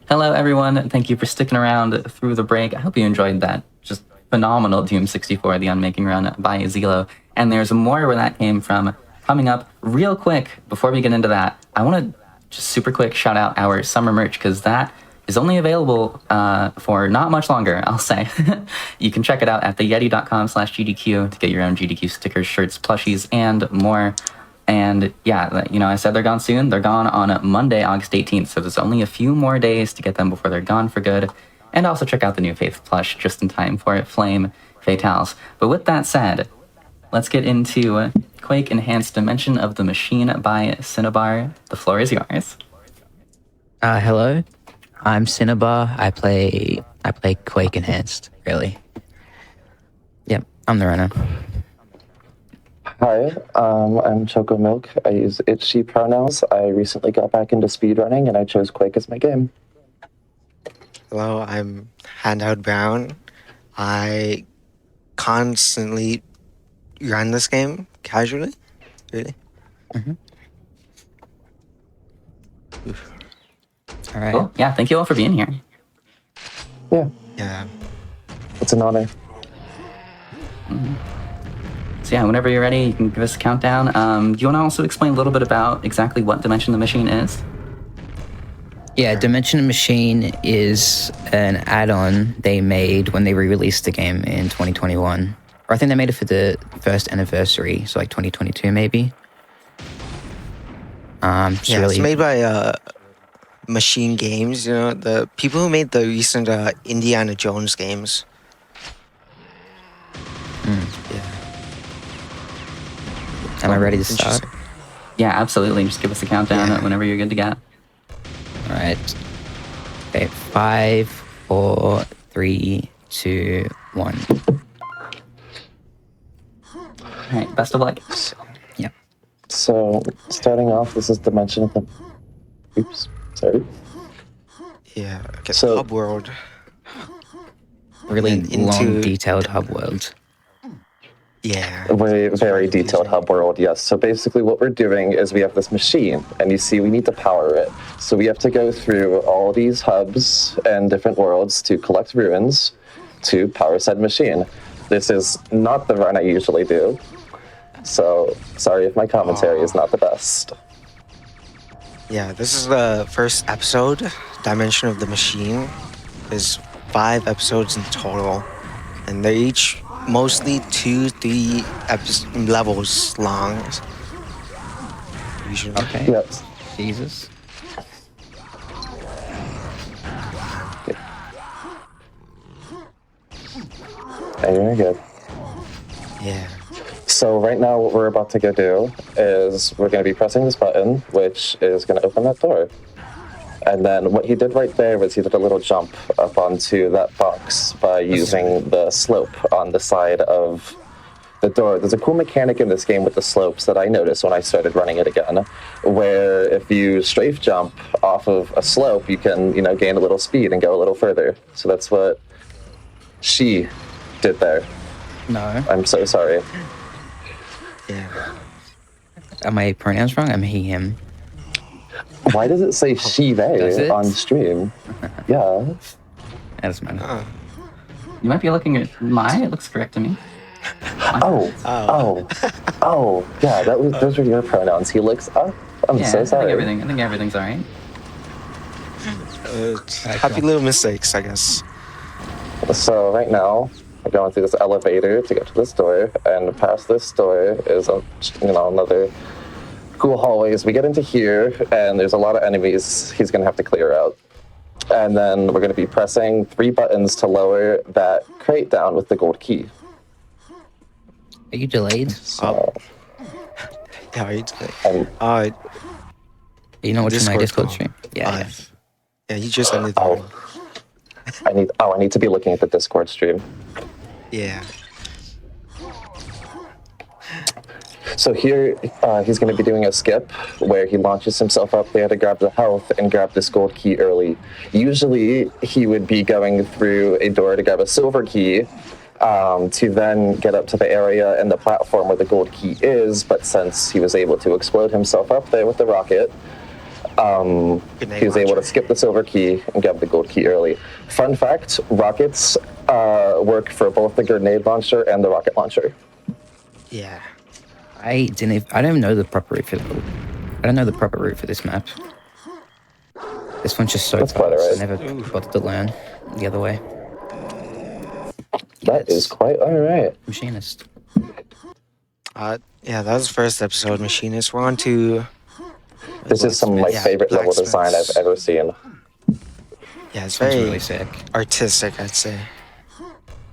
Hello, everyone. Thank you for sticking around through the break. I hope you enjoyed that just phenomenal Doom 64, the UnMaking run by Zelo. And there's more where that came from coming up real quick. Before we get into that, I want to just super quick shout out our summer merch because that is only available for not much longer, I'll say. You can check it out at theyeti.com/GDQ to get your own GDQ stickers, shirts, plushies, and more. And yeah, I said they're gone soon. They're gone on Monday, August 18th. So there's only a few more days to get them before they're gone for good. And also check out the new Faith plush just in time for Flame Fatales. But with that said, let's get into Quake Enhanced Dimension of the Machine by Cinnabar. The floor is yours. Hello, I'm Cinnabar. I play Quake Enhanced, really. Yep, I'm the runner. Hi, I'm Choco Milk. I use it, she pronouns. I recently got back into speedrunning and I chose Quake as my game. Hello, I'm Handout Brown. I constantly run this game casually, really. Mm-hmm. All right. Cool. Yeah, thank you all for being here. Yeah. It's an honor. So yeah, whenever you're ready, you can give us a countdown. Do you want to also explain a little bit about exactly what Dimension of the Machine is? Yeah, Dimension of Machine is an add-on they made when they re-released the game in 2021. Or I think they made it for the first anniversary, so like 2022 maybe. It's made by Machine Games, the people who made the recent Indiana Jones games. Am I ready to start? Yeah, absolutely. Just give us a countdown whenever you're good to go. All right. Okay, 5, 4, 3, 2, 1. All right, best of luck. Yep. So, starting off, this is Dimension of the... Oops, sorry. Yeah. Okay. So- Hub world. Really And into- long, detailed hub world. Yeah. Very, It's very pretty detailed confusing. hub world, yes. So basically what we're doing is we have this machine, and you see we need to power it. So we have to go through all these hubs and different worlds to collect ruins to power said machine. This is not the run I usually do. So sorry if my commentary is not the best. Yeah, this is the first episode, Dimension of the Machine. There's 5 episodes in total, and they're each mostly 2-3 levels long. Usually. Okay. Yep. Jesus. Very good. Yeah. So right now what we're about to go do is we're going to be pressing this button, which is going to open that door. And then what he did right there was he did a little jump up onto that box by using the slope on the side of the door. There's a cool mechanic in this game with the slopes that I noticed when I started running it again, where if you strafe jump off of a slope, you can, gain a little speed and go a little further. So that's what she did there. No. I'm so sorry. Yeah. Are my pronouns wrong? I'm he, him. Why does it say she, Does they it? on stream? Yeah. That's man. You might be looking at mine. It looks correct to me. Oh. Yeah, those were your pronouns. He looks up. I'm Yeah, so sorry. I think everything's all right. Happy little mistakes, I guess. So right now, we're going through this elevator to get to this door, and past this door is another cool hallways. We get into here, and there's a lot of enemies he's gonna have to clear out. And then we're gonna be pressing 3 buttons to lower that crate down with the gold key. Are you delayed? So, Yeah, right. I'm- Do you know what's in my Discord Discord call. stream? Yeah. Yeah, you just ended the Oh. one. I need to be looking at the Discord stream. Yeah. So here, he's going to be doing a skip where he launches himself up there to grab the health and grab this gold key early. Usually, he would be going through a door to grab a silver key to then get up to the area and the platform where the gold key is, but since he was able to explode himself up there with the rocket, he was able to skip the silver key and grab the gold key early. Fun fact, rockets work for both the grenade launcher and the rocket launcher. Yeah. I don't even know the proper route for I don't know the proper route for this map. This one's just so That's fast. quite alright. I never bothered to learn the other way. That is quite all right. Machinist. Yeah, that was the first episode, Machinist. We're on to... This is some of my Yeah, favorite level design I've blacksmiths. ever seen. Yeah, it's Sounds very really sick. artistic, I'd say.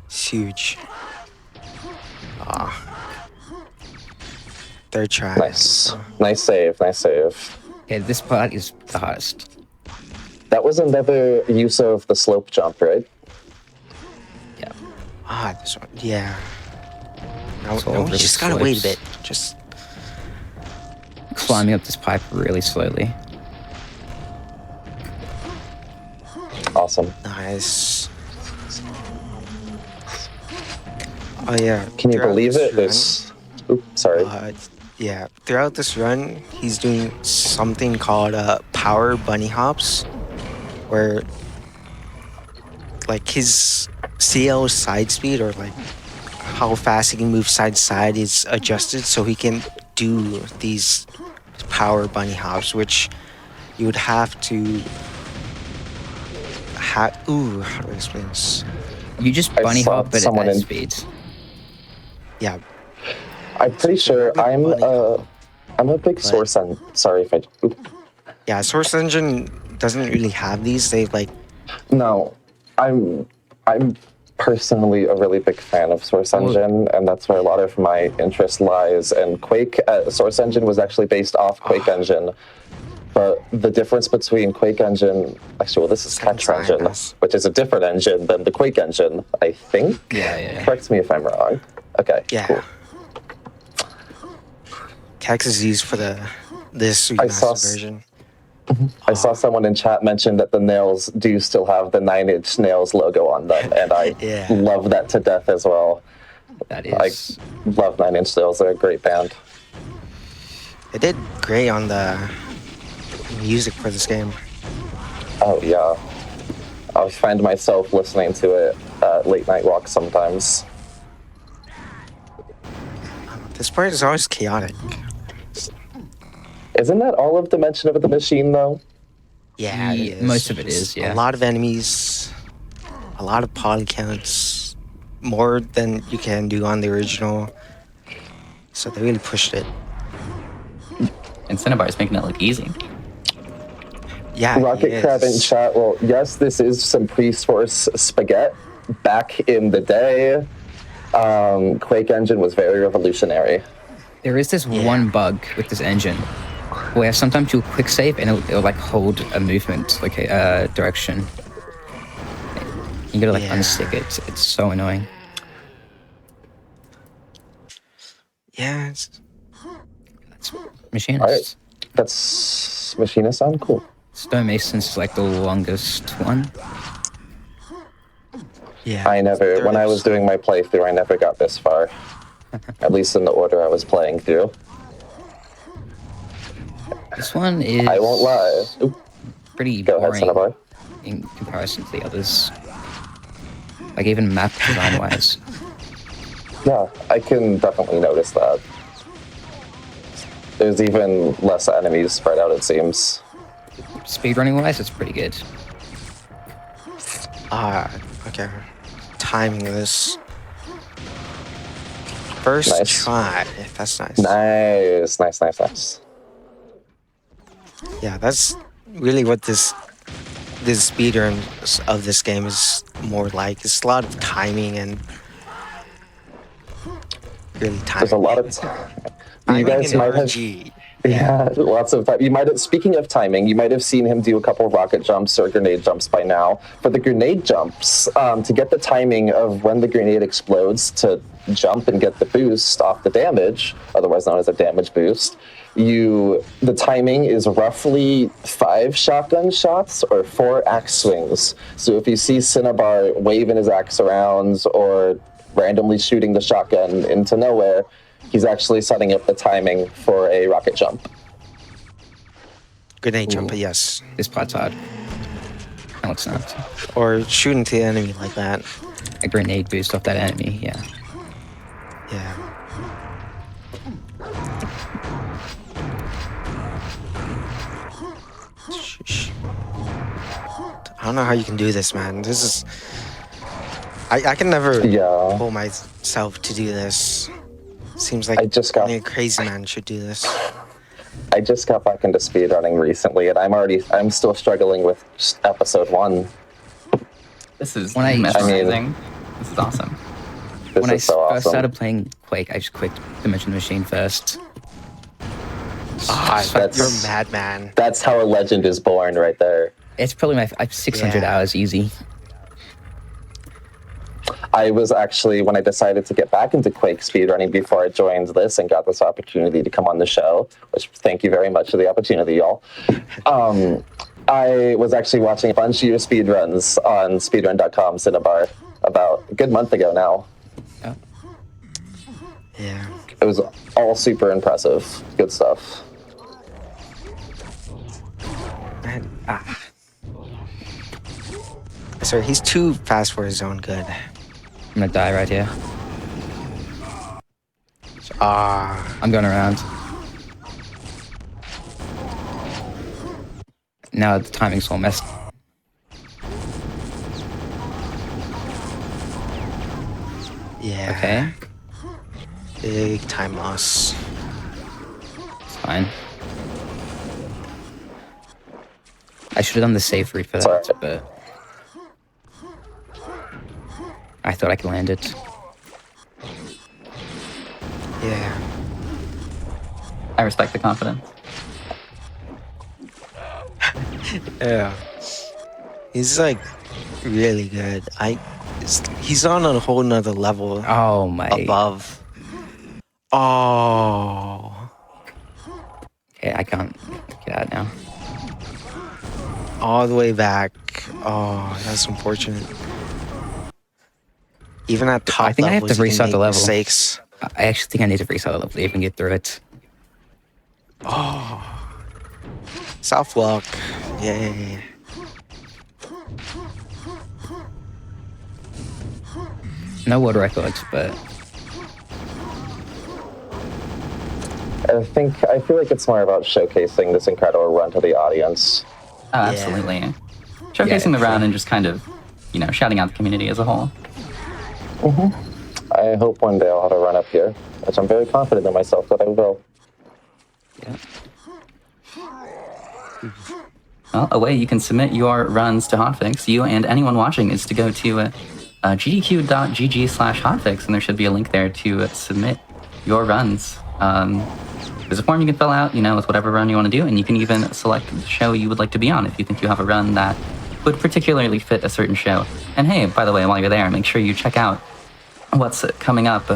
It's huge. Third try. Nice. Nice save, nice save. Okay, this part is the hardest. That was another use of the slope jump, right? Yeah. This one. Yeah. No, It's all no, we really just gotta wait a slopes. bit. Just... Climbing up this pipe really slowly. Awesome. Nice. Oh, yeah. Can you throughout believe this it? There's... Oops, sorry. Yeah, throughout this run, he's doing something called power bunny hops, where like his CL side speed, or like how fast he can move side to side, is adjusted so he can do these power bunny hops, which you would have to how do I explain this? You just I bunny saw hop at someone that in- speed. Yeah, I'm pretty sure I'm a big source on... Sorry if I... Oop. yeah. Source Engine doesn't really have these. They like No, I'm personally a really big fan of Source Engine, and that's where a lot of my interest lies. And Quake, Source Engine was actually based off Quake Engine, but the difference between Quake Engine, actually, well, this is Catcher Engine, which is a different engine than the Quake engine, I think. Yeah. Correct me if I'm wrong. Okay, Yeah. cool. Cax is used for this I saw remastered version. I saw someone in chat mention that the nails do still have the 9 Inch Nails logo on them, and I Yeah. love that to death as well. That I is. love 9 Inch Nails. They're a great band. They did great on the music for this game. Oh, yeah. I find myself listening to it at late night walks sometimes. This part is always chaotic. Isn't that all of Dimension of the Machine, though? Yeah, it is. Most of it Just is, yeah. A lot of enemies, a lot of poly counts, more than you can do on the original. So they really pushed it. And Cinnabar is making it look easy. Yeah, Rocket it Crab in is. chat. Well, yes, this is some pre-source spaghetti. Back in the day, Quake Engine was very revolutionary. There is this one bug with this engine where sometimes you'll quick save and it'll like hold a movement, like a direction. You gotta like Yeah. unstick it. It's so annoying. Yeah, That's Machinist. All right. That's Machinist sound cool. Stonemason's is like the longest one. yeah. I never, when I was doing my playthrough, I never got this far. At least in the order I was playing through. This one is I won't lie. Oop, pretty go ahead, boring Cinnabar. in comparison to the others. Like even map design wise. Yeah, I can definitely notice that. There's even less enemies spread out, it seems. Speedrunning wise, it's pretty good. Okay. Timing this. First Nice. try. That's nice. Nice. Yeah, that's really what this speedrun of this game is more like. It's a lot of timing and really timing. There's a lot of time. You Timing guys and might have, RNG. yeah, lots of time. You might have, speaking of timing, you might have seen him do a couple rocket jumps or grenade jumps by now. For the grenade jumps, to get the timing of when the grenade explodes to jump and get the boost off the damage, otherwise known as a damage boost, the timing is roughly 5 shotgun shots or 4 axe swings. So if you see Cinnabar waving his axe around or randomly shooting the shotgun into nowhere, he's actually setting up the timing for a rocket jump. Grenade jump, yes. This part's hard. No, it's not. Or shooting to the enemy like that. A grenade boost off that enemy, yeah. Yeah. Sheesh. I don't know how you can do this, man. This is... I can never Yeah. pull myself to do this. Seems like I just got- only a crazy man should do this. I just got back into speedrunning recently, and I'm still struggling with just episode 1. This is When I- mesmerizing. This is awesome. This When I is so first awesome. started playing Quake, I just quit Dimension Machine first. that's- You're a madman. That's how a legend is born right there. It's probably my 600 Yeah. hours easy. I was actually, when I decided to get back into Quake speedrunning before I joined this and got this opportunity to come on the show, which thank you very much for the opportunity, y'all. I was actually watching a bunch of your speedruns on speedrun.com, Cinnabar, about a good month ago now. Yeah. It was all super impressive. Good stuff. Man, Sorry, he's too fast for his own good. I'm gonna die right here. I'm going around. Now the timing's all messed. Yeah. Okay, Big time loss. it's fine. I should have done the safe route for that, Sorry. but I thought I could land it. Yeah. I respect the confidence. Yeah. He's like really good. He's on a whole nother level Oh my. above. Oh. Okay, I can't get out now. All the way back. Oh, that's unfortunate. Even at top I think I have levels, to you can restart the make level. mistakes. I actually think I need to restart the level to even get through it. Oh. South walk. Yay. No world records, but I feel like it's more about showcasing this incredible run to the audience. Oh, absolutely. Showcasing the run and just kind of, shouting out the community as a whole. I hope one day I'll have a run up here, which I'm very confident in myself that I will. yeah. Well, a way you can submit your runs to Hotfix, you and anyone watching, is to go to gdq.gg/hotfix, and there should be a link there to submit your runs. There's a form you can fill out, with whatever run you want to do, and you can even select the show you would like to be on if you think you have a run that would particularly fit a certain show. And hey, by the way, while you're there, make sure you check out what's coming up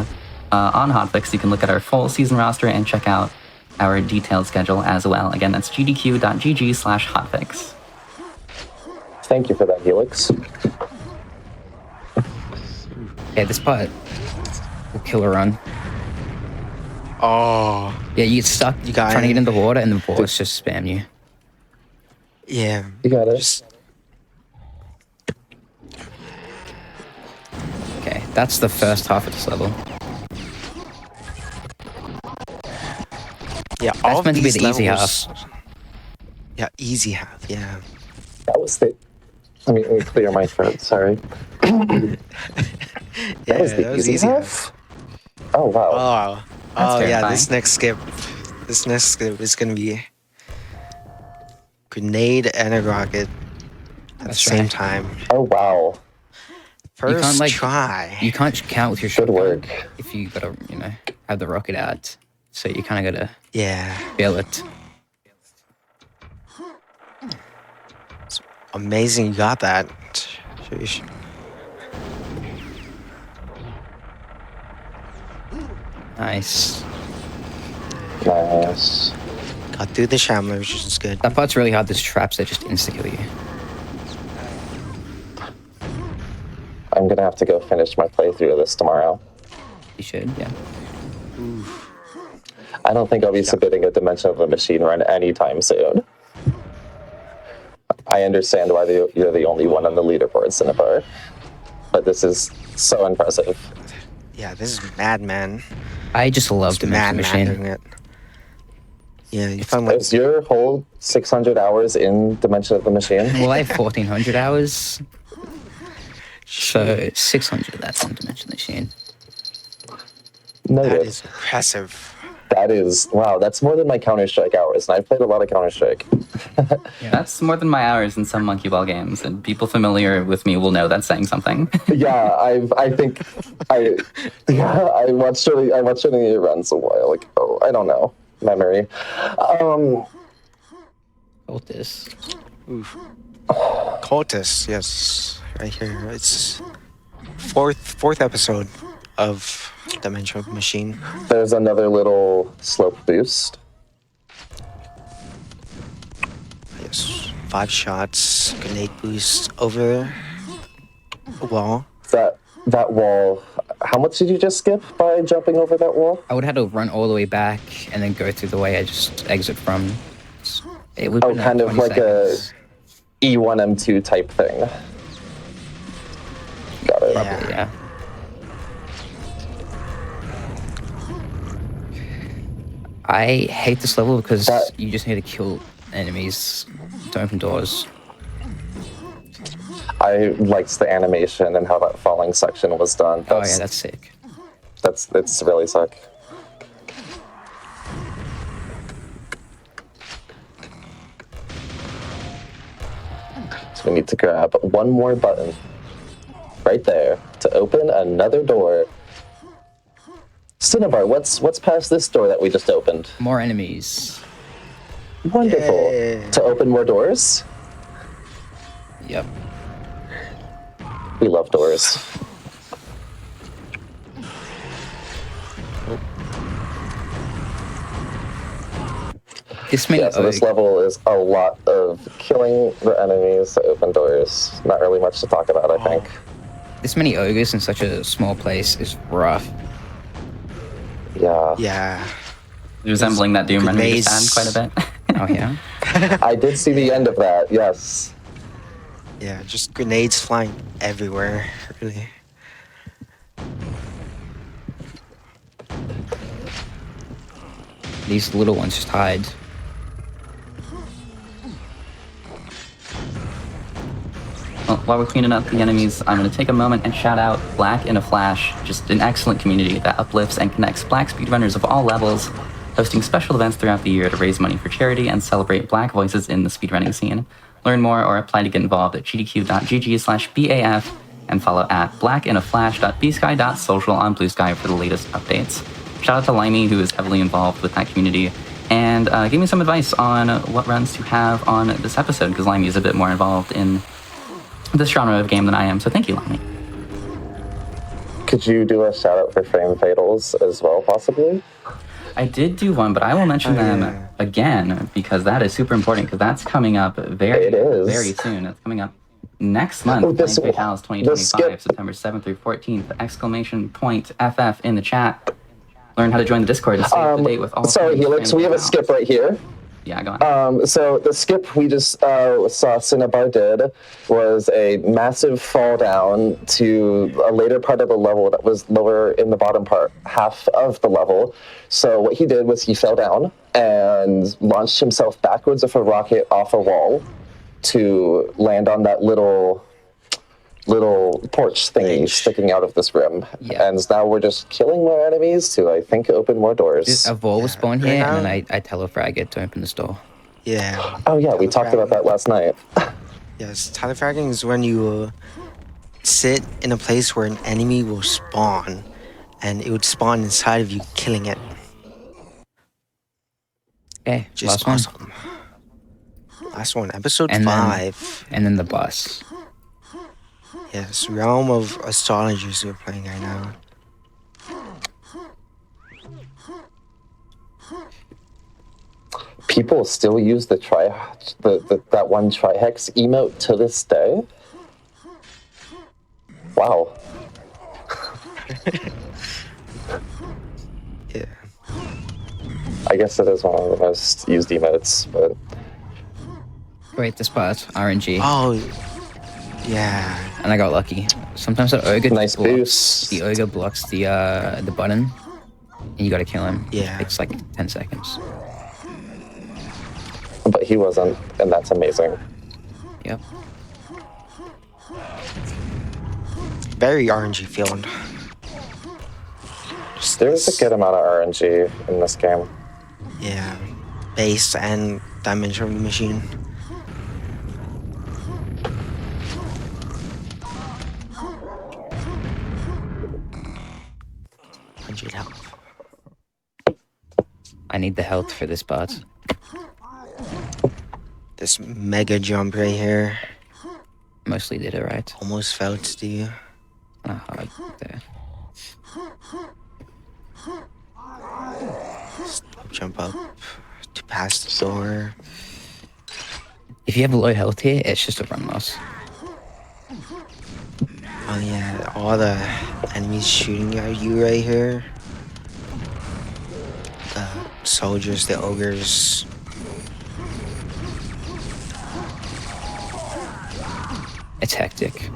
on Hotfix. You can look at our full season roster and check out our detailed schedule as well. Again, that's gdq.gg/hotfix. Thank you for that, Helix. Yeah, this part will kill a run. Oh. Yeah, you get stuck You got trying to it. get in the water and the boss just spam you. Yeah. You got it. Just Okay, that's the first half of this level. yeah. All That's meant to be these the easy levels- half. Yeah, easy half. Yeah. That was the... Let me clear my throat, sorry. Yeah, That was the easy half? Oh, wow. Oh. That's Oh yeah. terrifying. This next skip is gonna be grenade and a rocket at That's the same right. time. Oh, wow. First can't, like- try. You can't count with your Good shotgun work. if you gotta, have the rocket out. So you kind of gotta Yeah. feel it. Amazing you got that. Sheesh. Nice. Nice. Got through the Shambler, which is good. That part's really hard. There's traps that just insta-kill you. I'm gonna have to go finish my playthrough of this tomorrow. You should, yeah. I don't think I'll be submitting a Dimension of the Machine run anytime soon. I understand why you're the only one on the leaderboard, Cinnabar. But this is so impressive. Yeah, this is Madman. I just love It's Dimension Madman doing Machine. it. Yeah, you find like Is your whole 600 hours in Dimension of the Machine? Well, I have 1,400 hours. So 600 of that's on Dimension Machine. that Noted. is impressive. That is, wow, that's more than my Counter-Strike hours, and I've played a lot of Counter-Strike. That's more than my hours in some Monkey Ball games, and people familiar with me will know that's saying something. Yeah, I watched one of your runs a while ago. I don't know. Memory. Hold this. Cultist, yes. Right here. It's fourth episode of Dimension of the Machine. There's another little slope boost. Yes. 5 shots, grenade boost over the wall. That wall. How much did you just skip by jumping over that wall? I would have to run all the way back and then go through the way I just exit from. It would Oh, kind of like a E1 M2 type thing. Got it. Yeah. Yeah. I hate this level because you just need to kill enemies to open doors. I liked the animation and how that falling section was done. Oh yeah, that's sick. It's really sick. So we need to grab one more button right there to open another door. Cinnabar, what's past this door that we just opened? More enemies. Wonderful. Yay. To open more doors? Yep. We love doors. This many Yeah, so this level is a lot of killing the enemies to open doors. Not really much to talk about, I think. This many ogres in such a small place is rough. Yeah. Yeah. Resembling that Doom run we just grenades. had quite a bit. Oh yeah. I did see the end of that, yes. Yeah, just grenades flying everywhere, really. These little ones just hide. Well, while we're cleaning up the enemies, I'm going to take a moment and shout out Black in a Flash, just an excellent community that uplifts and connects Black speedrunners of all levels, hosting special events throughout the year to raise money for charity and celebrate Black voices in the speedrunning scene. Learn more or apply to get involved at gdq.gg/BAF and follow at blackinaflash.bsky.social on Blue Sky for the latest updates. Shout out to Limey, who is heavily involved with that community, and gave me some advice on what runs to have on this episode, because Limey is a bit more involved in this genre of game than I am, so thank you, Limey. Could you do a shout out for Frame Fatals as well, possibly? I did do one, but I will mention them again, because that is super important, because that's coming up very soon. It's coming up next month, Oh, this Flame Fatales the 2025, skip. September 7th through 14th, ! FF in the chat. Learn how to join the Discord and stay up to date with all Sorry, things Helix, Flame we have a Fatales. skip right here. Yeah, go on. So the skip we just saw Cinnabar did was a massive fall down to a later part of the level that was lower in the bottom part, half of the level. So what he did was he fell down and launched himself backwards of a rocket off a wall to land on that little porch thingy sticking out of this rim. Yeah. And now we're just killing more enemies to, I think, open more doors. A wall will spawn here, Yeah. and then I telefrag it to open the store. Yeah. Oh yeah, we talked about that last night. Yes, telefragging is when you sit in a place where an enemy will spawn, and it would spawn inside of you, killing it. Okay, Just last one. awesome. Last one, episode And then- 5. And then the bus. Yes, Realm of Astrologers we're playing right now. People still use that one trihex emote to this day. Wow. Yeah. I guess it is one of the most used emotes, but Great, this part, RNG. Oh, yeah. And I got lucky. Sometimes the ogre Nice blocks, boost. the ogre blocks the button, and you gotta kill him. Yeah. It's like 10 seconds. but he wasn't, and that's amazing. Yep. Very RNG filled. There's a good amount of RNG in this game. Yeah. Base and dimension of the machine. Health. I need the health for this part. This mega jump right here Mostly did it right. almost fell to you. Hard there. Jump up to pass the door. If you have low health here, it's just a run loss. Oh yeah, all the enemies shooting at you right here. The soldiers, the ogres. It's hectic.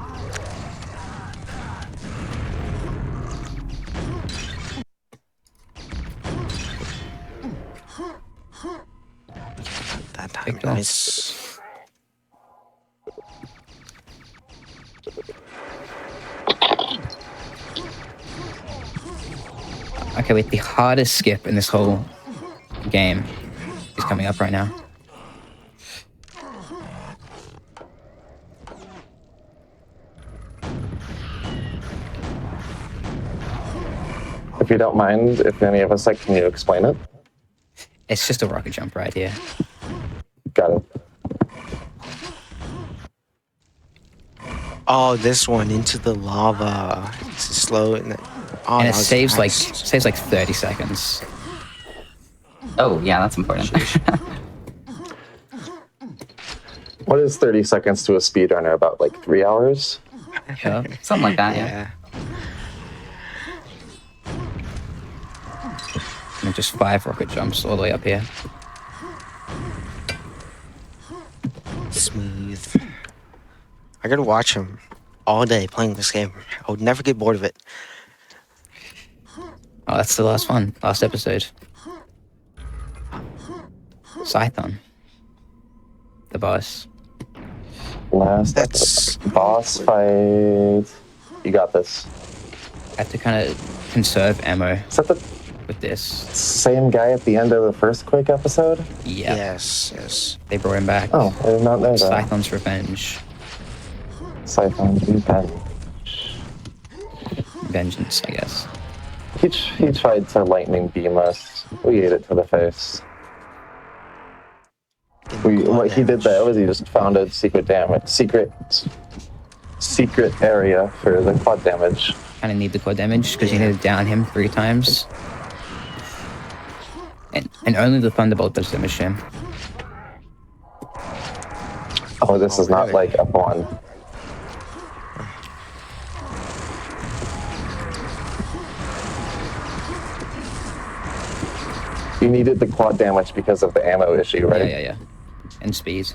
That time, Big goal. nice. Okay, wait, the hardest skip in this whole game is coming up right now. you don't mind, if any of us, like, can you explain it? It's just a rocket jump right here. Got it. Oh, this one into the lava. It's slow and oh, And that it was saves nice. like 30 seconds. Oh, yeah, that's important. What is 30 seconds to a speedrunner? About like 3 hours? Yeah, something like that, yeah. And just 5 rocket jumps all the way up here. Smooth. I gotta watch him all day playing this game. I would never get bored of it. Oh, that's the last one. Last episode. Scython. The boss. Last That's- boss fight. You got this. I have to kind of conserve ammo Is that the with this. same guy at the end of the first Quake episode? Yeah. Yes. They brought him back. Oh, I did not know that. Scython's Revenge. Siphon Ben. Vengeance, I guess. He tried to lightning beam us. We ate it to the face. What he did there was he just found a secret area for the quad damage. Kind of need the core damage because you need to down him 3 times. And only the Thunderbolt does damage to him. Oh, this is not really? like F1. You needed the quad damage because of the ammo issue, right? Yeah. And speed.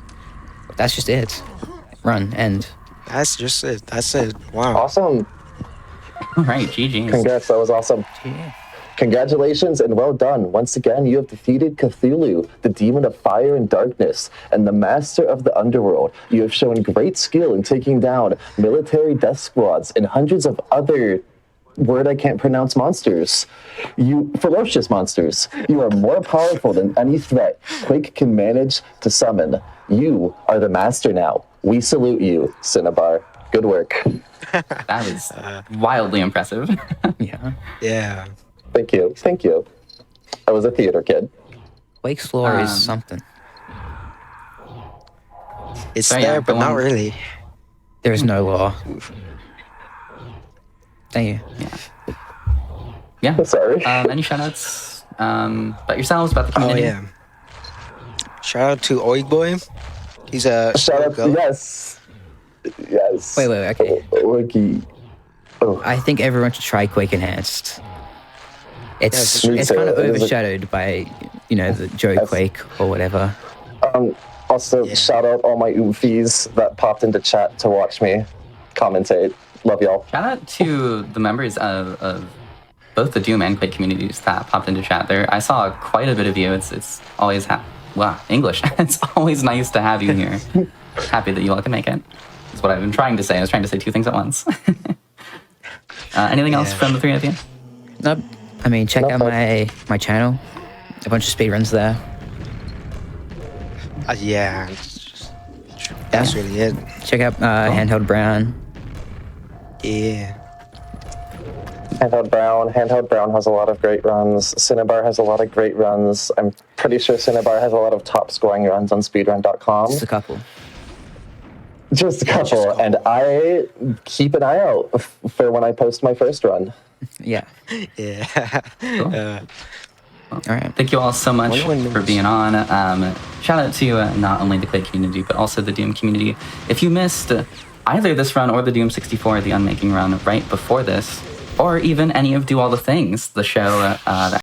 But that's just it. Run, end. That's just it. That's it. Wow. Awesome. All right, GG's. Congrats, that was awesome. Yeah. Congratulations and well done. Once again, you have defeated Cthulhu, the demon of fire and darkness, and the master of the underworld. You have shown great skill in taking down military death squads and hundreds of other word I can't pronounce monsters. You ferocious monsters. You are more powerful than any threat Quake can manage to summon. You are the master now. We salute you, Cinnabar. Good work. That is wildly impressive. Yeah. Yeah. Thank you. Thank you. I was a theater kid. Quake's lore is Um, something. It's So, yeah, there, but go not on. really. There is no lore. Thank you. Yeah. Sorry. Any shoutouts about yourselves, about the Oh community? yeah. Shout out to Oig Boy. He's a Shout out to, yes. Yes. Wait, okay. Wiki. Oh, I think everyone should try Quake Enhanced. It's me it's too. kind of It is a- overshadowed by, the Joe Yes. Quake or whatever. Also, Yeah. shout out all my oomfies that popped into chat to watch me commentate. Love y'all. Shout out to the members of both the Doom and Quake communities that popped into chat there. I saw quite a bit of you. It's always wow, English. It's always nice to have you here. Happy that you all can make it. That's what I've been trying to say. I was trying to say 2 things at once. Anything else Yeah. from the 3 of you? Nope. I mean, check out Nope. my channel. A bunch of speedruns there. Yeah. That's really it. Check out Handheld Brown. Yeah. Handheld Brown has a lot of great runs. Cinnabar has a lot of great runs. I'm pretty sure Cinnabar has a lot of top scoring runs on speedrun.com. Just a couple. Just a couple. And I keep an eye out for when I post my first run. Yeah. Yeah. All right. Thank you all so much When for being on. Shout out to not only the Quake community, but also the Doom community. If you missed either this run or the Doom 64, the UnMaking run right before this, or even any of Do All the Things, the show that